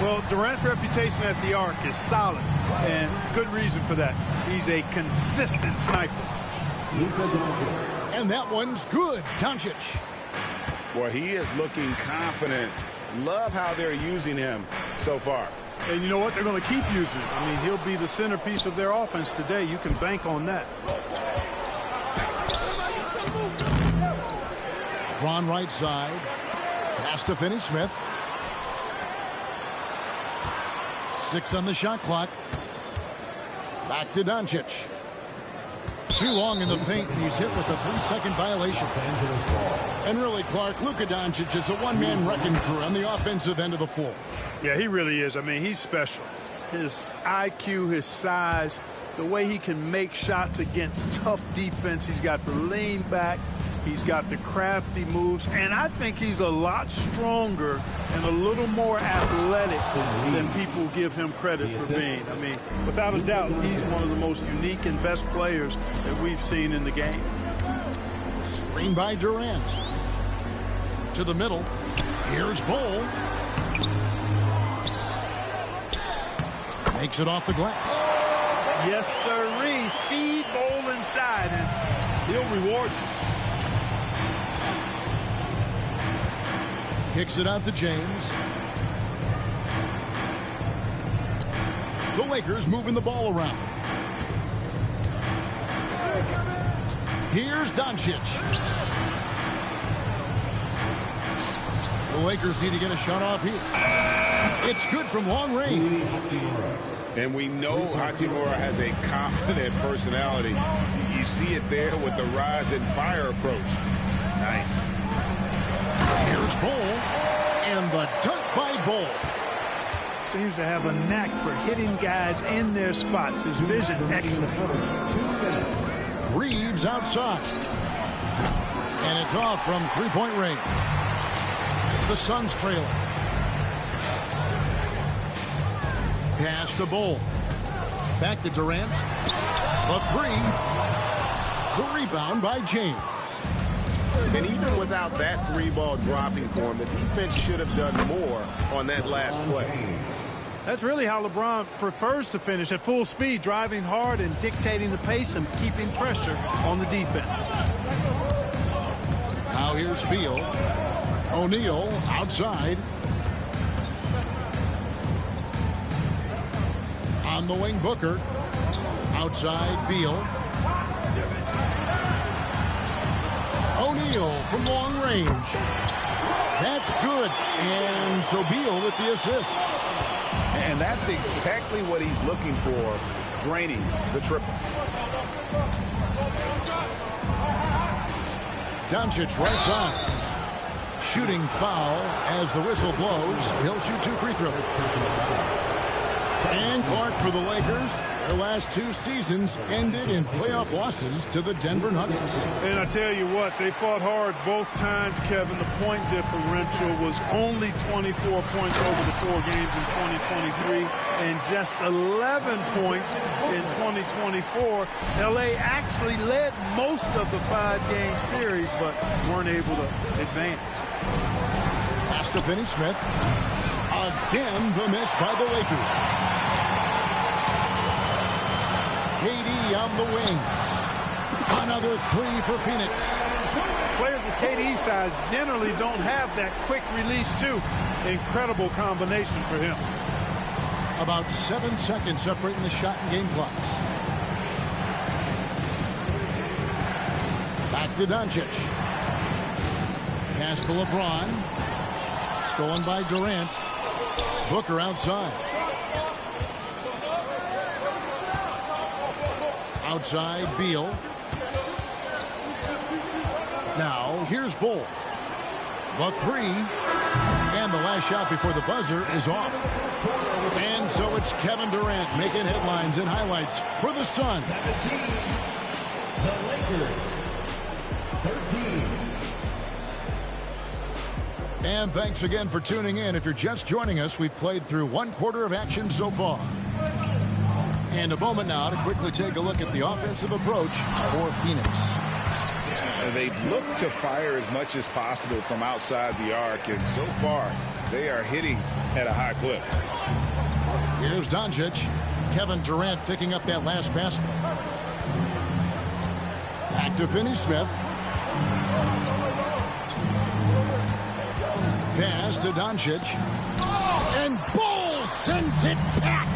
Well, Durant's reputation at the arc is solid, and good reason for that. He's a consistent sniper. And that one's good. Doncic. Well, he is looking confident. Love how they're using him so far. And you know what? They're going to keep using him. I mean, he'll be the centerpiece of their offense today. You can bank on that. Ron right side. Pass to Finney-Smith. 6 on the shot clock. Back to Doncic. Too long in the paint, and he's hit with a 3-second violation. And really, Clark, Luka Doncic is a one-man wrecking crew on the offensive end of the floor. Yeah, he really is. I mean, he's special. His IQ, his size, the way he can make shots against tough defense. He's got the lean back. He's got the crafty moves. And I think he's a lot stronger and a little more athletic than people give him credit for being. I mean, without a doubt, he's one of the most unique and best players that we've seen in the game. Screen by Durant. To the middle. Here's Ball. Makes it off the glass. Yes, sirree. Feed Ball inside, and he'll reward you. Kicks it out to James. The Lakers moving the ball around. Here's Doncic. The Lakers need to get a shot off here. It's good from long range. And we know Hachimura has a confident personality. You see it there with the rise and fire approach. Nice. Here's Ball, and the dunk by Ball. Seems to have a knack for hitting guys in their spots. His vision excellent. Reeves outside. And it's off from three-point range. The Suns trailing. Pass to Ball. Back to Durant. A three. The rebound by James. And even without that 3-ball dropping for him, the defense should have done more on that last play. That's really how LeBron prefers to finish, at full speed, driving hard and dictating the pace and keeping pressure on the defense. Now here's Beal. O'Neal outside. On the wing, Booker. Outside, Beal. O'Neal from long range. That's good. And so Beal with the assist. And that's exactly what he's looking for, draining the triple. Doncic right side. Shooting foul as the whistle blows. He'll shoot 2 free throws. And Clark for the Lakers. Their last 2 seasons ended in playoff losses to the Denver Nuggets. And I tell you what, they fought hard both times, Kevin. The point differential was only 24 points over the 4 games in 2023 and just 11 points in 2024. LA actually led most of the 5-game series, but weren't able to advance. Pass to Finney-Smith. Again, the miss by the Lakers. KD on the wing. Another 3 for Phoenix. Players with KD's size generally don't have that quick release, too. Incredible combination for him. About 7 seconds separating the shot and game clocks. Back to Doncic. Pass to LeBron. Stolen by Durant. Booker outside. Outside, Beal. Now, here's Bull. The 3. And the last shot before the buzzer is off. And so it's Kevin Durant making headlines and highlights for the Sun. 17. The Lakers. 13. And thanks again for tuning in. If you're just joining us, we've played through 1/4 of action so far. And a moment now to quickly take a look at the offensive approach for Phoenix. They've looked to fire as much as possible from outside the arc, and so far they are hitting at a high clip. Here's Doncic. Kevin Durant picking up that last basket. Back to Finney-Smith. Pass to Doncic. And Bull sends it back.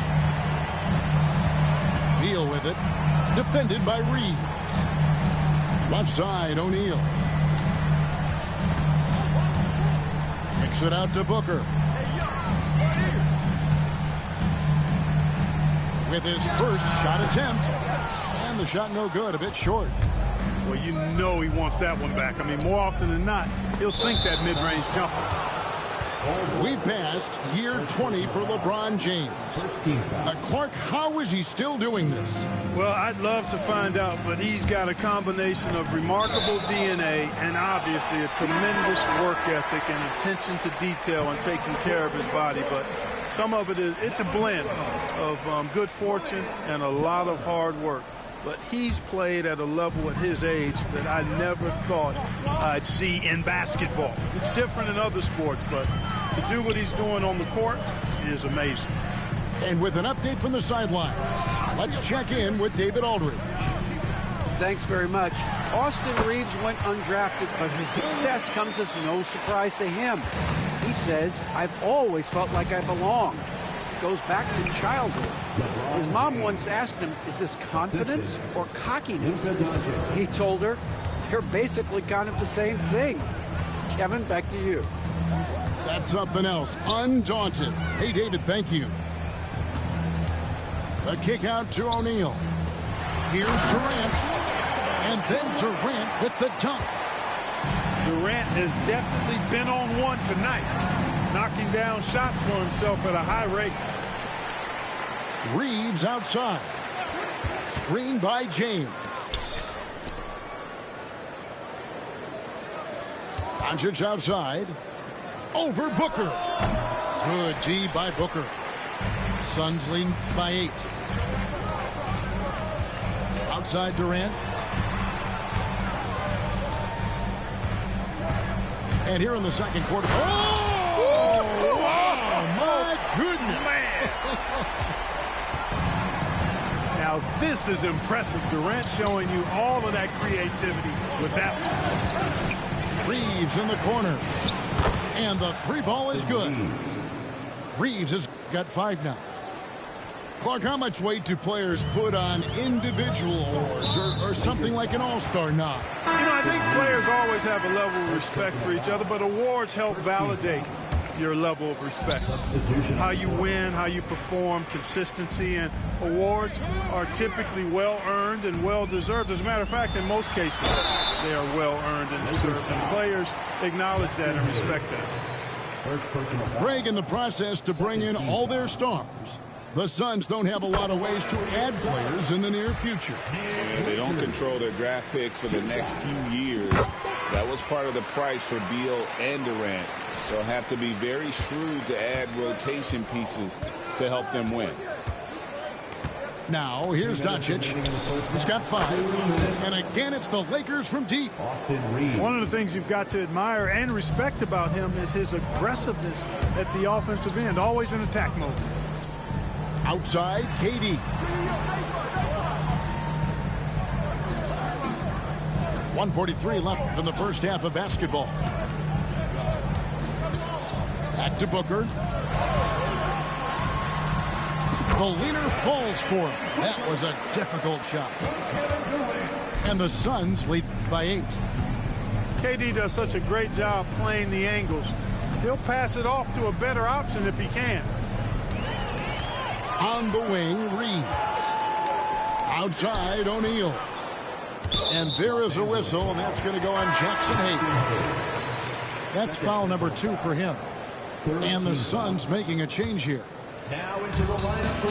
Beal with it. Defended by Reed. Left side, O'Neal. Kicks it out to Booker. With his first shot attempt. And the shot no good, a bit short. Well, you know he wants that one back. I mean, more often than not, he'll sink that mid-range jumper. We've passed year 20 for LeBron James. Clark, how is he still doing this? Well, I'd love to find out, but he's got a combination of remarkable DNA and obviously a tremendous work ethic and attention to detail and taking care of his body. But some of it's a blend of good fortune and a lot of hard work. But he's played at a level at his age that I never thought I'd see in basketball. It's different in other sports, but to do what he's doing on the court is amazing. And with an update from the sideline, let's check in with David Aldridge. Thanks very much. Austin Reeves went undrafted, but his success comes as no surprise to him. He says, "I've always felt like I belong." Goes back to childhood. His mom once asked him, "Is this confidence or cockiness?" He told her, "They're basically kind of the same thing." Kevin, back to you. That's something else. Undaunted. Hey, David, thank you. A kick out to O'Neal. Here's Durant. And then Durant with the dunk. Durant has definitely been on one tonight, knocking down shots for himself at a high rate. Reeves outside. Screen by James. Doncic outside. Over Booker. Good D by Booker. Suns lead by 8. Outside Durant. And here in the second quarter. Oh! Wow! My goodness! Now this is impressive. Durant showing you all of that creativity with that one. Reeves in the corner. And the three ball is good. Reeves has got 5 now. Clark, how much weight do players put on individual awards or something like an all-star nod? You know, I think players always have a level of respect for each other, but awards help validate your level of respect. How you win, how you perform, consistency, and awards are typically well-earned and well-deserved. As a matter of fact, in most cases, they are well-earned and deserved, and players acknowledge that and respect that. Greg, in the process to bring in all their stars, the Suns don't have a lot of ways to add players in the near future. Yeah, they don't control their draft picks for the next few years. That was part of the price for Beal and Durant. They'll have to be very shrewd to add rotation pieces to help them win. Now, here's Doncic. He's got 5. And again, it's the Lakers from deep. One of the things you've got to admire and respect about him is his aggressiveness at the offensive end, always in attack mode. Outside, KD. 1:43 left in the first half of basketball. Back to Booker. The leader falls for him. That was a difficult shot. And the Suns lead by 8. KD does such a great job playing the angles. He'll pass it off to a better option if he can. On the wing, Reeves. Outside, O'Neal. And there is a whistle, and that's going to go on Jackson Hayes. That's foul number 2 for him. And the Suns making a change here. Now into the lineup for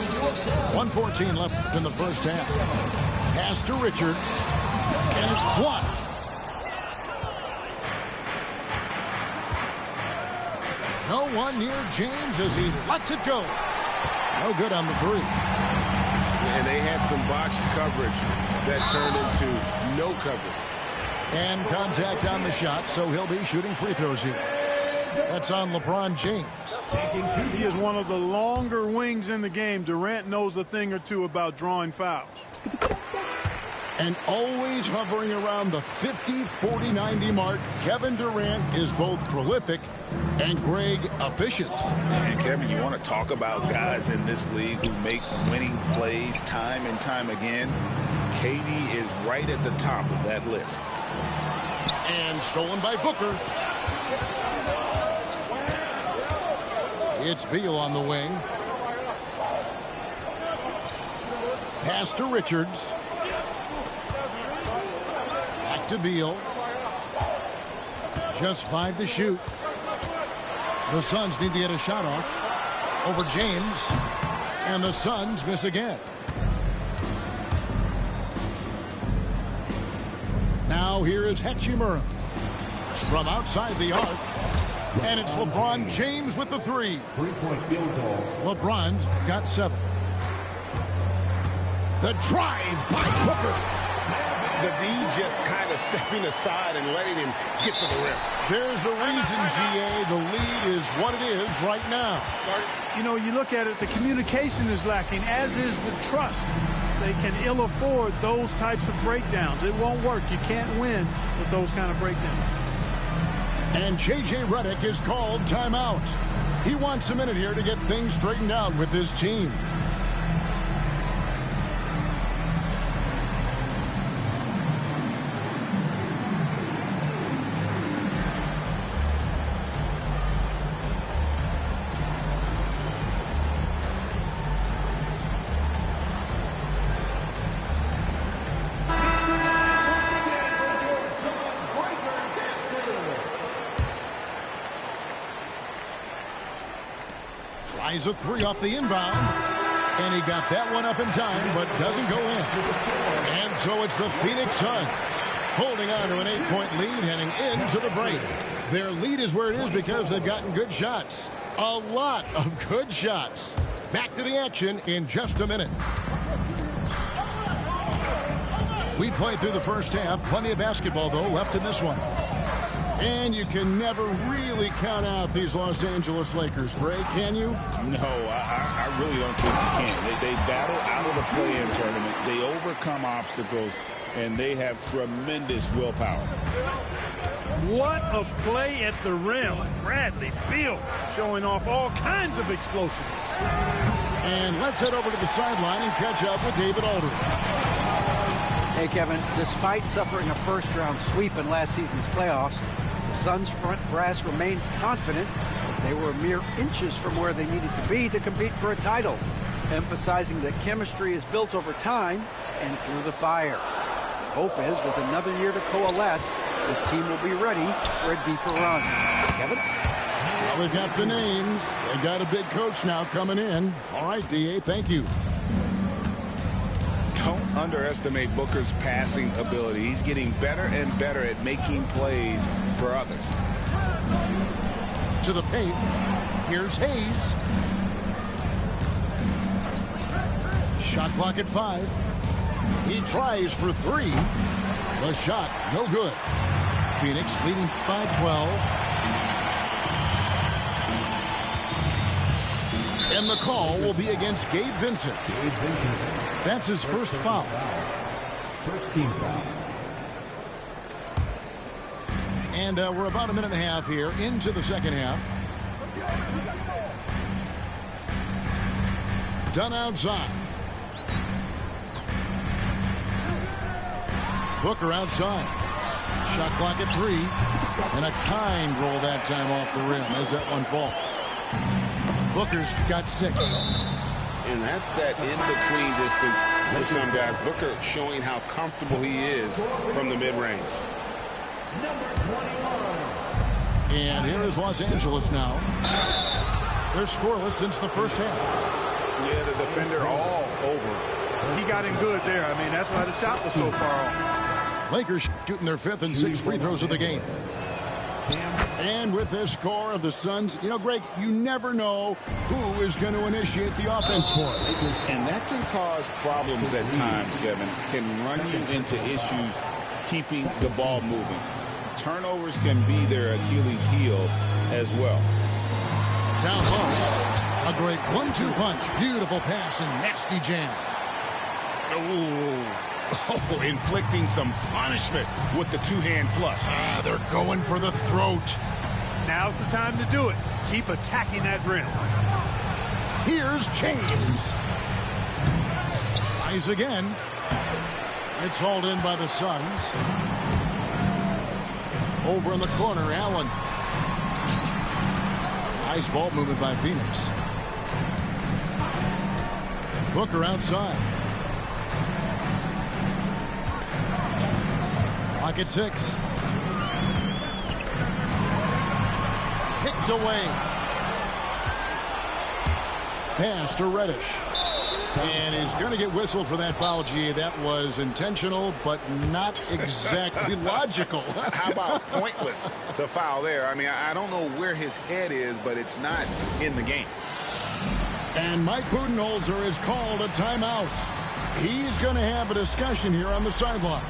your 1:14 left in the first half. Pass to Richards. And it's blocked. No one near James as he lets it go. No good on the 3. And they had some botched coverage that turned into no coverage. And contact on the shot, so he'll be shooting free throws here. That's on LeBron James. He is one of the longer wings in the game. Durant knows a thing or two about drawing fouls. And always hovering around the 50, 40, 90 mark, Kevin Durant is both prolific and, Greg, efficient. And, Kevin, you want to talk about guys in this league who make winning plays time and time again? KD is right at the top of that list. And stolen by Booker. It's Beal on the wing. Pass to Richards. Back to Beal. Just 5 to shoot. The Suns need to get a shot off over James. And the Suns miss again. Now here is Hachimura from outside the arc. And it's LeBron James with the 3. 3-point field goal. LeBron's got 7. The drive by Booker. The D just kind of stepping aside and letting him get to the rim. There's a reason, GA, the lead is what it is right now. You know, you look at it, the communication is lacking, as is the trust. They can ill afford those types of breakdowns. It won't work. You can't win with those kind of breakdowns. And J.J. Redick is called timeout. He wants a minute here to get things straightened out with his team. Tries a 3 off the inbound. And he got that one up in time, but doesn't go in. And so it's the Phoenix Suns holding on to an 8-point lead heading into the break. Their lead is where it is because they've gotten good shots. A lot of good shots. Back to the action in just a minute. We played through the first half. Plenty of basketball, though, left in this one. And you can never really count out these Los Angeles Lakers, Greg, can you? No, I really don't think you can. They battle out of the play-in tournament. They overcome obstacles, and they have tremendous willpower. What a play at the rim. Bradley Beal showing off all kinds of explosiveness. And let's head over to the sideline and catch up with David Aldridge. Hey, Kevin, despite suffering a first-round sweep in last season's playoffs, the Suns' front brass remains confident that they were mere inches from where they needed to be to compete for a title, emphasizing that chemistry is built over time and through the fire. The hope is, with another year to coalesce, this team will be ready for a deeper run. Kevin? Well, they've got the names. They've got a big coach now coming in. All right, D.A., thank you. Don't underestimate Booker's passing ability. He's getting better and better at making plays for others. To the paint. Here's Hayes. Shot clock at 5. He tries for 3. The shot, no good. Phoenix leading by 12. And the call will be against Gabe Vincent. That's his first foul. First team foul. And we're about a minute and a half here into the second half. Done outside. Booker outside. Shot clock at 3. And a kind roll that time off the rim as that one falls. Booker's got 6. And that's that in-between distance for some guys. Booker showing how comfortable he is from the mid-range. And here is Los Angeles now. They're scoreless since the first half. Yeah, the defender all over. He got in good there. I mean, that's why the shot was so far off. Lakers shooting their 5th and 6th free throws of the game. And with this score of the Suns, you know, Greg, you never know who is going to initiate the offense for it. And that can cause problems at times, Kevin. Can run you into issues keeping the ball moving. Turnovers can be their Achilles heel as well. Down low. A great 1-2 punch. Beautiful pass and nasty jam. Oh, inflicting some punishment with the two-hand flush. They're going for the throat. Now's the time to do it. Keep attacking that rim. Here's James. Tries again. It's hauled in by the Suns. Over in the corner, Allen. Nice ball movement by Phoenix. Booker outside. Clock at 6. Picked away. Pass to Reddish. And he's going to get whistled for that foul, G. That was intentional, but not exactly logical. How about pointless to foul there? I mean, I don't know where his head is, but it's not in the game. And Mike Budenholzer is called a timeout. He's going to have a discussion here on the sideline.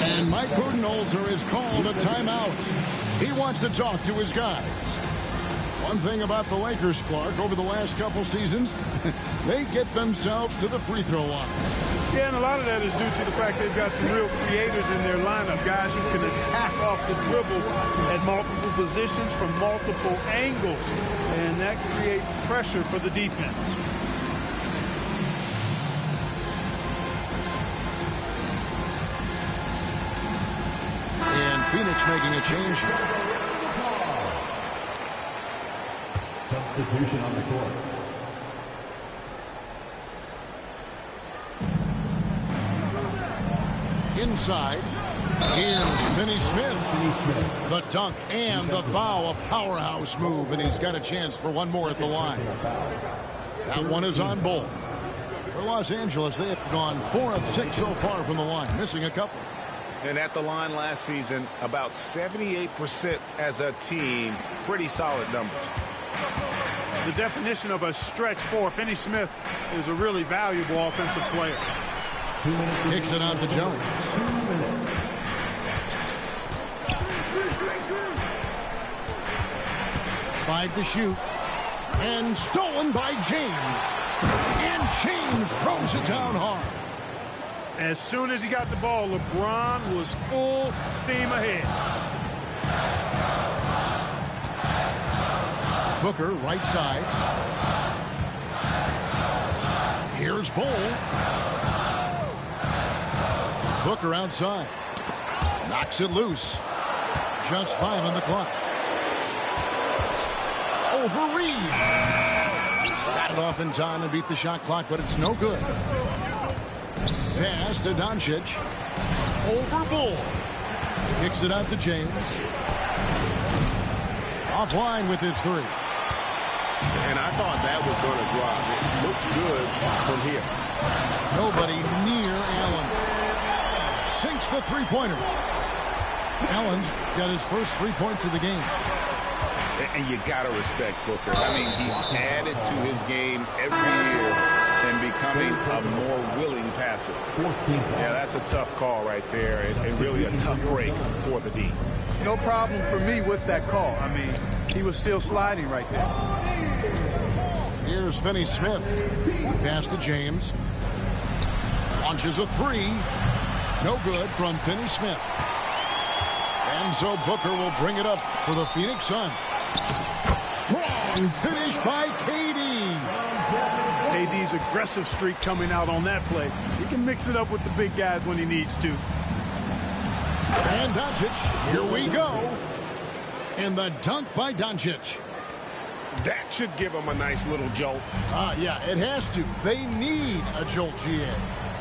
And Mike Budenholzer is called a timeout. He wants to talk to his guys. One thing about the Lakers, Clark, over the last couple seasons, they get themselves to the free throw line. Yeah, and a lot of that is due to the fact they've got some real creators in their lineup, guys who can attack off the dribble at multiple positions from multiple angles, and that creates pressure for the defense. And Phoenix making a change. Substitution on the court. inside. Here's Finney Smith. The dunk and the foul. A powerhouse move, and he's got a chance for one more at the line. That one is on Bull. For Los Angeles, they have gone 4 of 6 so far from the line, missing a couple. And at the line last season, about 78% as a team. Pretty solid numbers. The definition of a stretch 4. Finney Smith is a really valuable offensive player. Kicks it out to Jones. 2 minutes. 5 to shoot. And stolen by James. And James throws it down hard. As soon as he got the ball, LeBron was full steam ahead. Booker, right side. Here's Bull. Booker outside. Knocks it loose. Just 5 on the clock. Over Reed. Got it off in time and beat the shot clock, but it's no good. Pass to Doncic. Over Bull. Kicks it out to James. Offline with his 3. And I thought that was going to drop. It looked good from here. It's nobody near Allen. Sinks the three-pointer. Allen's got his first 3 points of the game. And you got to respect Booker. I mean, he's added to his game every year and becoming a more willing passer. Yeah, that's a tough call right there, and really a tough break for the D. No problem for me with that call. I mean, he was still sliding right there. Here's Finney Smith. Pass to James. Launches a 3. No good from Finney Smith. And so Booker will bring it up for the Phoenix Suns. Strong finish by KD. KD's aggressive streak coming out on that play. He can mix it up with the big guys when he needs to. And Doncic, here we go. And the dunk by Doncic. That should give him a nice little jolt. Yeah, it has to. They need a jolt, GA.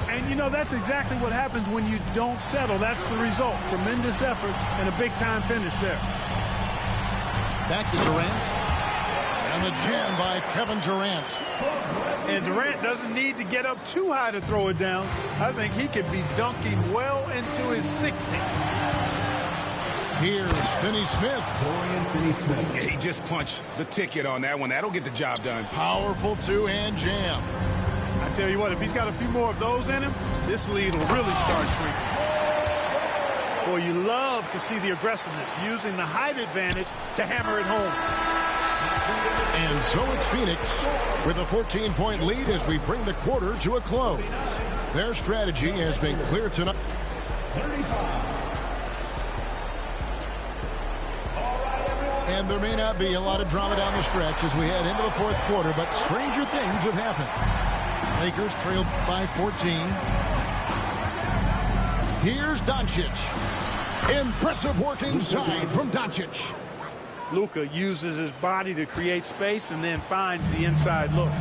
And, you know, that's exactly what happens when you don't settle. That's the result. Tremendous effort and a big-time finish there. Back to Durant. And the jam by Kevin Durant. And Durant doesn't need to get up too high to throw it down. I think he could be dunking well into his 60s. Here's Finney Smith. Yeah, he just punched the ticket on that one. That'll get the job done. Powerful two-hand jam. I tell you what, if he's got a few more of those in him, this lead will really start shrinking. Boy, you love to see the aggressiveness, using the height advantage to hammer it home. And so it's Phoenix with a 14-point lead as we bring the quarter to a close. Their strategy has been clear tonight. 35. And there may not be a lot of drama down the stretch as we head into the fourth quarter, but stranger things have happened. Lakers trailed by 14. Here's Doncic. Impressive work inside from Doncic. Luka uses his body to create space and then finds the inside look.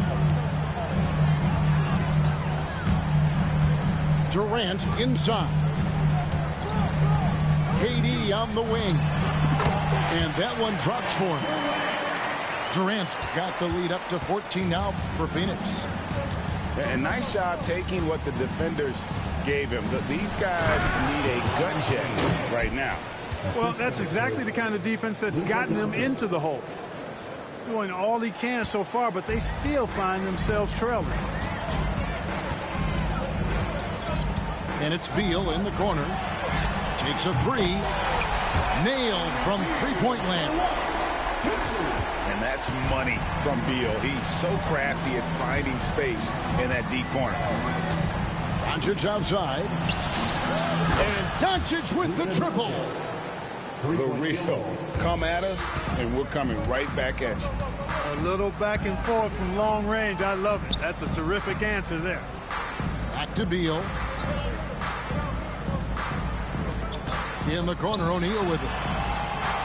Durant inside. KD on the wing. And that one drops for him. Durant's got the lead up to 14 now for Phoenix. And nice job taking what the defenders gave him. These guys need a gut check right now. Well, that's exactly the kind of defense that's gotten them into the hole. Doing all he can so far, but they still find themselves trailing. And it's Beal in the corner. Takes a 3. Nailed from three-point land. And that's money from Beal. He's so crafty at finding space in that deep corner. Doncic outside. And Doncic with the triple. The real. Come at us, and we're coming right back at you. A little back and forth from long range. I love it. That's a terrific answer there. Back to Beal. In the corner, O'Neal with it.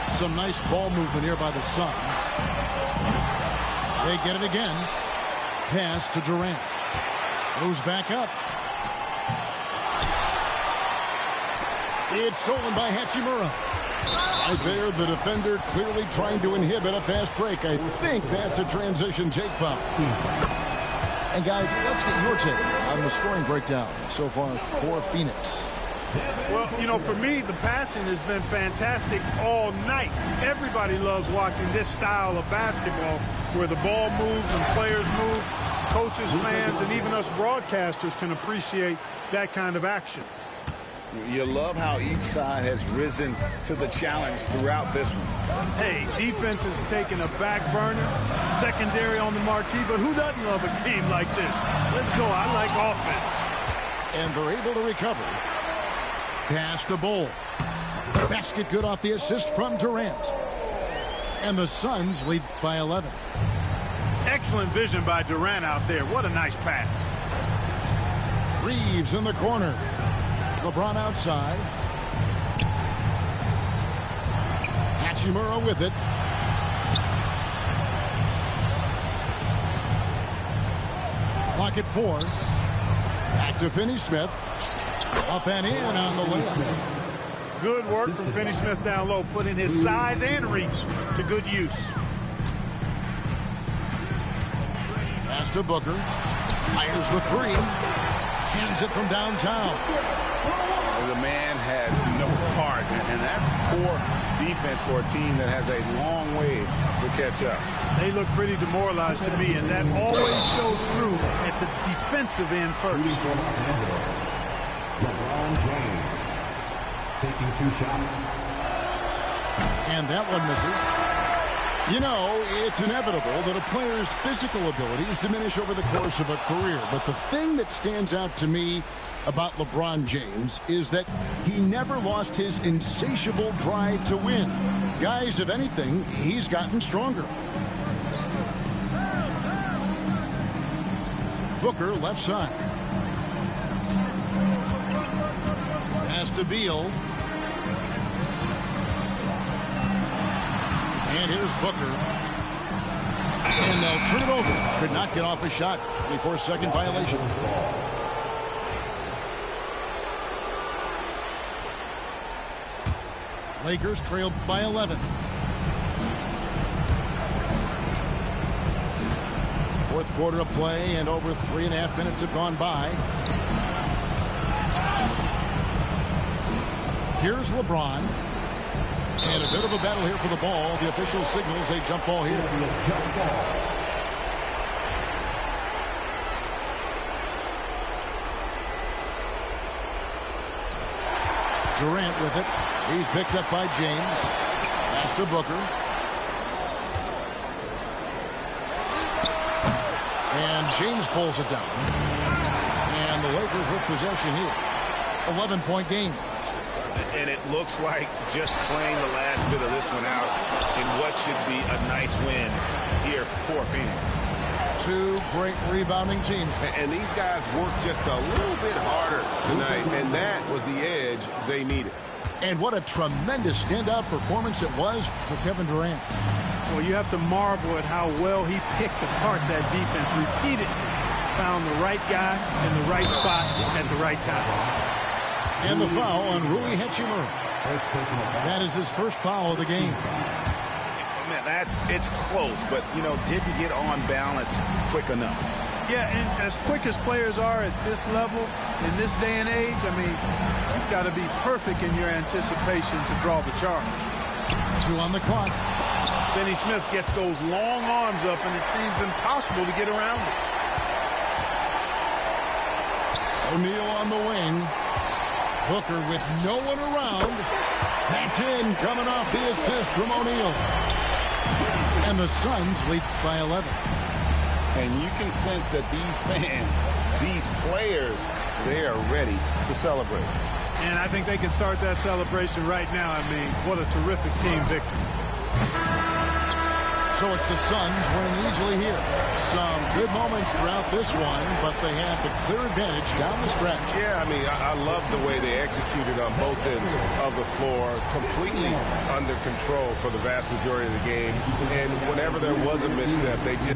Some nice ball movement here by the Suns. They get it again. Pass to Durant. Goes back up. It's stolen by Hachimura. Right there, the defender clearly trying to inhibit a fast break. I think that's a transition take foul. And guys, let's get your take on the scoring breakdown so far for Phoenix. Well, you know, for me, the passing has been fantastic all night. Everybody loves watching this style of basketball where the ball moves and players move. Coaches, fans, and even us broadcasters can appreciate that kind of action. You love how each side has risen to the challenge throughout this one. Hey, defense is taking a back burner, secondary on the marquee, but who doesn't love a game like this? Let's go. I like offense. And they're able to recover. Pass to Bull. Basket good off the assist from Durant. And the Suns lead by 11. Excellent vision by Durant out there. What a nice pass. Reeves in the corner. LeBron outside. Hachimura with it. Clock at 4. Back to Finney-Smith. Up and in on the layup. Good work from Finney-Smith down low, putting his size and reach to good use. Pass to Booker. Fires the 3. Cans it from downtown. The man has no heart, and that's poor defense for a team that has a long way to catch up. They look pretty demoralized to me, and that always shows through at the defensive end first. LeBron James taking 2 shots. And that one misses. You know, it's inevitable that a player's physical abilities diminish over the course of a career. But the thing that stands out to me about LeBron James is that he never lost his insatiable drive to win. Guys, if anything, he's gotten stronger. Booker left side. Pass to Beal. And here's Booker. And they'll turn it over. Could not get off a shot. 24-second violation. Lakers trailed by 11. Fourth quarter of play, and over 3.5 minutes have gone by. Here's LeBron. And a bit of a battle here for the ball. The official signals a jump ball here. Durant with it. He's picked up by James. Pass to Booker. And James pulls it down. And the Lakers with possession here. 11-point game. And it looks like just playing the last bit of this one out in what should be a nice win here for Phoenix. 2 great rebounding teams. And these guys worked just a little bit harder tonight, and that was the edge they needed. And what a tremendous standout performance it was for Kevin Durant. Well, you have to marvel at how well he picked apart that defense repeatedly. Found the right guy in the right spot at the right time. And the foul on Rui Hachimura. That is his first foul of the game. Man, it's close, but, you know, didn't get on balance quick enough. Yeah, and as quick as players are at this level, in this day and age, I mean, you've got to be perfect in your anticipation to draw the charge. 2 on the clock. Finney-Smith gets those long arms up, and it seems impossible to get around it. O'Neal on the wing. Booker with no one around. That's in, coming off the assist from O'Neal. And the Suns lead by 11. And you can sense that these fans, these players, they are ready to celebrate. And I think they can start that celebration right now. I mean, what a terrific team victory. So it's the Suns winning easily here. Some good moments throughout this one, but they had the clear advantage down the stretch. Yeah, I mean, I love the way they executed on both ends of the floor, completely under control for the vast majority of the game. And whenever there was a misstep, they just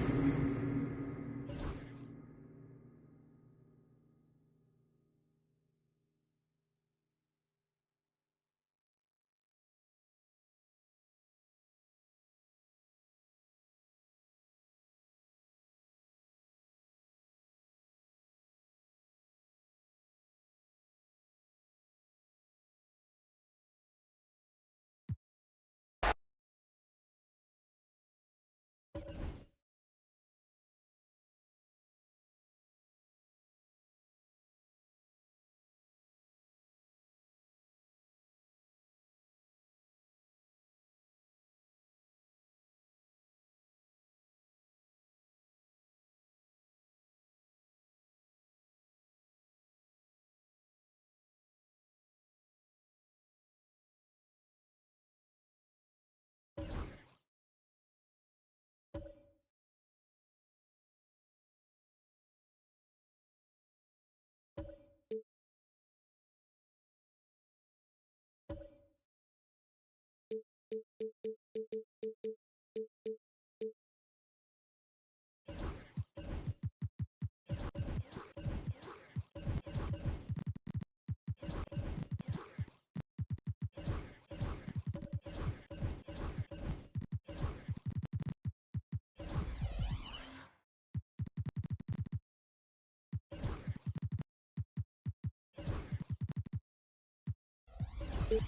We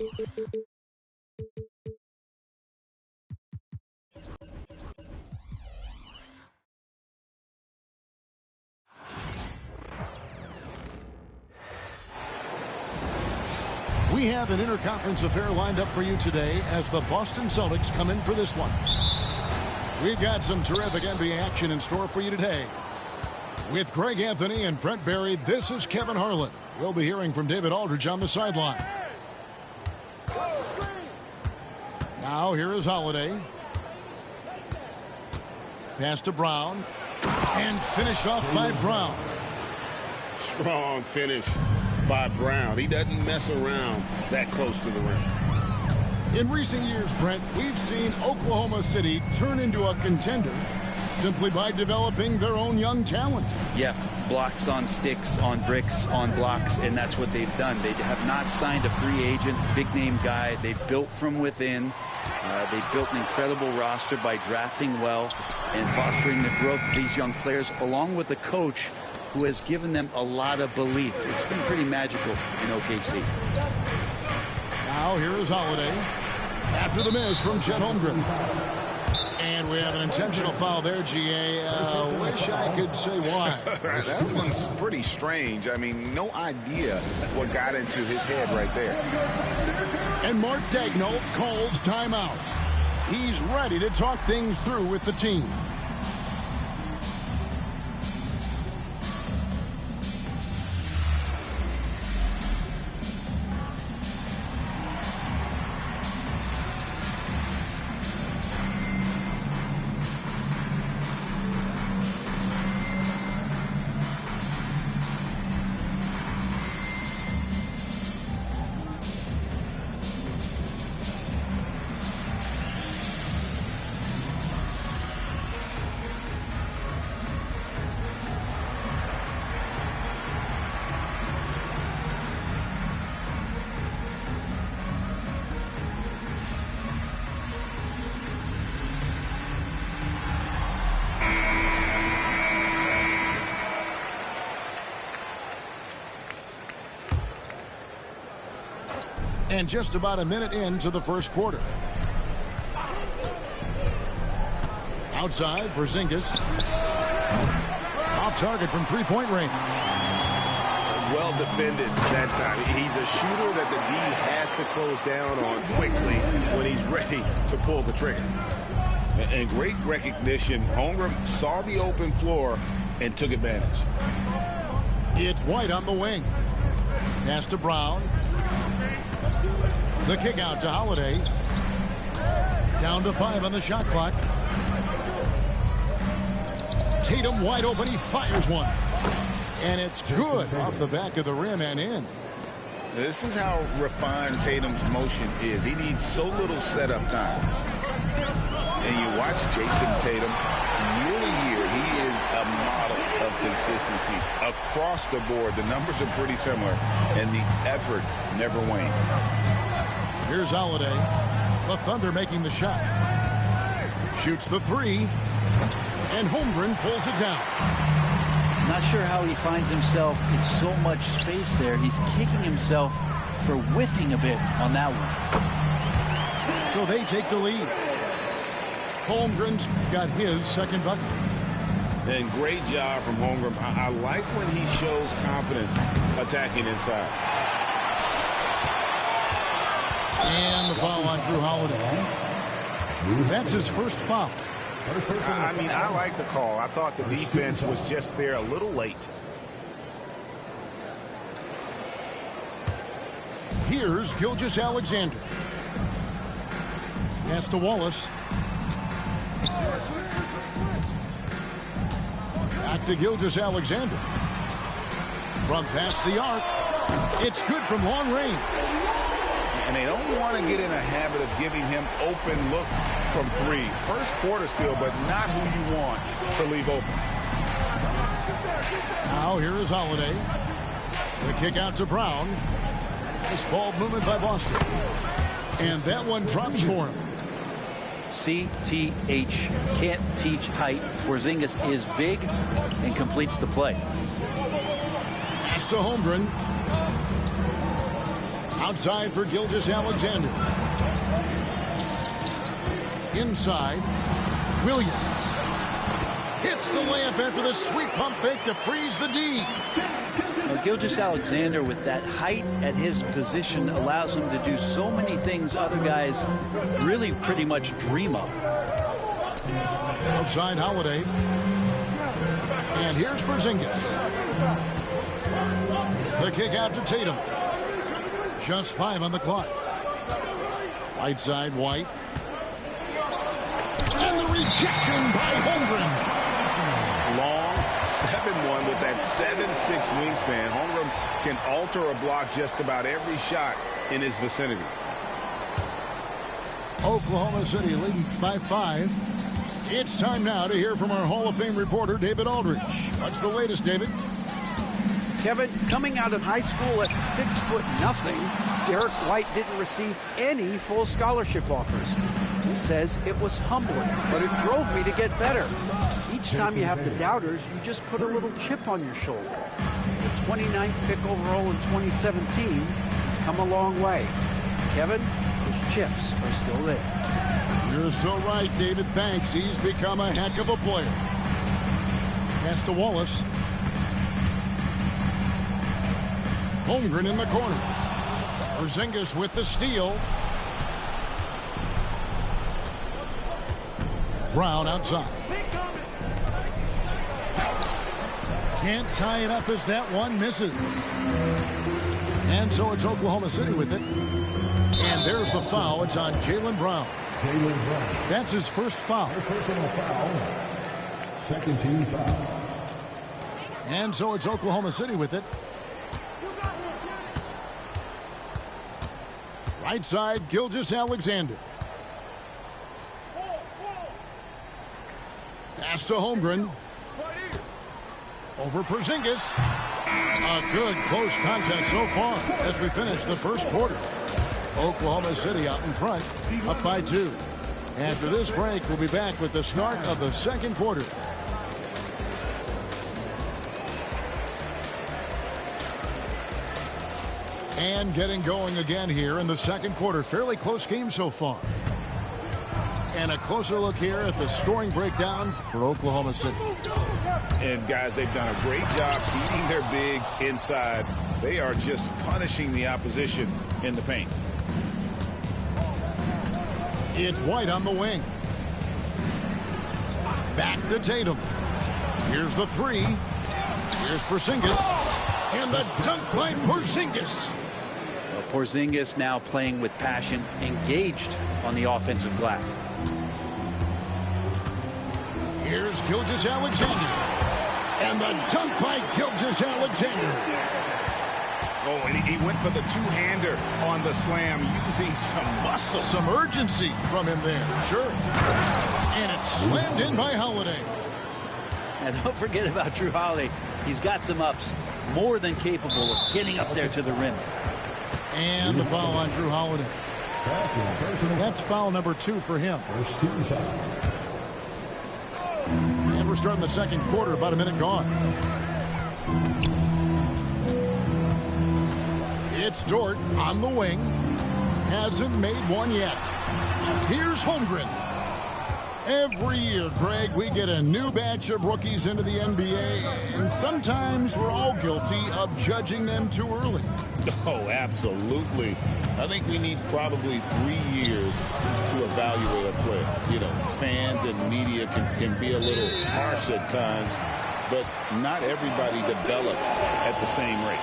have an interconference affair lined up for you today as the Boston Celtics come in for this one. We've got some terrific NBA action in store for you today. With Greg Anthony and Brent Barry, this is Kevin Harlan. We'll be hearing from David Aldridge on the sideline. Now here is Holiday. Pass to Brown. And finished off by Brown. Strong finish by Brown. He doesn't mess around that close to the rim. In recent years, Brent, we've seen Oklahoma City turn into a contender simply by developing their own young talent. Yeah, blocks on sticks, on bricks, on blocks, and that's what they've done. They have not signed a free agent, big-name guy. They built from within. They built an incredible roster by drafting well and fostering the growth of these young players, along with a coach who has given them a lot of belief. It's been pretty magical in OKC. Now here is Holiday. After the miss from Chet Holmgren. And we have an intentional foul there, GA. Wish I could say why. That one's pretty strange. I mean, no idea what got into his head right there. And Mark Daigneault calls timeout. He's ready to talk things through with the team. And just about a minute into the first quarter. Outside, Porzingis. Off target from three-point range. Well defended that time. He's a shooter that the D has to close down on quickly when he's ready to pull the trigger. And great recognition. Holmgren saw the open floor and took advantage. It's White on the wing. Pass to Brown. The kick out to Holiday. Down to 5 on the shot clock. Tatum wide open. He fires one. And it's good off the back of the rim and in. This is how refined Tatum's motion is. He needs so little setup time. And you watch Jason Tatum year to year. He is a model of consistency. Across the board, the numbers are pretty similar. And the effort never wanes. Here's Holiday. The Thunder making the shot. Shoots the three. And Holmgren pulls it down. Not sure how he finds himself in so much space there. He's kicking himself for whiffing a bit on that one. So they take the lead. Holmgren's got his second bucket. And great job from Holmgren. I like when he shows confidence attacking inside. And the foul on Drew Holiday. That's his first foul. I mean, I like the call. I thought the defense was just there a little late. Here's Gilgeous-Alexander. Pass to Wallace. Back to Gilgeous-Alexander. From past the arc. It's good from long range. And they don't want to get in a habit of giving him open looks from three. First quarter still, but not who you want to leave open. Now here is Holiday. The kick out to Brown. Nice ball movement by Boston. And that one drops for him. CTH. Can't teach height. Porzingis is big and completes the play. Pass to Holmgren. Outside for Gilgeous-Alexander. Inside, Williams. Hits the layup after the sweet pump fake to freeze the D. Now, Gilgeous-Alexander, with that height at his position, allows him to do so many things other guys really pretty much dream of. Outside Holiday. And here's Porzingis. The kick out to Tatum. Just 5 on the clock. Right side, White. And the rejection by Holmgren. Long 7-1 with that 7'6" wingspan. Holmgren can alter or block just about every shot in his vicinity. Oklahoma City leading by 5. It's time now to hear from our Hall of Fame reporter, David Aldridge. What's the latest, David? Kevin, coming out of high school at 6'0", Derek White didn't receive any full scholarship offers. He says it was humbling, but it drove me to get better. Each time you have the doubters, you just put a little chip on your shoulder. The 29th pick overall in 2017 has come a long way. Kevin, those chips are still there. You're so right, David. Thanks. He's become a heck of a player. Pass to Wallace. Holmgren in the corner. Porzingis with the steal. Brown outside. Can't tie it up as that one misses. And so it's Oklahoma City with it. And there's the foul. It's on Jaylen Brown. That's his first foul. Personal foul. Second team foul. And so it's Oklahoma City with it. Right side, Gilgeous-Alexander. Pass to Holmgren. Over Porzingis. A good close contest so far as we finish the first quarter. Oklahoma City out in front, up by 2. After this break, we'll be back with the start of the second quarter. And getting going again here in the second quarter. Fairly close game so far. And a closer look here at the scoring breakdown for Oklahoma City. And guys, they've done a great job feeding their bigs inside. They are just punishing the opposition in the paint. It's White on the wing. Back to Tatum. Here's the 3. Here's Porzingis. And the dunk by Porzingis. Well, Porzingis now playing with passion, engaged on the offensive glass. Here's Gilgeous-Alexander. And the dunk by Gilgeous-Alexander. Oh, and he went for the two-hander on the slam, using some muscle. Some urgency from him there, sure. And it's slammed in by Holiday. And don't forget about Drew Holiday. He's got some ups, more than capable of getting up there to the rim. And the foul on Drew Holiday. That's foul number 2 for him. First team foul. And we're starting the second quarter, about a minute gone. It's Dort on the wing. Hasn't made one yet. Here's Holmgren. Every year, Greg, we get a new batch of rookies into the NBA, and sometimes we're all guilty of judging them too early. Oh, absolutely. I think we need probably 3 years to evaluate a player. You know, fans and media can be a little harsh at times, but not everybody develops at the same rate.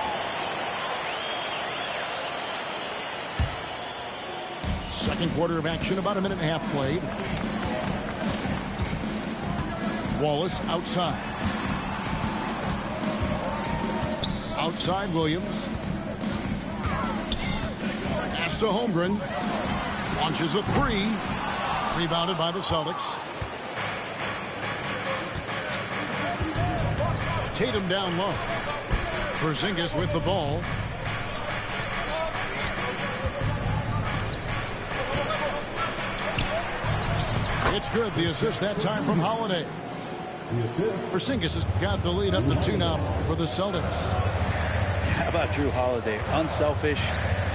Second quarter of action, about a minute and a half played. Wallace outside. Outside Williams. Pass to Holmgren. Launches a 3. Rebounded by the Celtics. Tatum down low. Porzingis with the ball. It's good. The assist that time from Holiday. Porzingis has got the lead up to 2 now for the Celtics. How about Drew Holiday? Unselfish,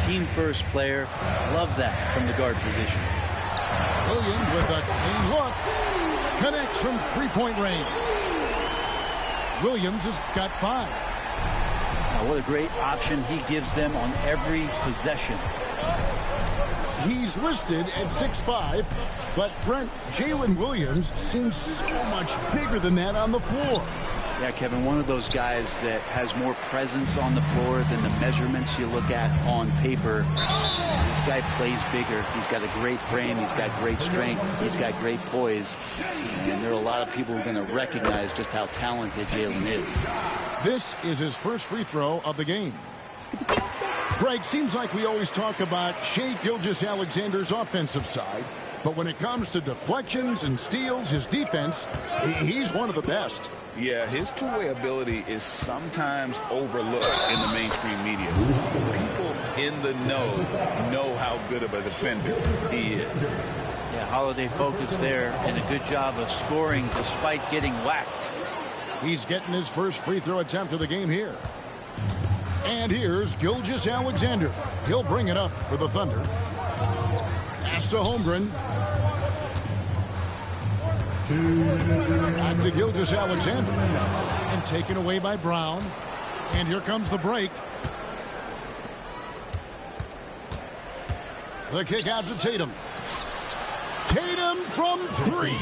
team-first player. Love that from the guard position. Williams with a clean look. Connects from three-point range. Williams has got 5. Now, what a great option he gives them on every possession. He's listed at 6'5", but Brent, Jalen Williams seems so much bigger than that on the floor. Yeah, Kevin, one of those guys that has more presence on the floor than the measurements you look at on paper. This guy plays bigger. He's got a great frame. He's got great strength. He's got great poise. And there are a lot of people who are going to recognize just how talented Jalen is. This is his first free throw of the game. Greg, seems like we always talk about Shai Gilgeous-Alexander's offensive side, but when it comes to deflections and steals, his defense, he's one of the best. Yeah, his two-way ability is overlooked in the mainstream media. People in the know how good of a defender he is. Yeah, Holiday focused there and a good job of scoring despite getting whacked. He's getting his first free throw attempt of the game here. And here's Gilgeous-Alexander. He'll bring it up for the Thunder. Pass to Holmgren. Back to Gilgeous-Alexander. And taken away by Brown. And here comes the break. The kick out to Tatum. Tatum from 3.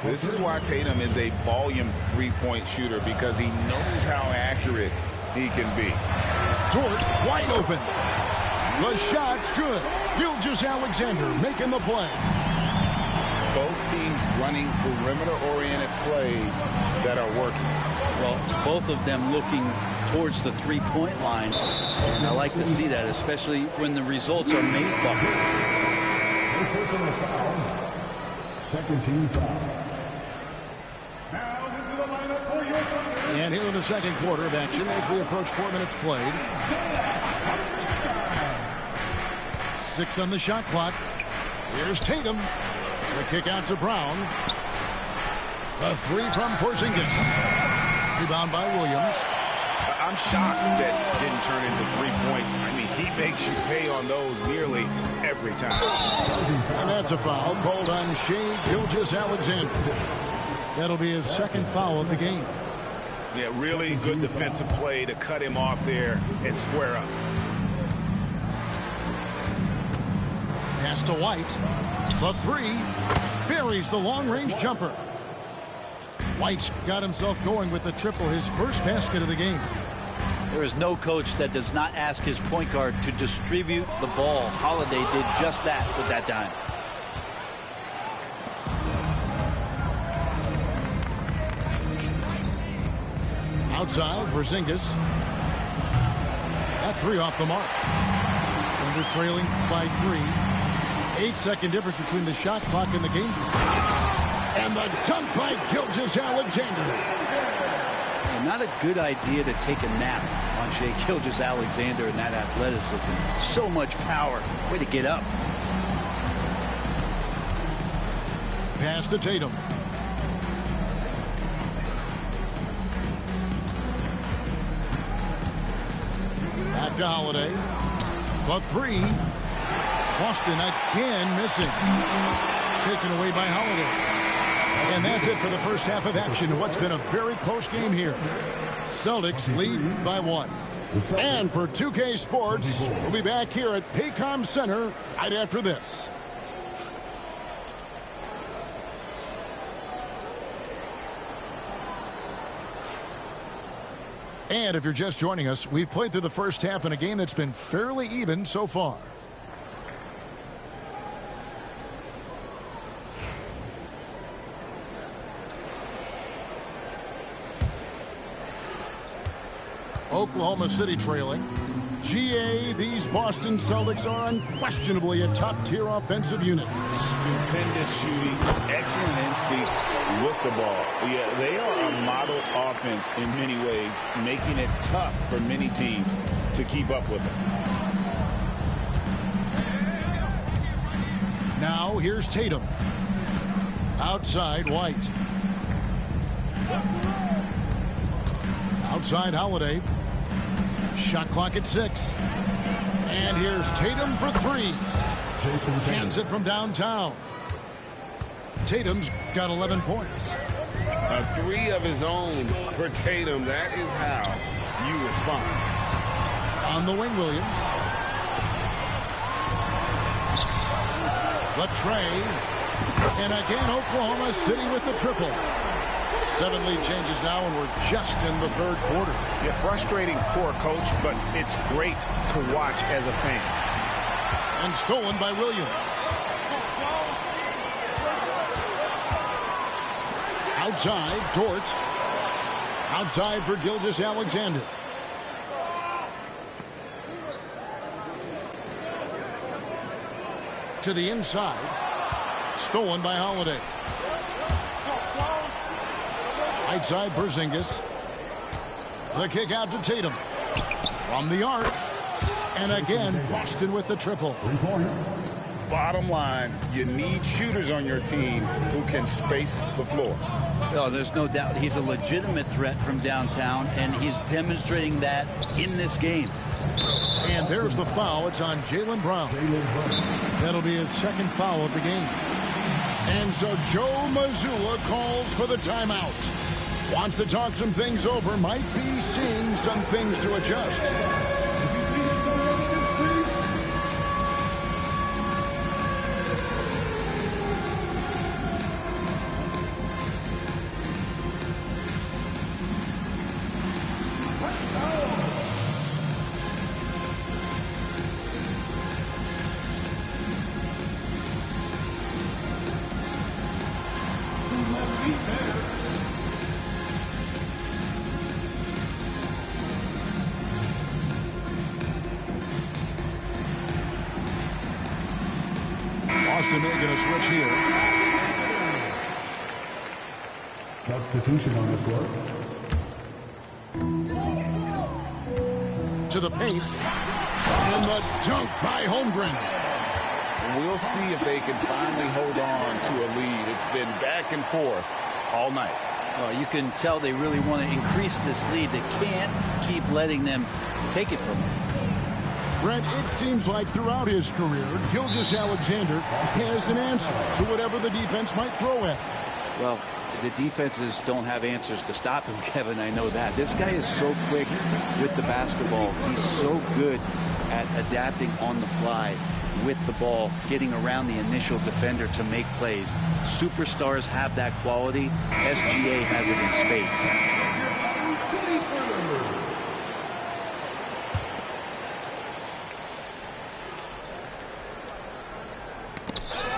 This is why Tatum is a volume three-point shooter, because he knows how accurate he can be. Dort wide open. The shot's good. Gilgeous-Alexander making the play. Both teams running perimeter-oriented plays that are working. Well, both of them looking towards the three-point line. And I like to see that, especially when the results are made buckets. Personal foul. Second team foul. Now into the lineup for your Thunder. And here in the second quarter of action as we approach 4 minutes played. 6 on the shot clock. Here's Tatum. The kick out to Brown. The 3 from Porzingis. Rebound by Williams. I'm shocked that didn't turn into 3 points. I mean, he makes you pay on those nearly every time. And that's a foul called on Shai Gilgeous-Alexander. That'll be his second foul of the game. Yeah, really good defensive play to cut him off there and square up. Pass to White. The 3 buries the long-range jumper. White's got himself going with the triple, his first basket of the game. There is no coach that does not ask his point guard to distribute the ball. Holiday did just that with that dime. Outside, Porzingis. That 3 off the mark. Thunder trailing by 3. 8-second difference between the shot clock and the game. And the dunk by Gilgeous-Alexander. Not a good idea to take a nap on Shai Gilgeous-Alexander and that athleticism. So much power. Way to get up. Pass to Tatum. Back to Holiday. The 3. Boston again missing. Taken away by Holiday. And that's it for the first half of action. What's been a very close game here. Celtics lead by 1. And for 2K Sports, we'll be back here at Paycom Center right after this. And if you're just joining us, we've played through the first half in a game that's been fairly even so far. Oklahoma City trailing. GA, these Boston Celtics are unquestionably a top-tier offensive unit. Stupendous shooting, excellent instincts with the ball. Yeah, they are a model offense in many ways, making it tough for many teams to keep up with them. Now here's Tatum. Outside White. Outside Holiday. Shot clock at 6. And here's Tatum for three. Hands it from downtown. Tatum's got 11 points. A three of his own for Tatum. That is how you respond. On the wing, Williams. The tray. And again, Oklahoma City with the triple. 7 lead changes now, and we're just in the third quarter. Yeah, frustrating for a coach, but it's great to watch as a fan. And stolen by Williams. Outside, Dort. Outside for Gilgeous-Alexander. To the inside. Stolen by Holiday. Right side, Porzingis. The kick out to Tatum. From the arc. And again, Boston with the triple. 3 points. Bottom line, you need shooters on your team who can space the floor. Oh, there's no doubt he's a legitimate threat from downtown, and he's demonstrating that in this game. And there's the foul. It's on Jaylen Brown. That'll be his second foul of the game. And so Joe Mazzulla calls for the timeout. Wants to talk some things over. Might be seeing some things to adjust. Boston making a switch here. Substitution on the court. To the paint. And the dunk by Holmgren. We'll see if they can finally hold on to a lead. It's been back and forth all night. You can tell they really want to increase this lead. They can't keep letting them take it from them. Brent, it seems like throughout his career, Gilgeous-Alexander has an answer to whatever the defense might throw at him. Well, the defenses don't have answers to stop him, Kevin. I know that. This guy is so quick with the basketball. He's so good at adapting on the fly with the ball, getting around the initial defender to make plays. Superstars have that quality. SGA has it in spades.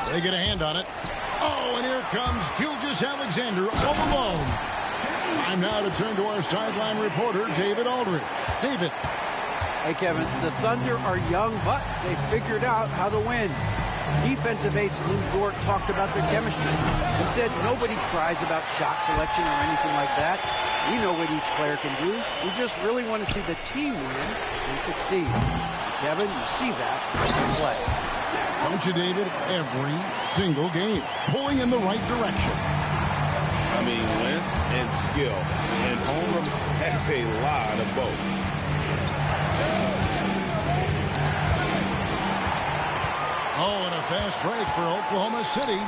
They get a hand on it. Oh, and here comes Gilgeous-Alexander all alone. Time now to turn to our sideline reporter, David Aldridge. David. Hey, Kevin, the Thunder are young, but they figured out how to win. Defensive ace Lou Dort talked about their chemistry. He said nobody cries about shot selection or anything like that. We know what each player can do. We just really want to see the team win and succeed. Kevin, you see that in play. Don't you, David? Every single game. Pulling in the right direction. I mean, length and skill. And Holmgren has a lot of both. Oh, and a fast break for Oklahoma City.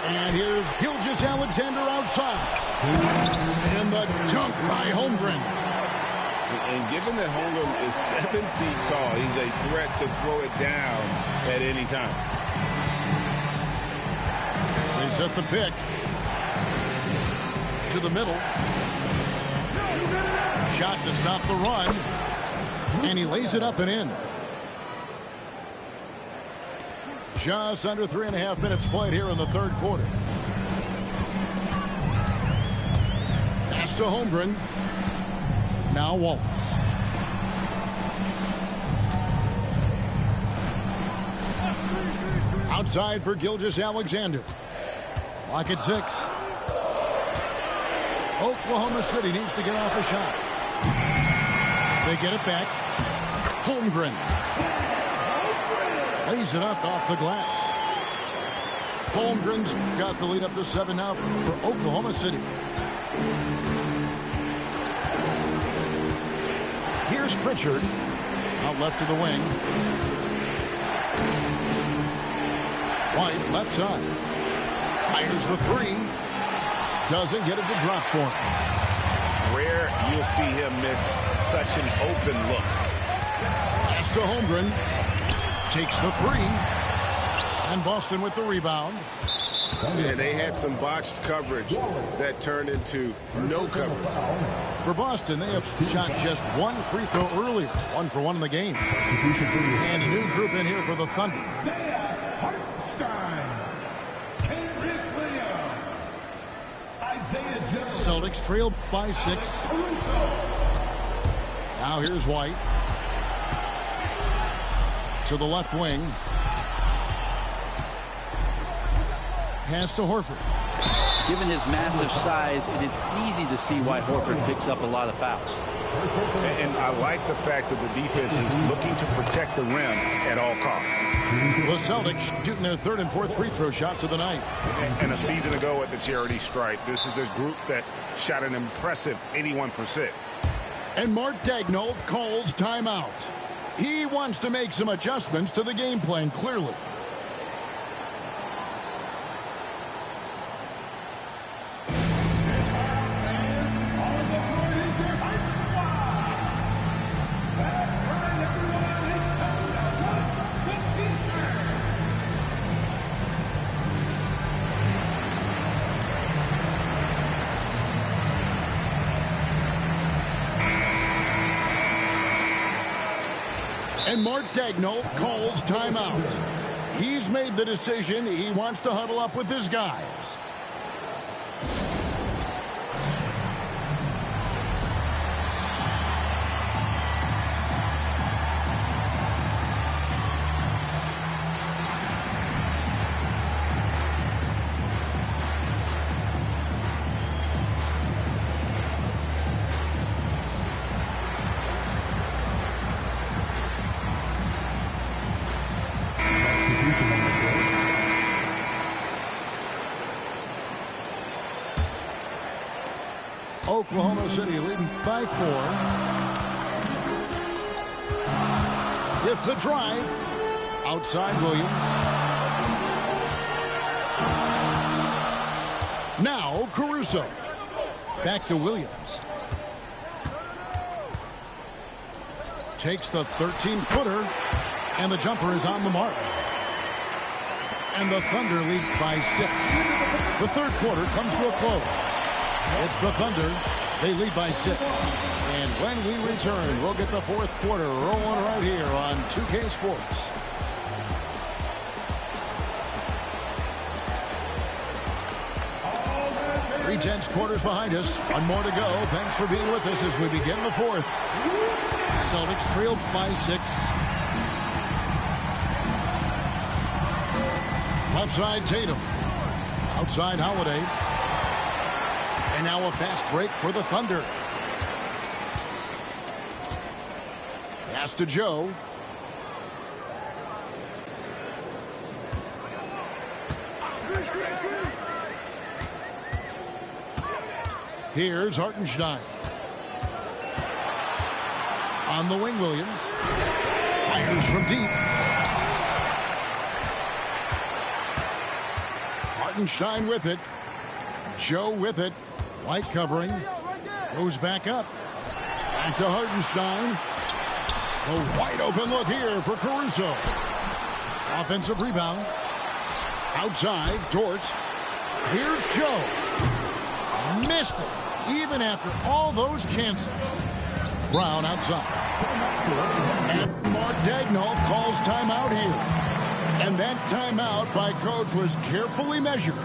And here's Gilgeous-Alexander outside. And the dunk by Holmgren. And given that Holmgren is 7 feet tall, he's a threat to throw it down at any time. They set the pick. To the middle. Shot to stop the run. And he lays it up and in. Just under 3.5 minutes played here in the third quarter. Pass to Holmgren. Now Wallace. Outside for Gilgeous-Alexander. Clock at 6. Oklahoma City needs to get off a shot. They get it back. Holmgren. Lays it up off the glass. Holmgren's got the lead up to 7 now for Oklahoma City. Here's Pritchard. Out left to the wing. White, left side. Fires the three. Doesn't get it to drop for him. Rare you'll see him miss such an open look. Pass to Holmgren. Takes the three. And Boston with the rebound. And they had some botched coverage that turned into no coverage. For Boston, they have shot just one free throw earlier. 1 for 1 in the game. And a new group in here for the Thunder. Celtics trail by 6. Now here's White. To the left wing. Pass to Horford. Given his massive size, it is easy to see why Horford picks up a lot of fouls. And I like the fact that the defense is looking to protect the rim at all costs. The Celtics shooting their 3rd and 4th free throw shots of the night. And a season ago at the charity stripe, this is a group that shot an impressive 81%. And Mark Daigneault calls timeout. He wants to make some adjustments to the game plan, clearly. And Mark Daigneault calls timeout. He's made the decision. He wants to huddle up with his guys. Oklahoma City leading by 4. With the drive. Outside Williams. Now Caruso. Back to Williams. Takes the 13-footer. And the jumper is on the mark. And the Thunder lead by 6. The third quarter comes to a close. It's the Thunder. They lead by 6. And when we return, we'll get the fourth quarter rolling right here on 2K Sports. Three tenths quarters behind us. One more to go. Thanks for being with us as we begin the fourth. Celtics trailed by 6. Left side Tatum. Outside Holiday. And now a fast break for the Thunder. Pass to Joe. Here's Hartenstein. On the wing, Williams. Fires from deep. Hartenstein with it. Joe with it. White covering. Goes back up. Back to Hartenstein. A wide open look here for Caruso. Offensive rebound. Outside, Dort. Here's Joe. Missed it, even after all those chances. Brown outside. And Mark Daigneault calls timeout here. And that timeout by coach was carefully measured,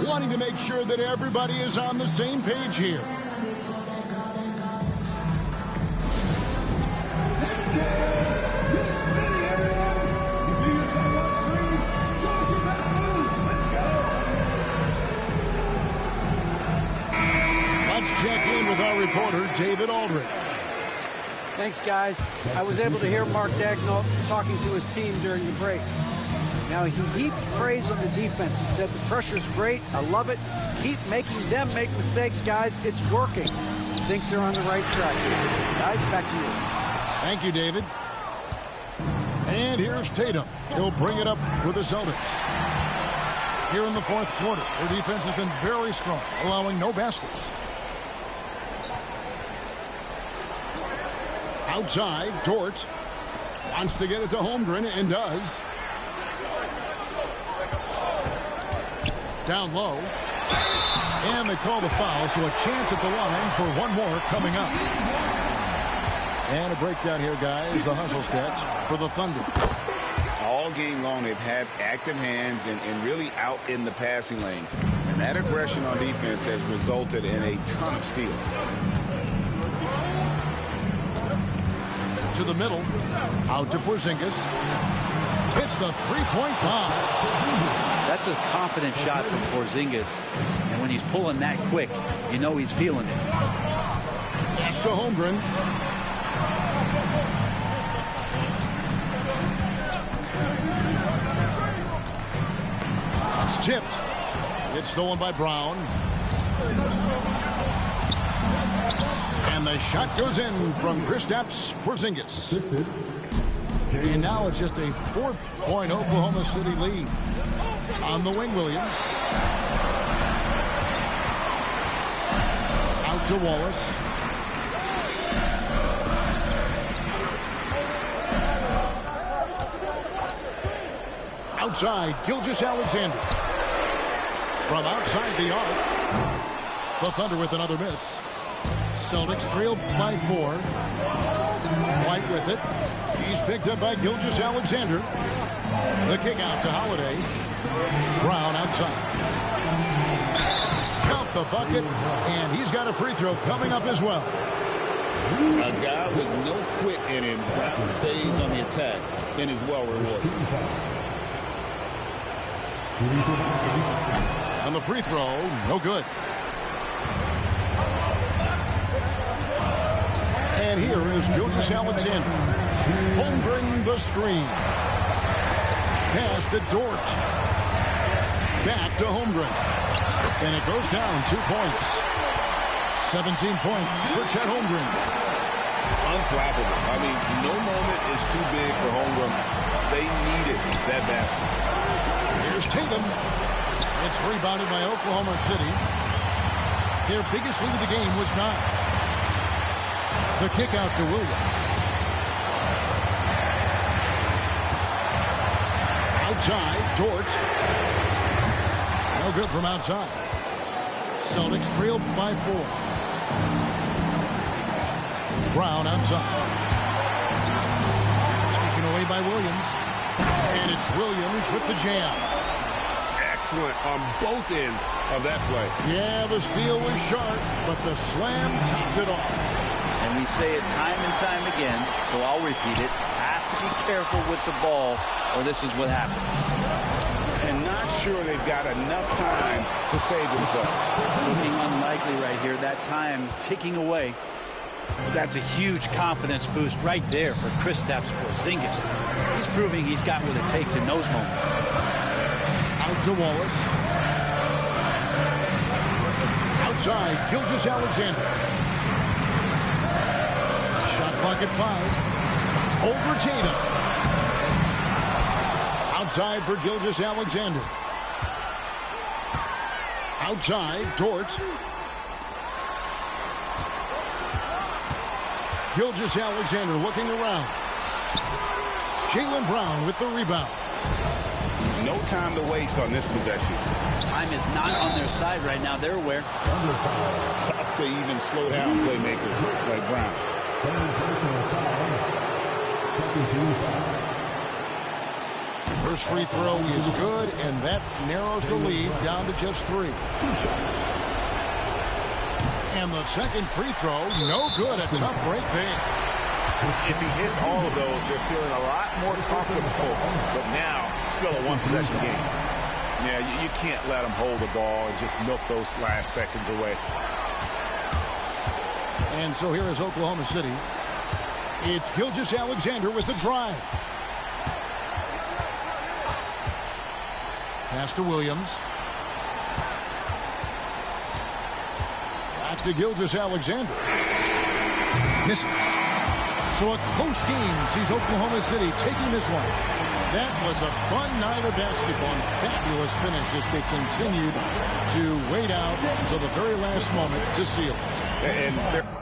wanting to make sure that everybody is on the same page here. Let's check in with our reporter, David Aldridge. Thanks, guys. I was able to hear Mark Daigneault talking to his team during the break. Now, he heaped praise on the defense. He said, the pressure's great. I love it. Keep making them make mistakes, guys. It's working. Thinks they're on the right track here. Guys, back to you. Thank you, David. And here's Tatum. He'll bring it up with the Celtics. Here in the fourth quarter, their defense has been very strong, allowing no baskets. Outside, Dort wants to get it to Holmgren and does. Down low. And they call the foul, so a chance at the line for one more coming up. And a breakdown here, guys. The hustle stats for the Thunder. All game long, they've had active hands and really out in the passing lanes. And that aggression on defense has resulted in a ton of steals. To the middle. Out to Porzingis. Hits the three-point bomb. That's a confident shot from Porzingis. And when he's pulling that quick, you know he's feeling it. Pass to Holmgren. It's tipped. It's stolen by Brown. And the shot goes in from Kristaps Porzingis. And now it's just a 4-point Oklahoma City lead. On the wing, Williams. Out to Wallace. Outside, Gilgeous-Alexander. From outside the arc. The Thunder with another miss. Celtics trailed by 4. White with it. He's picked up by Gilgeous-Alexander. The kick out to Holiday. Brown outside. Count the bucket, and he's got a free throw coming up as well. A guy with no quit in him. Brown stays on the attack and is well rewarded. On the free throw, no good. And here is Gilgeous-Alexander. Holmgren the screen. Pass to Dort. Back to Holmgren. And it goes down 2 points. 17 points for Chet Holmgren. Unflappable. I mean, no moment is too big for Holmgren. They needed that basket. Here's Tatum. It's rebounded by Oklahoma City. Their biggest lead of the game was 9. The kick out to Williams. Outside, Dort. No good from outside. Celtics trailed by 4. Brown outside. Taken away by Williams. And it's Williams with the jam. Excellent on both ends of that play. Yeah, the steal was sharp, but the slam topped it off. And we say it time and time again, so I'll repeat it. Have to be careful with the ball, or this is what happens. And not sure they've got enough time to save themselves. Looking unlikely right here. That time ticking away. That's a huge confidence boost right there for Kristaps Porzingis. He's proving he's got what it takes in those moments. Out to Wallace. Outside, Gilgeous-Alexander. Shot clock at 5. Over Tatum. Outside for Gilgeous-Alexander. Outside, Dort. Gilgeous-Alexander looking around. Jaylen Brown with the rebound. No time to waste on this possession. Time is not on their side right now. They're aware. Tough to even slow down playmakers like Brown. Second team foul. First free throw is good, and that narrows the lead down to just 3. And the second free throw, no good. A tough break there. If he hits all of those, they're feeling a lot more comfortable. But now, still a one-possession game. Yeah, you can't let them hold the ball and just milk those last seconds away. And so here is Oklahoma City. It's Gilgeous-Alexander with the drive. Pass to Williams. Back to Gilgeous-Alexander. Misses. So a close game sees Oklahoma City taking this one. That was a fun night of basketball and fabulous finish as they continued to wait out until the very last moment to seal it. And